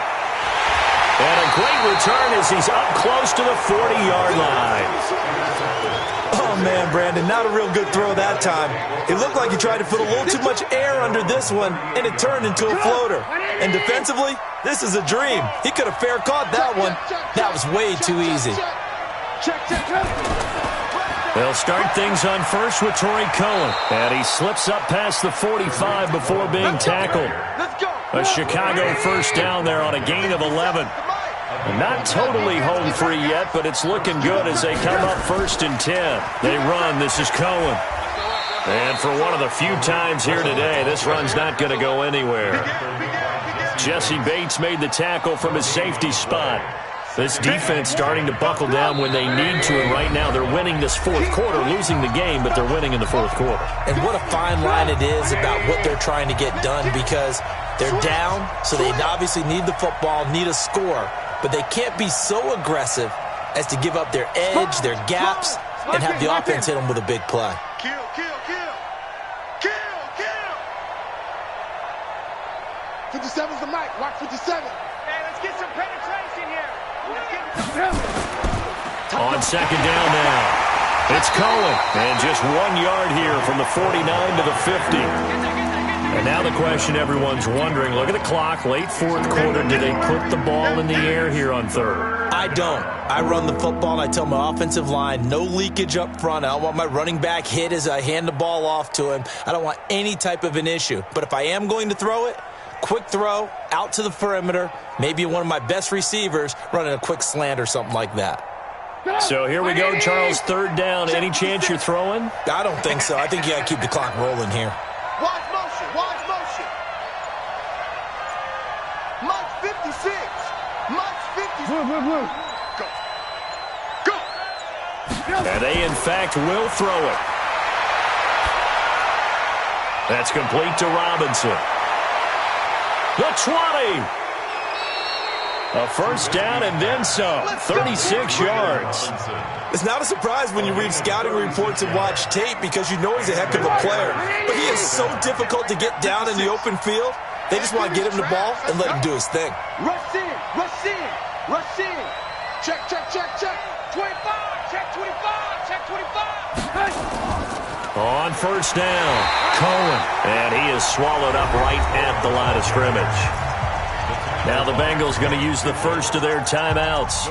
And a great return as he's up close to the 40-yard line. Oh, man, Brandon, not a real good throw that time. It looked like he tried to put a little too much air under this one, and it turned into a floater. And defensively, this is a dream. He could have fair caught that one. That was way too easy. They'll start things on first with Torrey Cohen. And he slips up past the 45 before being tackled. A Chicago first down there on a gain of 11. Not totally home free yet, but it's looking good as they come up 1st and 10. They run. This is Cohen. And for one of the few times here today, this run's not going to go anywhere. Jesse Bates made the tackle from his safety spot. This defense starting to buckle down when they need to, and right now they're winning this 4th quarter, losing the game, but they're winning in the 4th quarter. And what a fine line it is about what they're trying to get done, because they're down, so they obviously need the football, need a score, but they can't be so aggressive as to give up their edge, their gaps, and have the offense hit them with a big play. Kill. 57's the mic. Watch 57. Hey, let's get some penetration here. On 2nd down now, it's Cohen. And just 1 yard here from the 49 to the 50. And now the question everyone's wondering, look at the clock, late fourth quarter, do they put the ball in the air here on third? I don't. I run the football, and I tell my offensive line, no leakage up front. I don't want my running back hit as I hand the ball off to him. I don't want any type of an issue. But if I am going to throw it, quick throw, out to the perimeter, maybe one of my best receivers running a quick slant or something like that. So here we go, Charles, third down. Any chance you're throwing? I don't think so. I think you got to keep the clock rolling here. Watch motion, watch motion. Mike 56. Mike 56. Go. Go. And they, in fact, will throw it. That's complete to Robinson. The 20. A first down and then some. 36 yards. It's not a surprise when you read scouting reports and watch tape because you know he's a heck of a player. But he is so difficult to get down in the open field. They just want to get him the ball and let him do his thing. Rush in, rush in, rush in. Check, check, check, check. 25, check 25, check 25. On first down, Cohen. And he is swallowed up right at the line of scrimmage. Now the Bengals going to use the first of their timeouts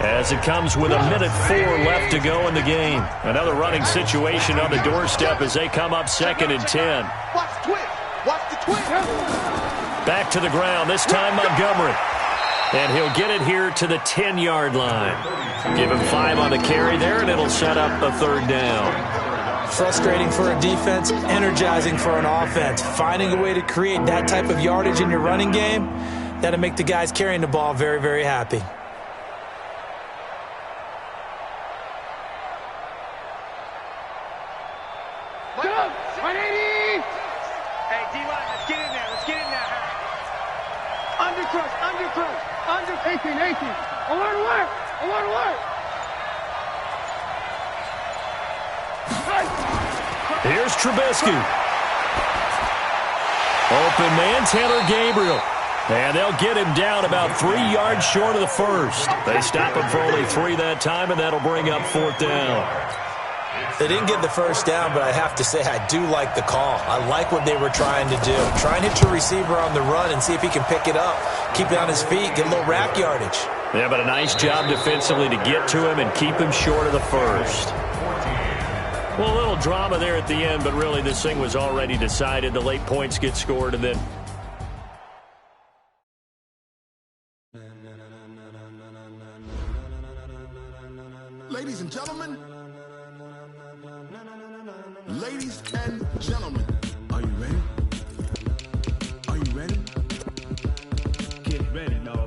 as it comes with 1:04 left to go in the game. Another running situation on the doorstep as they come up 2nd and 10. Watch the twist. Watch the twist. Back to the ground, this time Montgomery. And he'll get it here to the 10-yard line. Give him 5 on the carry there, and it'll set up a third down. Frustrating for a defense, energizing for an offense. Finding a way to create that type of yardage in your running game, that'll make the guys carrying the ball very, very happy. Go! 180! Hey, D-line, let's get in there. Let's get in there. Undercrush, undercrush, under 18. I want to work. I want to work. Here's Trubisky. Open man, Taylor Gabriel. And they'll get him down about 3 yards short of the first. They stop him for only 3 that time, and that'll bring up 4th down. They didn't get the first down, but I have to say I do like the call. I like what they were trying to do. Try and hit your receiver on the run and see if he can pick it up. Keep it on his feet, get a little rack yardage. Yeah, but a nice job defensively to get to him and keep him short of the first. Well, a little drama there at the end, but really this thing was already decided. The late points get scored, and then ladies and gentlemen, are you ready? Are you ready? Get ready, no.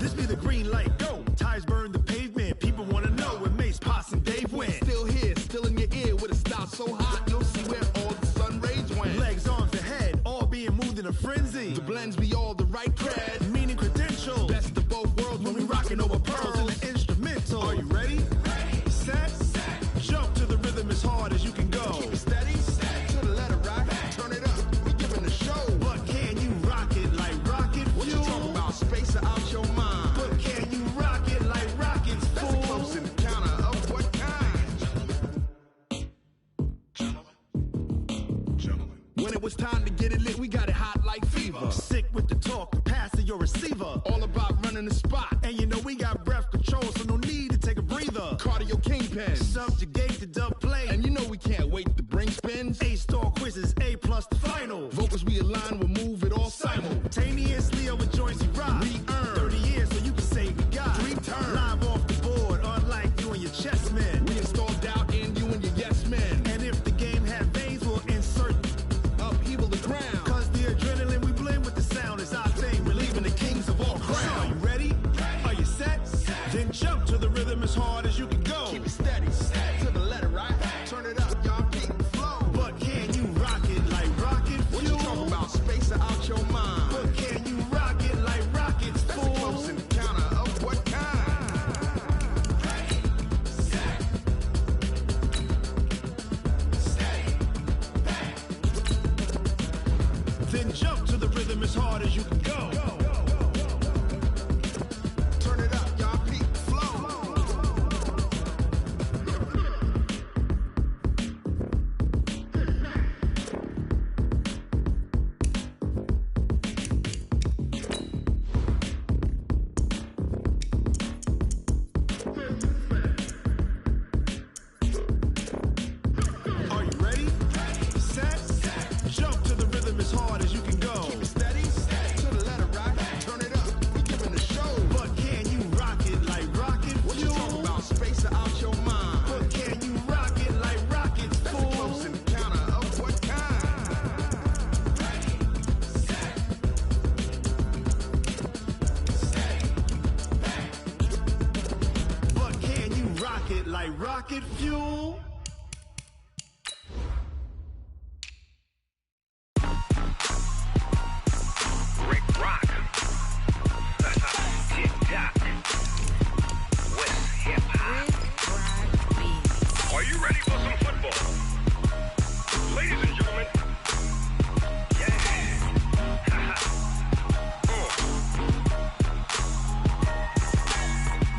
This be the green light, go. Tires burn the pavement. People want to know when Mace, Potts, and Dave went. Still here, still in your ear with a style so hot, you'll see where all the sun rays went. Legs, arms, and head, all being moved in a frenzy. The blends be all the right cred, meaning credentials. Best of both worlds when we rocking over pearls in the instrumental. Are you ready? Set. Jump to the rhythm as hard as you can go. Keep it steady, to the letter right. Turn it up, we giving the show. But can you rock it like rocket fuel? What you talking about? Space out your mind. But can you rock it like rockets, fool? That's a close encounter of what kind? Gentlemen. When it was time to get it lit, we got it hot like fever. Sick with the talk, the pass to your receiver. All about running the spot. And you know we got breath control, so no need to take a breather. Cardio kingpin, subjugate the dub play. And you know we can't wait to bring spins. A-star quizzes, A+ the final. Vocals we align, we'll move it all simultaneously over joints we rock. We earn 30 years so you can say we got. Dream turn, live off the board, unlike you and your chess men. We install doubt in you and your yes men. And if the game had veins, we'll insert upheaval the ground. Cause the adrenaline we blend with the sound is our thing, relieving the kings of all crowns. So are you ready? Are you set? Then jump to the rhythm as hard as you can go. Keep it steady, to the letter right. Turn it up, y'all keep the flow. But can you rock it like rocket fuel? rocket fuel. Rick Rock. Tick-tock. West hip-hop. Are you ready for some football? Ladies and gentlemen. Yeah.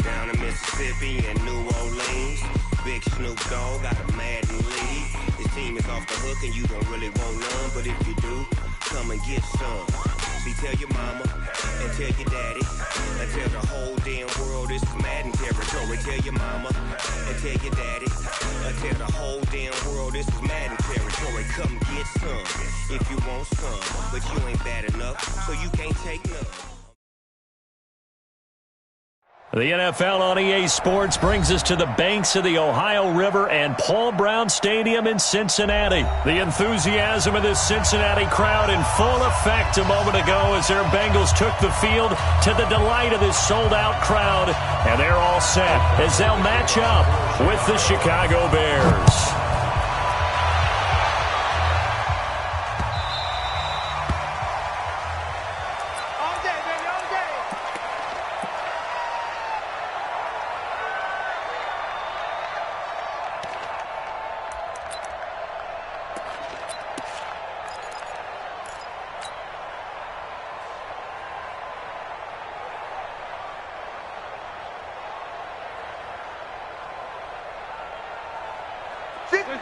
Down in Mississippi and New Orleans, Big Snoop Dogg got a Madden lead. His team is off the hook and you don't really want none, but if you do, come and get some. See, tell your mama and tell your daddy and tell the whole damn world this is Madden territory. Tell your mama and tell your daddy and tell the whole damn world this is Madden territory. Come get some if you want some, but you ain't bad enough, so you can't take none. The NFL on EA Sports brings us to the banks of the Ohio River and Paul Brown Stadium in Cincinnati. The enthusiasm of this Cincinnati crowd in full effect a moment ago as their Bengals took the field to the delight of this sold-out crowd. And they're all set as they'll match up with the Chicago Bears.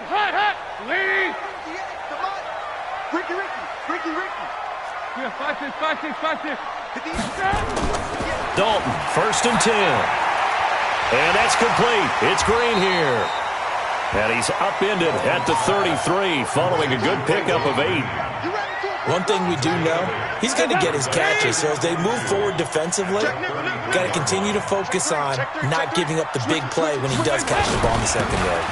Hot! Ladies! Come on! Ricky! Yeah, 5-6. Dalton, 1st and 10. And that's complete. It's Green here. And he's upended at the 33 following a good pickup of 8. One thing we do know, he's going to get his catches. So as they move forward defensively, got to continue to focus on not giving up the big play when he does catch the ball in the secondary.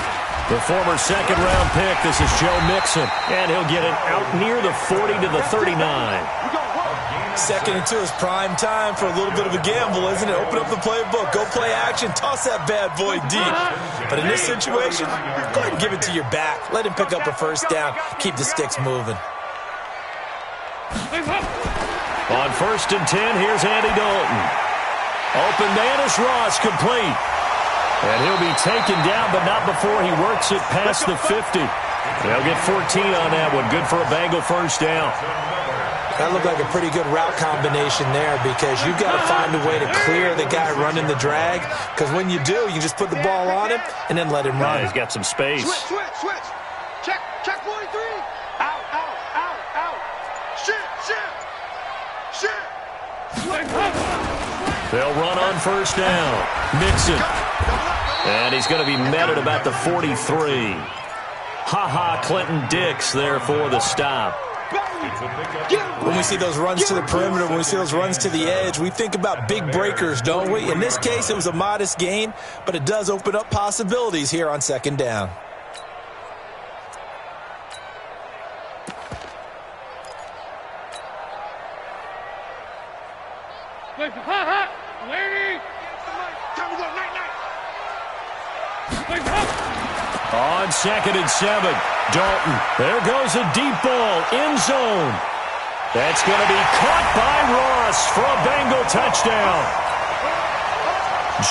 The former second-round pick, this is Joe Mixon, and he'll get it out near the 40 to the 39. 2nd and 2 is prime time for a little bit of a gamble, isn't it? Open up the playbook, go play action, toss that bad boy deep. But in this situation, go ahead and give it to your back. Let him pick up a first down, keep the sticks moving. On 1st and 10, here's Andy Dalton. Open man is Ross, complete. And he'll be taken down, but not before he works it past the 50. They'll get 14 on that one. Good for a Bengal first down. That looked like a pretty good route combination there because you've got to find a way to clear the guy running the drag, because when you do, you just put the ball on him and then let him run. Yeah, he's got some space. Switch. Check 43. Out. Shit. They'll run on first down. Mixon. And he's going to be met at about the 43. Clinton Dix there for the stop. When we see those runs to the perimeter, when we see those runs to the edge, we think about big breakers, don't we? In this case, it was a modest gain, but it does open up possibilities here on 2nd down. Hot! Lady! Time to go, night! On 2nd and 7, Dalton. There goes a deep ball, end zone. That's going to be caught by Ross for a Bengal touchdown.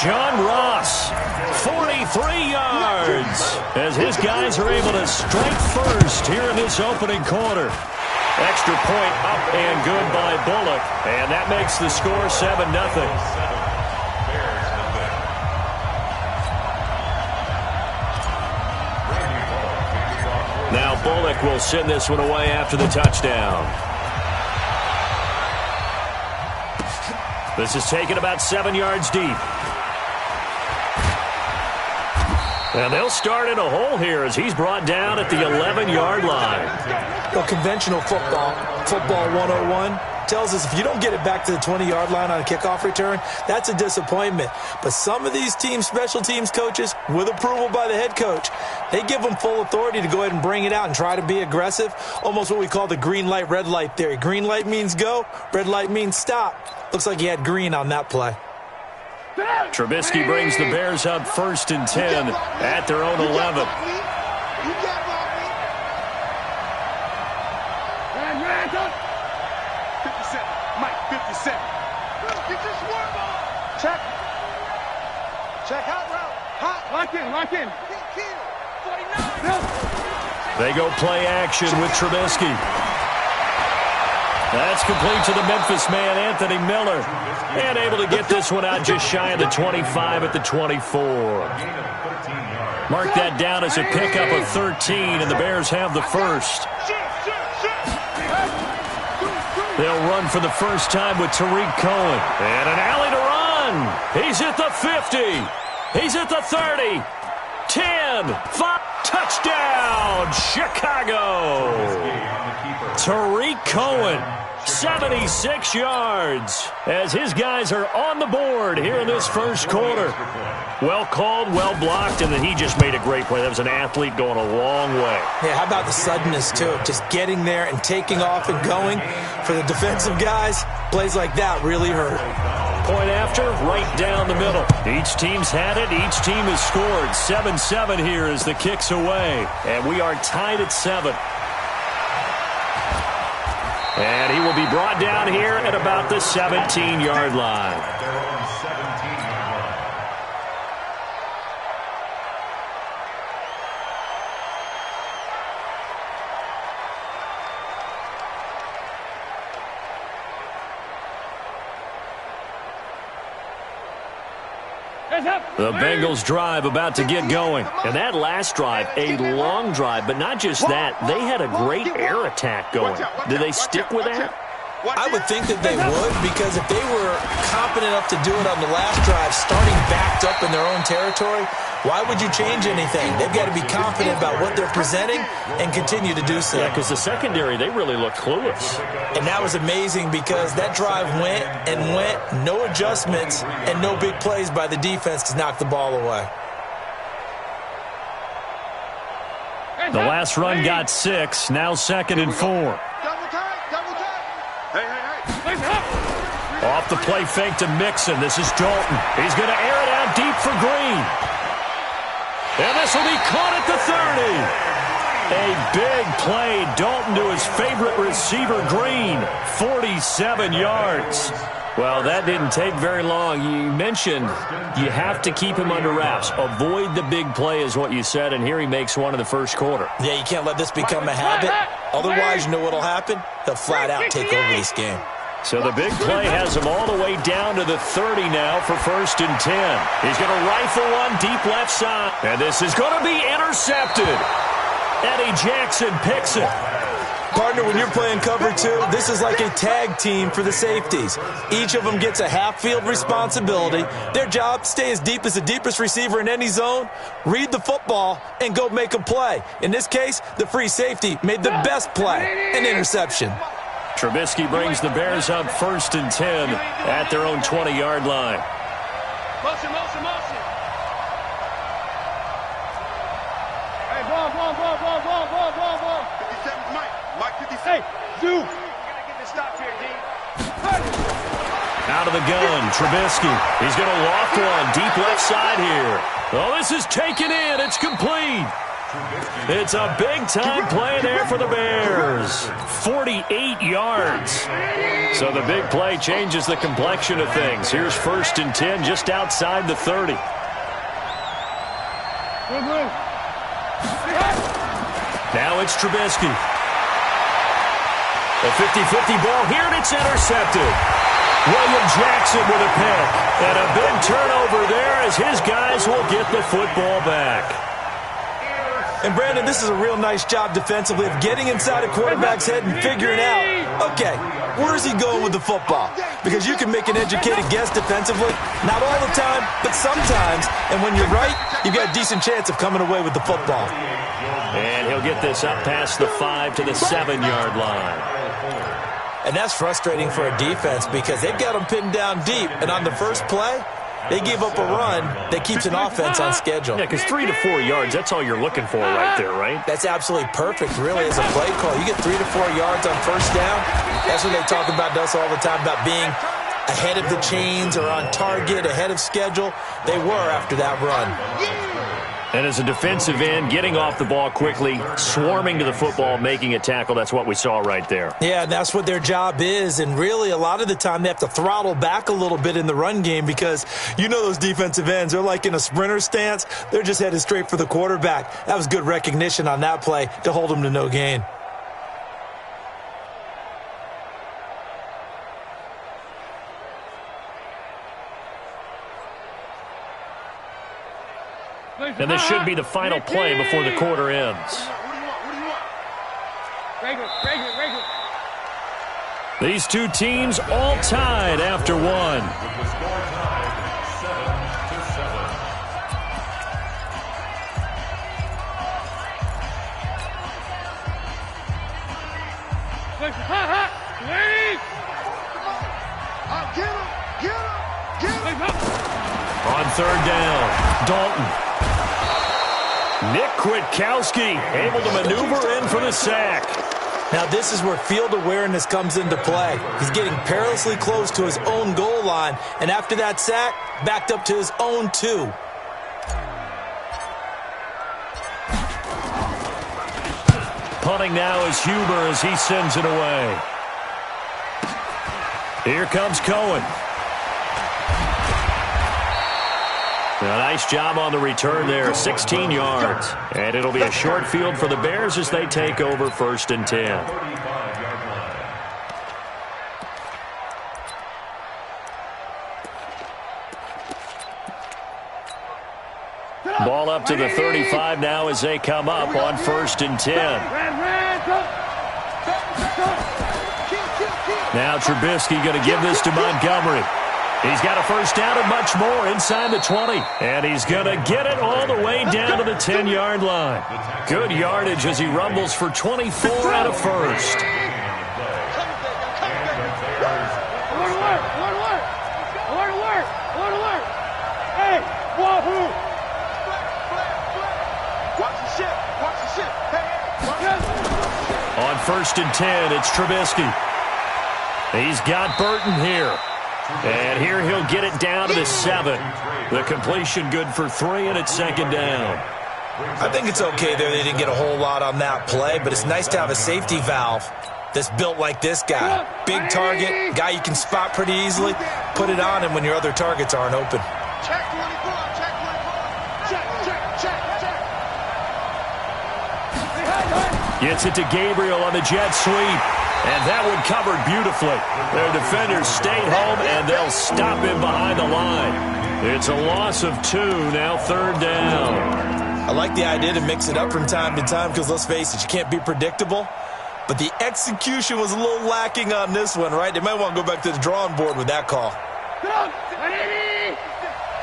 John Ross, 43 yards, as his guys are able to strike first here in this opening quarter. Extra point up and good by Bullock, and that makes the score 7-0. Now Bullock will send this one away after the touchdown. This is taken about 7 yards deep. And they'll start in a hole here as he's brought down at the 11-yard line. Well, conventional football 101, tells us if you don't get it back to the 20-yard line on a kickoff return, that's a disappointment. But some of these teams, special teams coaches, with approval by the head coach, they give them full authority to go ahead and bring it out and try to be aggressive, almost what we call the green light, red light theory. Green light means go, red light means stop. Looks like he had green on that play. Trubisky brings the Bears up 1st and 10 at their own 11. Check out route. Hot. Lock in. They go play action with Trubisky. That's complete to the Memphis man, Anthony Miller. And able to get this one out just shy of the 25 at the 24. Mark that down as a pickup of 13, and the Bears have the first. They'll run for the first time with Tariq Cohen. And an alley to run. He's at the 50. He's at the 30. 10. 5. Touchdown, Chicago. Tariq Cohen, 76 yards, as his guys are on the board here in this first quarter. Well called, well blocked, and then he just made a great play. That was an athlete going a long way. Yeah, how about the suddenness, too? Just getting there and taking off and going. For the defensive guys, plays like that really hurt. Point after, right down the middle. Each team's had it. Each team has scored. 7-7 here as the kick's away. And we are tied at 7. And he will be brought down here at about the 17-yard line. The Bengals drive about to get going. And that last drive, a long drive, but not just that. They had a great air attack going. Do they stick with that? I would think that they would, because if they were competent enough to do it on the last drive, starting backed up in their own territory, why would you change anything? They've got to be confident about what they're presenting and continue to do so. Yeah, because the secondary, they really looked clueless. And that was amazing because that drive went and went, no adjustments, and no big plays by the defense to knock the ball away. The last run got 6, now 2nd and 4. Off the play fake to Mixon. This is Dalton. He's going to air it out deep for Green. And this will be caught at the 30. A big play. Dalton to his favorite receiver, Green. 47 yards. Well, that didn't take very long. You mentioned you have to keep him under wraps. Avoid the big play is what you said, and here he makes one in the first quarter. Yeah, you can't let this become a habit. Otherwise, you know what will happen? He'll flat out take over this game. So the big play has him all the way down to the 30 now for 1st and 10. He's going to rifle one deep left side. And this is going to be intercepted. Eddie Jackson picks it. Partner, when you're playing cover 2, this is like a tag team for the safeties. Each of them gets a half-field responsibility. Their job, stay as deep as the deepest receiver in any zone, read the football, and go make a play. In this case, the free safety made the best play, an interception. Trubisky brings the Bears up 1st and 10 at their own 20-yard line. Motion. Hey, ball. 57, Mike 57. Hey, Zoo. We gotta get this stop here, D. Out of the gun, Trubisky. He's going to loft one deep left side here. Oh, this is taken in. It's complete. It's a big-time play there for the Bears. 48 yards. So the big play changes the complexion of things. Here's 1st and 10 just outside the 30. Now it's Trubisky. A 50-50 ball here, and it's intercepted. William Jackson with a pick. And a big turnover there as his guys will get the football back. And, Brandon, this is a real nice job defensively of getting inside a quarterback's head and figuring out, okay, where is he going with the football? Because you can make an educated guess defensively. Not all the time, but sometimes. And when you're right, you've got a decent chance of coming away with the football. And he'll get this up past the 5 to the 7-yard line. And that's frustrating for a defense because they've got them pinned down deep. And on the first play, they give up a run that keeps an offense on schedule. Yeah, because 3 to 4 yards, that's all you're looking for right there, right? That's absolutely perfect, really, as a play call. You get 3 to 4 yards on first down. That's what they talk about to us all the time, about being ahead of the chains or on target, ahead of schedule. They were after that run. And as a defensive end, getting off the ball quickly, swarming to the football, making a tackle, that's what we saw right there. Yeah, and that's what their job is. And really, a lot of the time, they have to throttle back a little bit in the run game because you know those defensive ends, they're like in a sprinter stance. They're just headed straight for the quarterback. That was good recognition on that play to hold them to no gain. And this should be the final play before the quarter ends. These two teams all tied after one. With the score tied 7-7. On third down, Dalton. Nick Kwiatkowski able to maneuver in for the sack. Now this is where field awareness comes into play. He's getting perilously close to his own goal line, and after that sack, backed up to his own 2. Punting now is Huber as he sends it away. Here comes Cohen. A nice job on the return there, 16 yards. And it'll be a short field for the Bears as they take over 1st and 10. Ball up to the 35 now as they come up on 1st and 10. Now Trubisky going to give this to Montgomery. He's got a first down and much more inside the 20. And he's going to get it all the way down to the 10-yard line. Good yardage as he rumbles for 24 out of 1st. Hey, wahoo! On 1st and 10, it's Trubisky. He's got Burton here. And here he'll get it down to the 7. The completion good for 3, and it's 2nd down. I think it's okay there. They didn't get a whole lot on that play, but it's nice to have a safety valve that's built like this guy. Big target, guy you can spot pretty easily. Put it on him when your other targets aren't open. Check 24, check 24. Check. Gets it to Gabriel on the jet sweep. And that one covered beautifully. Their defenders stayed home, and they'll stop him behind the line. It's a loss of 2, now 3rd down. I like the idea to mix it up from time to time because, let's face it, you can't be predictable. But the execution was a little lacking on this one, right? They might want to go back to the drawing board with that call.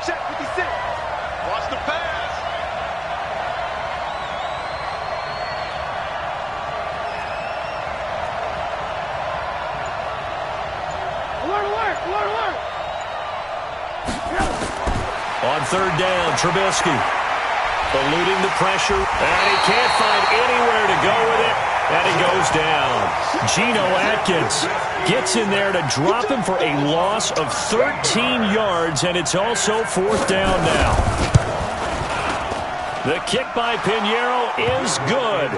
Check 56. Watch the pass. On 3rd down, Trubisky eluding the pressure, and he can't find anywhere to go with it, and it goes down. Geno Atkins gets in there to drop him for a loss of 13 yards, and it's also 4th down now. The kick by Pinheiro is good,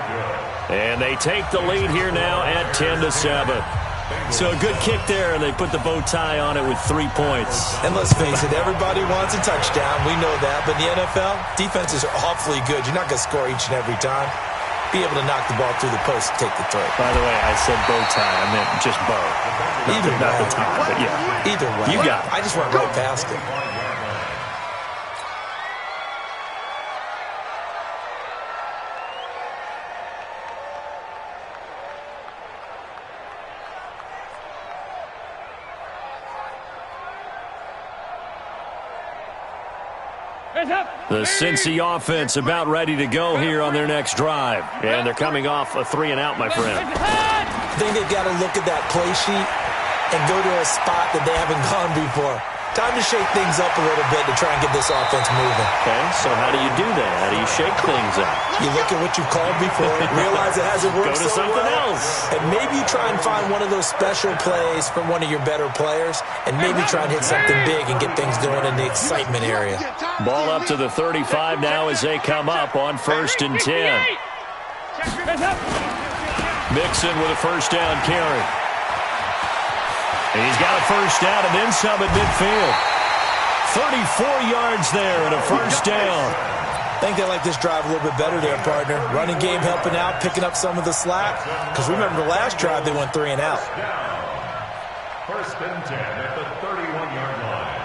and they take the lead here now at 10-7. So a good kick there, and they put the bow tie on it with 3 points. And let's face it, everybody wants a touchdown. We know that. But in the NFL, defenses are awfully good. You're not going to score each and every time. Be able to knock the ball through the post and take the throw. By the way, I said bow tie. I meant just bow. Either way. Not the tie, but yeah. Either way. You got it. I just went right past it. The Cincy offense about ready to go here on their next drive. And they're coming off a 3-and-out, my friend. I think they've got to look at that play sheet and go to a spot that they haven't gone before. time to shake things up a little bit to try and get this offense moving. Okay, so how do you do that? How do you shake things up? You look at what you've called before, realize it hasn't worked Go to so something well, else. and maybe you try and find one of those special plays from one of your better players, and maybe try and hit something big and get things going in the excitement area. Ball up to the 35 now as they come up on 1st and 10. Mixon with a first down carry. And he's got a first down and then some at midfield. 34 yards there and a first down. I think they like this drive a little bit better there, partner. Running game helping out, picking up some of the slack. Because remember, the last drive they went 3 and out. 1st and 10 at the 31-yard line.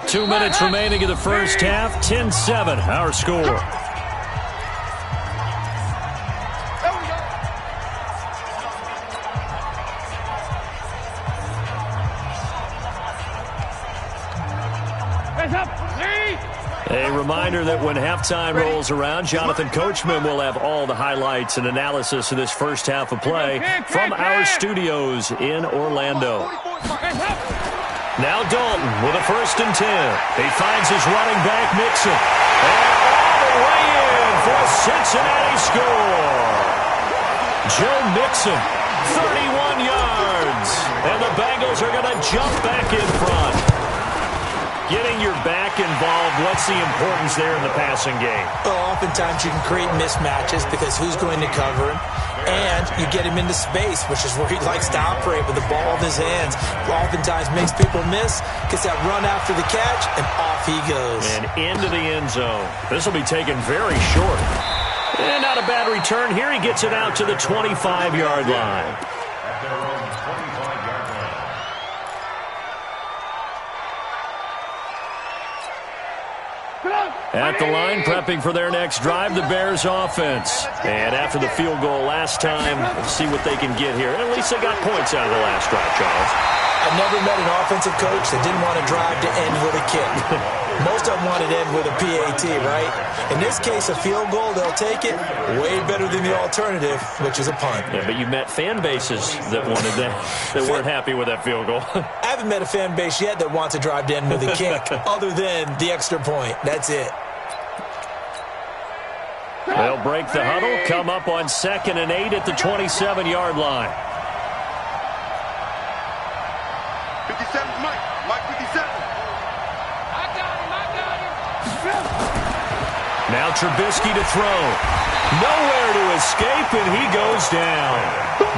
2 minutes remaining in the first half. 10-7, our score. A reminder that when halftime rolls around, Jonathan Coachman will have all the highlights and analysis of this first half of play from our studios in Orlando. Now Dalton with a 1st and 10. He finds his running back, Mixon. And all the way in for a Cincinnati score. Joe Mixon, 31 yards. And the Bengals are going to jump back in front. Getting your back involved, what's the importance there in the passing game? Well, oftentimes you can create mismatches because who's going to cover him? And you get him into space, which is where he likes to operate with the ball in his hands. Oftentimes makes people miss, gets that run after the catch, and off he goes. And into the end zone. This will be taken very short. And not a bad return. Here he gets it out to the 25-yard line. At their own 25-yard line. At the line, prepping for their next drive, the Bears offense. And after the field goal last time, let's see what they can get here. At least they got points out of the last drive, Charles. I've never met an offensive coach that didn't want to drive to end with a kick. Most of them want to end with a PAT, right? In this case, a field goal, they'll take it. Way better than the alternative, which is a punt. Yeah, but you've met fan bases that wanted that, that weren't happy with that field goal. I haven't met a fan base yet that wants to drive to end with a kick, other than the extra point. That's it. They'll break the huddle, come up on 2nd and 8 at the 27-yard line. 57, Mike 57. I got him. Now Trubisky to throw. Nowhere to escape, and he goes down.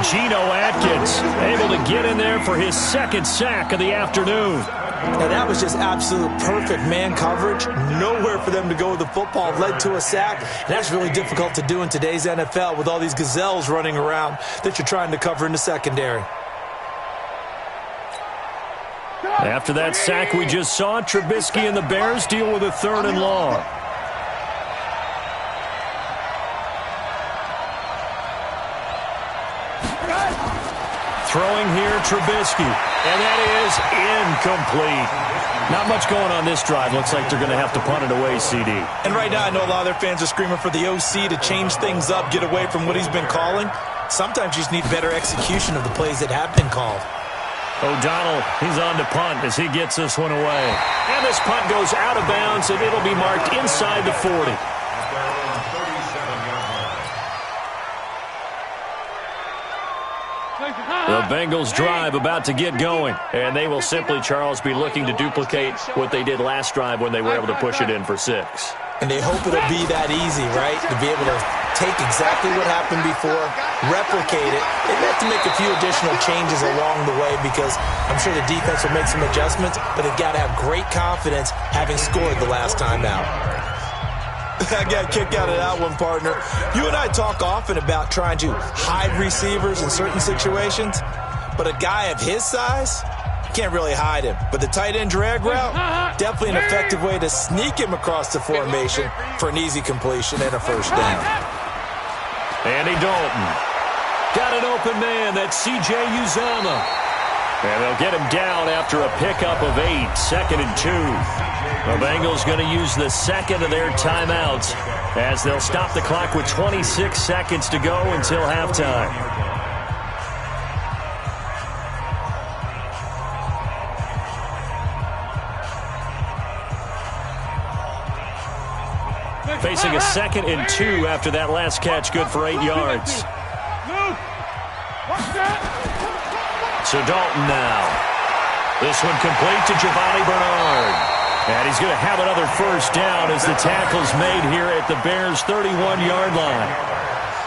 Geno Atkins able to get in there for his 2nd sack of the afternoon. Now, that was just absolute perfect man coverage. Nowhere for them to go with the football. Led to a sack. And that's really difficult to do in today's NFL with all these gazelles running around that you're trying to cover in the secondary. After that sack we just saw, Trubisky and the Bears deal with a 3rd and long. Throwing here, Trubisky. And that is incomplete. Not much going on this drive. Looks like they're going to have to punt it away, CD. And right now I know a lot of their fans are screaming for the OC to change things up, get away from what he's been calling. Sometimes you just need better execution of the plays that have been called. O'Donnell, he's on to punt as he gets this one away. And this punt goes out of bounds, and it'll be marked inside the 40. The Bengals drive about to get going, and they will simply, Charles, be looking to duplicate what they did last drive when they were able to push it in for 6. And they hope it'll be that easy, right? To be able to take exactly what happened before, replicate it. They have to make a few additional changes along the way because I'm sure the defense will make some adjustments, but they've got to have great confidence having scored the last time out. I got a kick out of that one, partner. You and I talk often about trying to hide receivers in certain situations, but a guy of his size, can't really hide him. But the tight end drag route, definitely an effective way to sneak him across the formation for an easy completion and a first down. Andy Dalton. Got an open man. That's C.J. Uzomah. And they'll get him down after a pickup of 8, 2nd and 2. The Bengals going to use the 2nd of their timeouts as they'll stop the clock with 26 seconds to go until halftime. facing a 2nd and 2 after that last catch, good for 8 yards. So Dalton now. This one complete to Giovanni Bernard. And he's going to have another first down as the tackle's made here at the Bears' 31-yard line.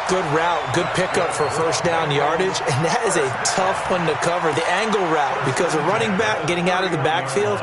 Good route, good pickup for first down yardage, and that is a tough one to cover, the angle route, because a running back getting out of the backfield,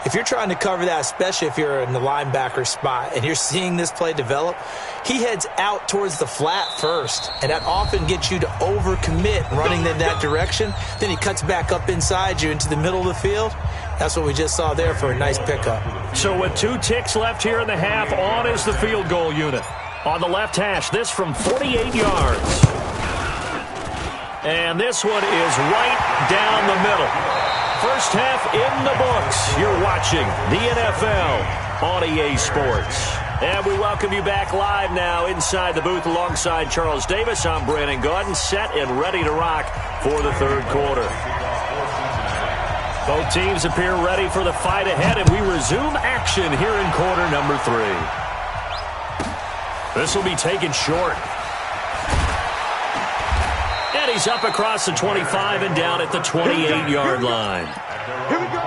if you're trying to cover that, especially if you're in the linebacker spot and you're seeing this play develop, he heads out towards the flat first, and that often gets you to overcommit running in that direction. Then he cuts back up inside you into the middle of the field. That's what we just saw there for a nice pickup. So with 2 ticks left here in the half, on is the field goal unit. On the left hash, this from 48 yards. And this one is right down the middle. First half in the books. You're watching the NFL on EA Sports. And we welcome you back live now inside the booth alongside Charles Davis. I'm Brandon Gaudin, set and ready to rock for the third quarter. Both teams appear ready for the fight ahead, and we resume action here in quarter number 3. This will be taken short. And he's up across the 25 and down at the 28-yard line. Here we go.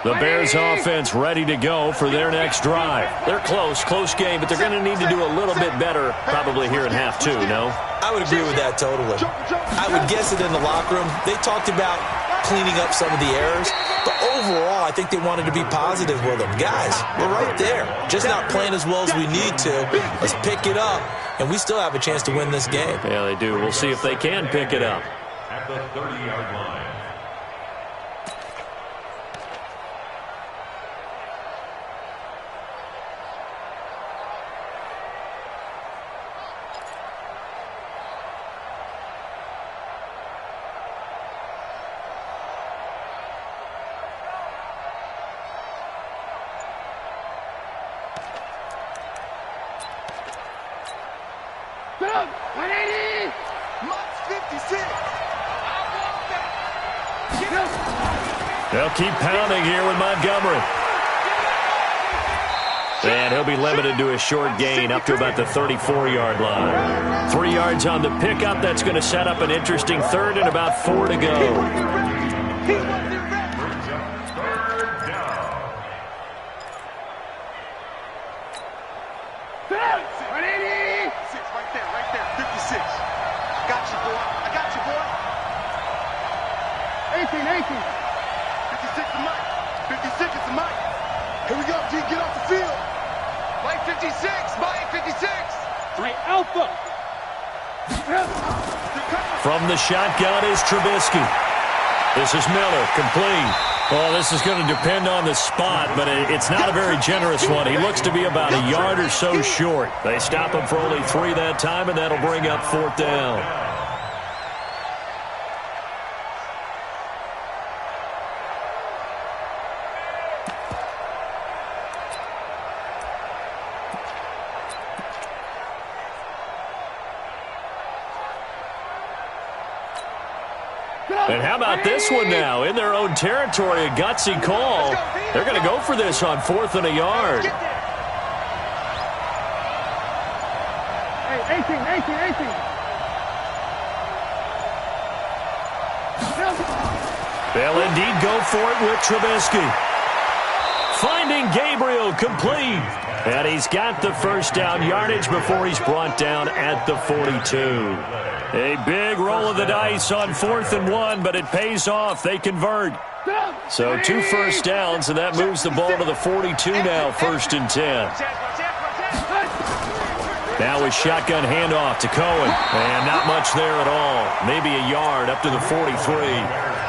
The Bears offense ready to go for their next drive. They're close game, but they're going to need to do a little bit better probably here in half 2, no? I would agree with that totally. I would guess it in the locker room. They talked about cleaning up some of the errors, but overall I think they wanted to be positive with them. Guys, we're right there. Just not playing as well as we need to. Let's pick it up, and we still have a chance to win this game. Yeah, they do. We'll see if they can pick it up. At the 30-yard line. They'll keep pounding here with Montgomery. And he'll be limited to a short gain up to about the 34-yard line. 3 yards on the pickup. That's going to set up an interesting third and about 4 to go. Here we go, G, get off the field. Mike 56, Mike 56. Right, Alpha. From the shotgun is Trubisky. This is Miller, complete. Well, this is going to depend on the spot, but it's not a very generous one. He looks to be about a yard or so short. They stop him for only 3 that time, and that'll bring up 4th down. And how about this one now? In their own territory, a gutsy call. They're going to go for this on 4th and a yard. Hey, 18. They'll indeed go for it with Trubisky. Finding Gabriel, complete. And he's got the first down yardage before he's brought down at the 42. A big roll of the dice on 4th and 1, but it pays off. They convert. So 2 first downs, and that moves the ball to the 42 now, 1st and 10. Now a shotgun handoff to Cohen. And not much there at all. Maybe a yard up to the 43.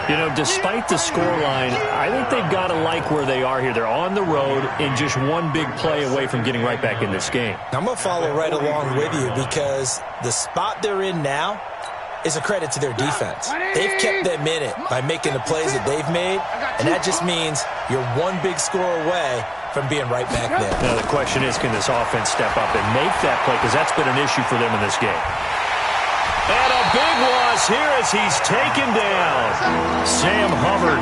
You know, despite the scoreline, I think they've got to like where they are here. They're on the road and just one big play away from getting right back in this game. I'm going to follow right along with you because the spot they're in now, is a credit to their defense. They've kept them in it by making the plays that they've made, and that just means you're one big score away from being right back there. Now the question is, can this offense step up and make that play? Because that's been an issue for them in this game. And a big loss here as he's taken down. Sam Hubbard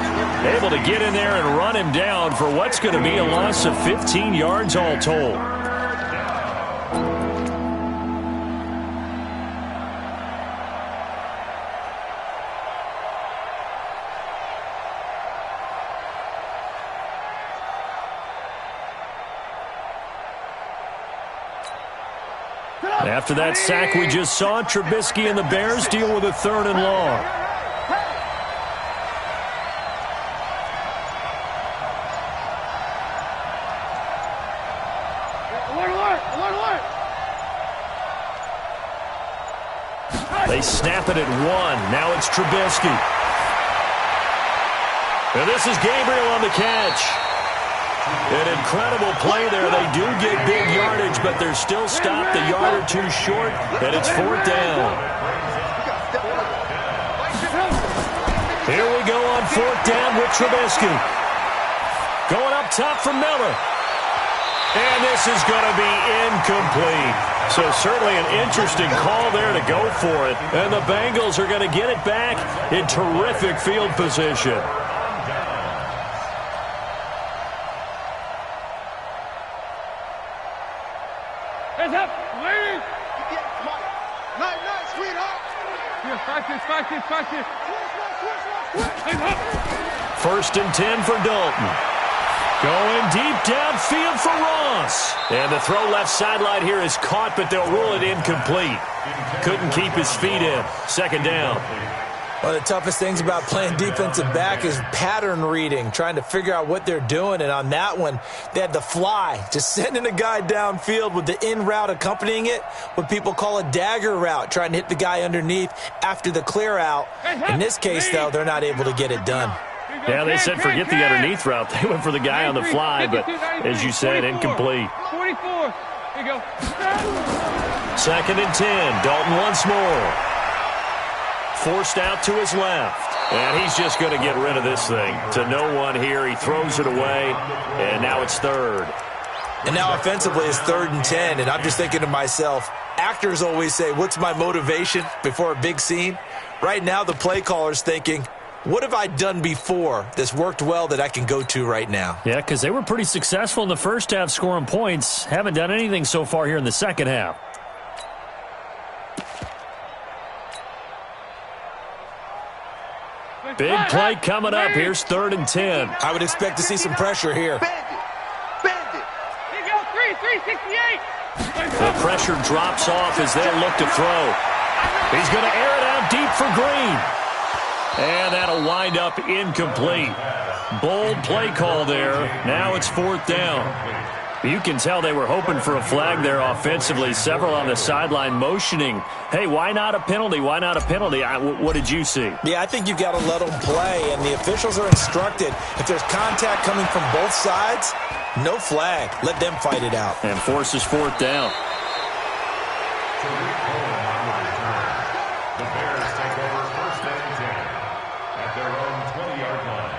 able to get in there and run him down for what's going to be a loss of 15 yards all told. After that sack we just saw, Trubisky and the Bears deal with a 3rd and long. They snap it at 1. Now it's Trubisky. And this is Gabriel on the catch. An incredible play there. They do get big yardage, but they're still stopped a yard or two short, and it's 4th down. Here we go on 4th down with Trubisky. Going up top for Miller. And this is going to be incomplete. So certainly an interesting call there to go for it. And the Bengals are going to get it back in terrific field position. Hands up, ladies! Night, sweetheart! Here, practice. Hands up! 1st and 10 for Dalton. Going deep downfield for Ross. And the throw left sideline here is caught, but they'll rule it incomplete. Couldn't keep his feet in. 2nd down. One of the toughest things about playing defensive back is pattern reading, trying to figure out what they're doing. And on that one, they had the fly, just sending a guy downfield with the in route accompanying it, what people call a dagger route, trying to hit the guy underneath after the clear out. In this case, though, they're not able to get it done. Yeah, they said forget the underneath route. They went for the guy on the fly, but as you said, incomplete. 44. Here you go. 2nd and 10. Dalton once more. Forced out to his left. And he's just going to get rid of this thing. To no one here. He throws it away. And now it's 3rd. And now offensively it's 3rd and 10. And I'm just thinking to myself, actors always say, what's my motivation before a big scene? Right now the play caller's thinking, what have I done before that's worked well that I can go to right now? Yeah, because they were pretty successful in the first half scoring points. Haven't done anything so far here in the second half. Big play coming up. Here's 3rd and 10. I would expect to see some pressure here. Bandit. Here you go, 368. The pressure drops off as they look to throw. He's going to air it out deep for Green. And that'll wind up incomplete. Bold play call there. Now it's 4th down. You can tell they were hoping for a flag there offensively. Several on the sideline motioning, hey, why not a penalty? Why not a penalty? What did you see? Yeah, I think you've got to let them play, and the officials are instructed. If there's contact coming from both sides, no flag. Let them fight it out. And forces 4th down. The Bears take over 1st and 10 at their own 20-yard line.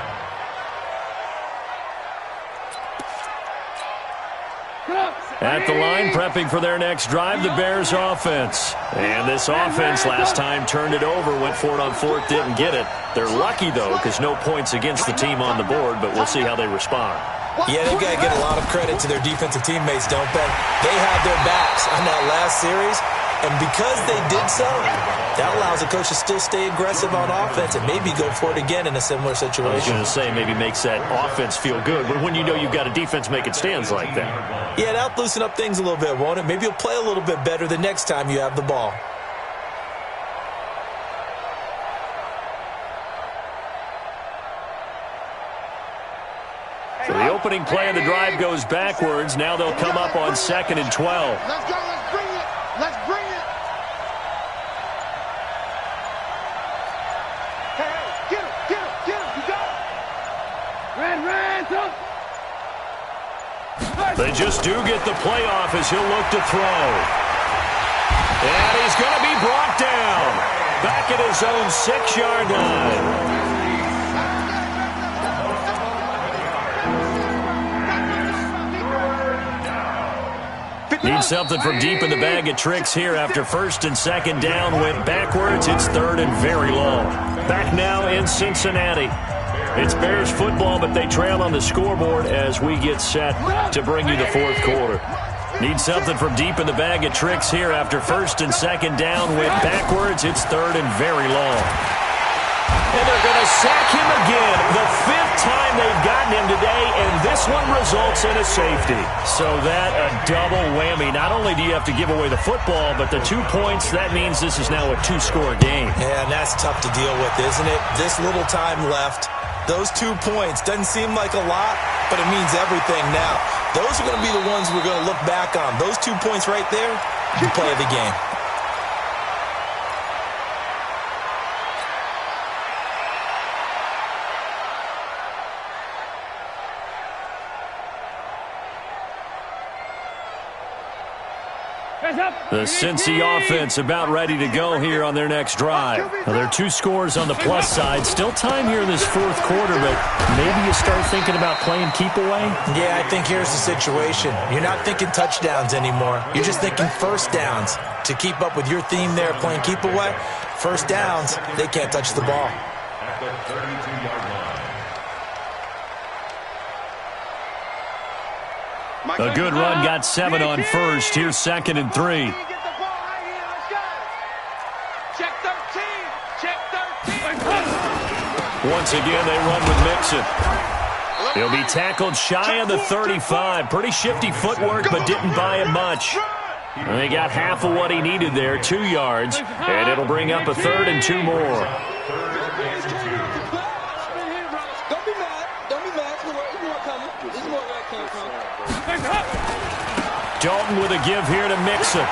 At the line, prepping for their next drive, the Bears offense. And this offense last time turned it over, went for it on 4th, didn't get it. They're lucky, though, because no points against the team on the board, but we'll see how they respond. Yeah, they've got to get a lot of credit to their defensive teammates, don't they? They had their backs on that last series, and because they did so, that allows the coach to still stay aggressive on offense and maybe go for it again in a similar situation. I was going to say, maybe makes that offense feel good, but when you know you've got a defense making stands like that. Yeah, that'll loosen up things a little bit, won't it? Maybe you'll play a little bit better the next time you have the ball. So the opening play of the drive goes backwards. Now they'll come up on 2nd and 12. Let's go. Let's bring it. Let's bring it. Hey, get him. You got it. Red, up. They just do get the playoff as he'll look to throw. And he's going to be brought down. back at his own 6-yard line. Needs something from deep in the bag of tricks here after first and second down went backwards. It's third and very long. Back now in Cincinnati. It's Bears football, but they trail on the scoreboard as we get set to bring you the fourth quarter. Need something from deep in the bag of tricks here after first and second down went backwards. It's third and very long. And they're going to sack him again. The 5th time they've gotten him today, and this one results in a safety. So that a double whammy. Not only do you have to give away the football, but the 2 points, that means this is now a 2-score game. Yeah, and that's tough to deal with, isn't it? This little time left. Those 2 points doesn't seem like a lot, but it means everything now. Those are going to be the ones we're going to look back on. Those 2 points right there, the play of the game. The Cincy offense about ready to go here on their next drive. Now, there are 2 scores on the plus side. Still time here in this fourth quarter, but maybe you start thinking about playing keep away? Yeah, I think here's the situation. You're not thinking touchdowns anymore. You're just thinking first downs. To keep up with your theme there, playing keep away, first downs, they can't touch the ball. At the 32-yard line. A good run got 7 on first. Here's 2nd and 3. Once again, they run with Mixon. He'll be tackled shy of the 35. Pretty shifty footwork, but didn't buy him much. And they got half of what he needed there, 2 yards, and it'll bring up a 3rd and 2 more. Dalton with a give here to Mixon.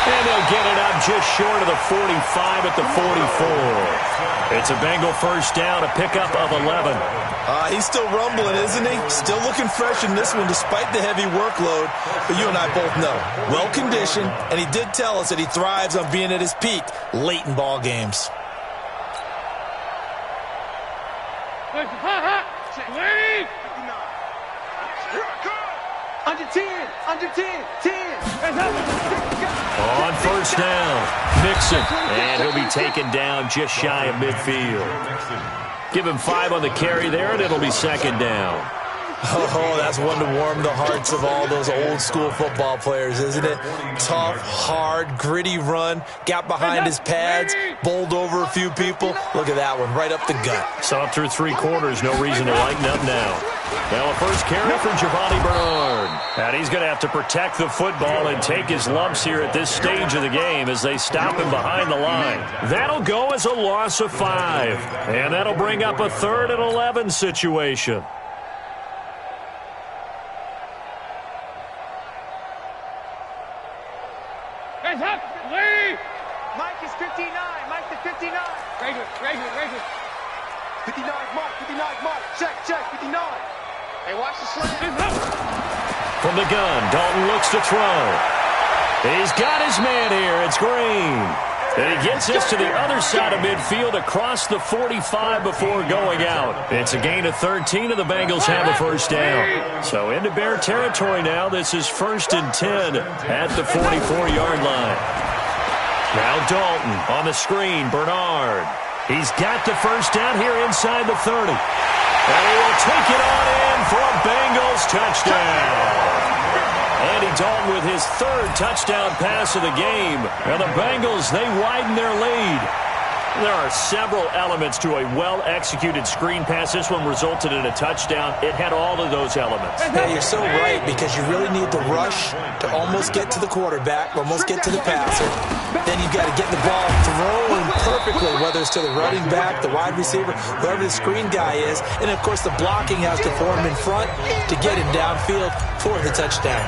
And they'll get it up just short of the 45 at the 44. It's a Bengal first down, a pickup of 11. He's still rumbling, isn't he? Still looking fresh in this one despite the heavy workload. But you and I both know, well-conditioned, and he did tell us that he thrives on being at his peak late in ball games. Under 10, under 10, 10. On first down, Mixon, and he'll be taken down just shy of midfield. Give him 5 on the carry there, and it'll be 2nd down. Oh, that's one to warm the hearts of all those old-school football players, isn't it? Tough, hard, gritty run, got behind his pads, bowled over a few people. Look at that one, right up the gut. Saw it through 3 quarters, no reason to lighten up now. Now a first carry for Giovanni Bernard. And he's going to have to protect the football and take his lumps here at this stage of the game as they stop him behind the line. That'll go as a loss of 5. And that'll bring up a 3rd and 11 situation. Mike is 59. Mike is 59. Raise it. 59 Mike. 59 Mike. Check. 59. Hey, watch the slant. From the gun, Dalton looks to throw. He's got his man here. It's Green. And he gets this to the other side of midfield across the 45 before going out. It's a gain of 13, and the Bengals have a first down. So into Bear territory now. This is 1st and 10 at the 44-yard line. Now Dalton on the screen. Bernard. He's got the first down here inside the 30. And he will take it on in for a Bengals touchdown. Andy Dalton with his 3rd touchdown pass of the game. And the Bengals, they widen their lead. There are several elements to a well-executed screen pass. This one resulted in a touchdown. It had all of those elements. Yeah, you're so right, because you really need the rush to almost get to the quarterback, almost get to the passer. Then you've got to get the ball thrown perfectly, whether it's to the running back, the wide receiver, whoever the screen guy is. And, of course, the blocking has to form in front to get him downfield for the touchdown.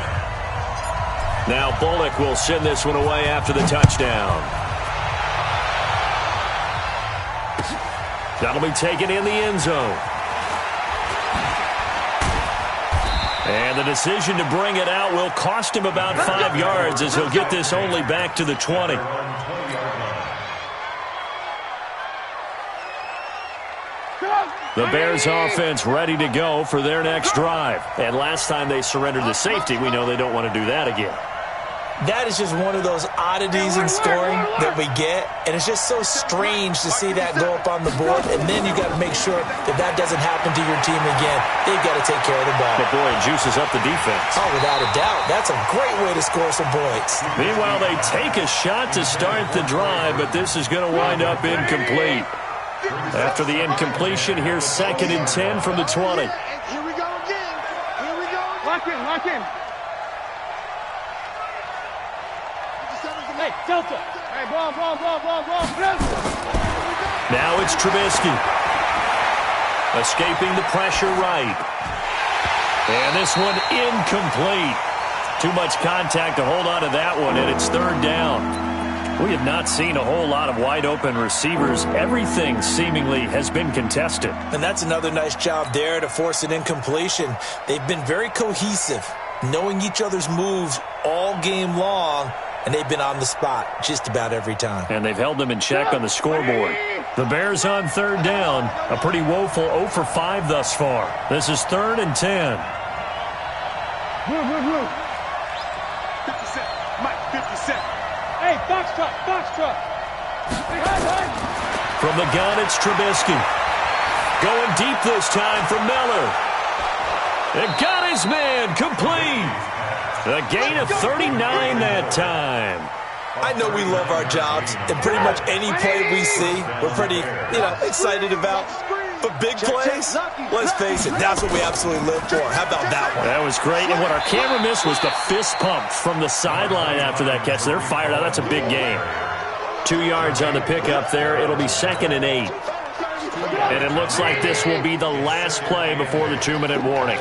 Now Bullock will send this one away after the touchdown. That'll be taken in the end zone. And the decision to bring it out will cost him about 5 yards as he'll get this only back to the 20. The Bears offense ready to go for their next drive. And last time they surrendered the safety, we know they don't want to do that again. That is just one of those oddities in scoring that we get, and it's just so strange to see that go up on the board, and then you got to make sure that that doesn't happen to your team again. They've got to take care of the ball. But boy, it juices up the defense. Oh, without a doubt. That's a great way to score some points. Meanwhile, they take a shot to start the drive, but this is going to wind up incomplete. After the incompletion, here's 2nd and 10 from the 20. Here we go again. Here we go. Lock in, lock in. Hey, Delta. Hey, ball. Now it's Trubisky. Escaping the pressure right. And this one incomplete. Too much contact to hold on to that one, and it's 3rd down. We have not seen a whole lot of wide-open receivers. Everything seemingly has been contested. And that's another nice job there to force an incompletion. They've been very cohesive, knowing each other's moves all game long, and they've been on the spot just about every time. And they've held them in check on the scoreboard. The Bears on 3rd down. A pretty woeful 0 for 5 thus far. This is 3rd and 10. Move. 57. Mike, 57. Hey, box truck. Behind. From the gun, it's Trubisky. Going deep this time for Miller. And got his man complete. A gain of 39 that time. I know we love our jobs, and pretty much any play we see, we're pretty, excited about. But big plays, let's face it, that's what we absolutely live for. How about that one? That was great, and what our camera missed was the fist pump from the sideline after that catch. They're fired out. That's a big gain. 2 yards on the pickup there. It'll be 2nd and 8. And it looks like this will be the last play before the 2-minute warning.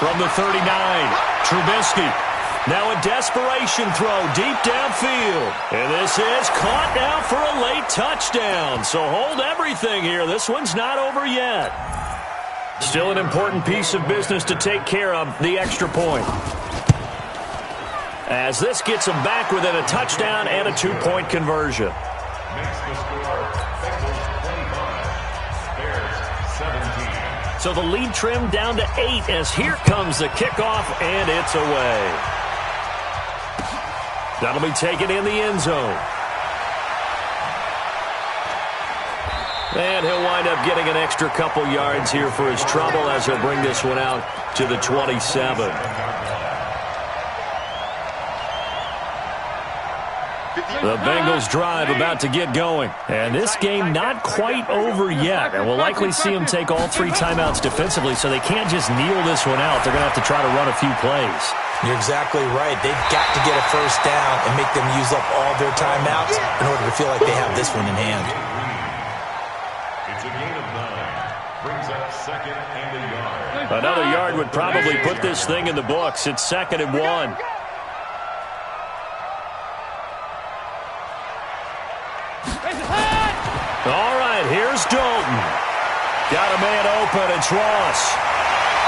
From the 39, Trubisky. Now a desperation throw deep downfield. And this is caught now for a late touchdown. So hold everything here. This one's not over yet. Still an important piece of business to take care of, the extra point. As this gets them back within a touchdown and a 2-point conversion. Makes the score Bengals 25, Bears 17. So the lead trimmed down to 8 as here comes the kickoff, and it's away. That'll be taken in the end zone. And he'll wind up getting an extra couple yards here for his trouble as he'll bring this one out to the 27. The Bengals drive about to get going. And this game not quite over yet. And we'll likely see them take all 3 timeouts defensively, so they can't just kneel this one out. They're going to have to try to run a few plays. You're exactly right. They've got to get a first down and make them use up all their timeouts in order to feel like they have this one in hand. It's a gain of 9. Brings up 2nd and a yard. Another yard would probably put this thing in the books. It's 2nd and 1. All right, here's Dalton. Got a man open. It's Ross.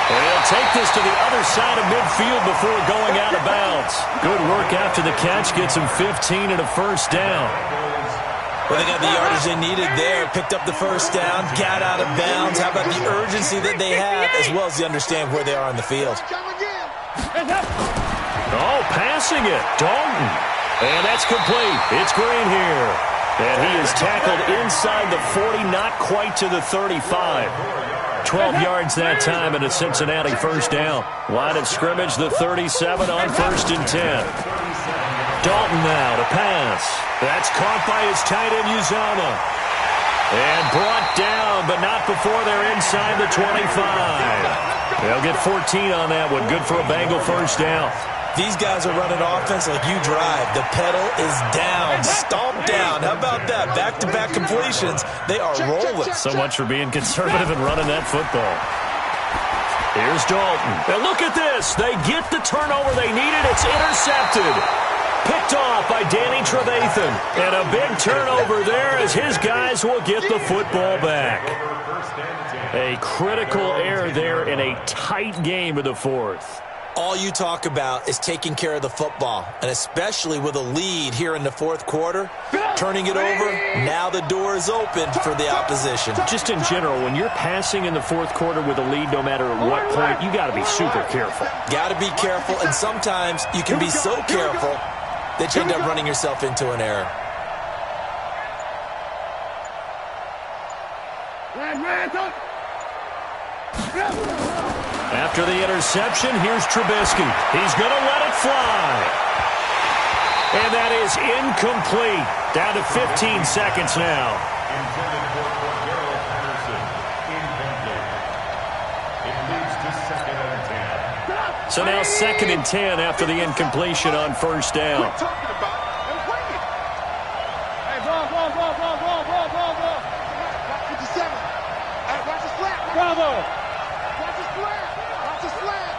And he'll take this to the other side of midfield before going out of bounds. Good work after the catch. Gets him 15 and a first down. Well, they got the yardage they needed there. Picked up the first down. Got out of bounds. How about the urgency that they have, as well as they understand where they are on the field. Oh, passing it. Dalton. And that's complete. It's Green here. And he is tackled inside the 40, not quite to the 35. 12 yards that time and a Cincinnati first down. Line of scrimmage, the 37 on 1st and 10. Dalton now to pass. That's caught by his tight end, Uzama. And brought down, but not before they're inside the 25. They'll get 14 on that one. Good for a Bengal first down. These guys are running offense like you drive. The pedal is down, stomp down. How about that? Back-to-back completions. They are rolling. So much for being conservative and running that football. Here's Dalton. And look at this. They get the turnover they needed. It's intercepted. Picked off by Danny Trevathan. And a big turnover there as his guys will get the football back. A critical error there in a tight game of the fourth. All you talk about is taking care of the football, and especially with a lead here in the fourth quarter, turning it over, now the door is open for the opposition. Just in general, when you're passing in the fourth quarter with a lead, no matter at what point, you got to be super careful. Got to be careful, and sometimes you can be so careful that you end up running yourself into an error. After the interception, here's Trubisky. He's going to let it fly. And that is incomplete. Down to 15 seconds now. Intended for Cordero Patterson. Incomplete. It leads to 2nd and 10. So now 2nd and 10 after the incompletion on first down. What are you talking about? And bring it. Hey, ball. Watch 57. Hey, watch the slap. Bravo. Watch the slap. Watch the slap.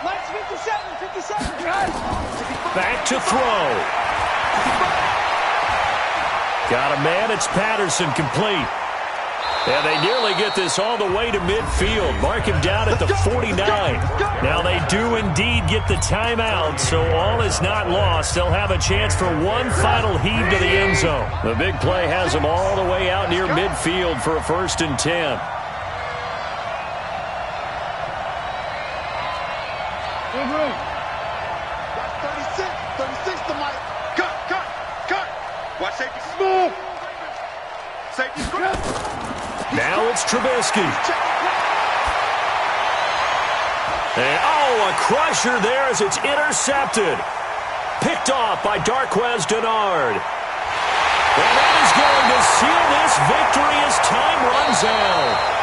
Let's 57. Back to throw. Got a man. It's Patterson, complete. And they nearly get this all the way to midfield. Mark him down at the 49. Now they do indeed get the timeout, so all is not lost. They'll have a chance for one final heave to the end zone. The big play has them all the way out near midfield for a 1st and 10. Got 36 to Mike. Cut. Watch safety smooth. Safety scrap. Now it's Trubisky. And, a crusher there as it's intercepted. Picked off by Darqueze Dennard. And that is going to seal this victory as time runs out.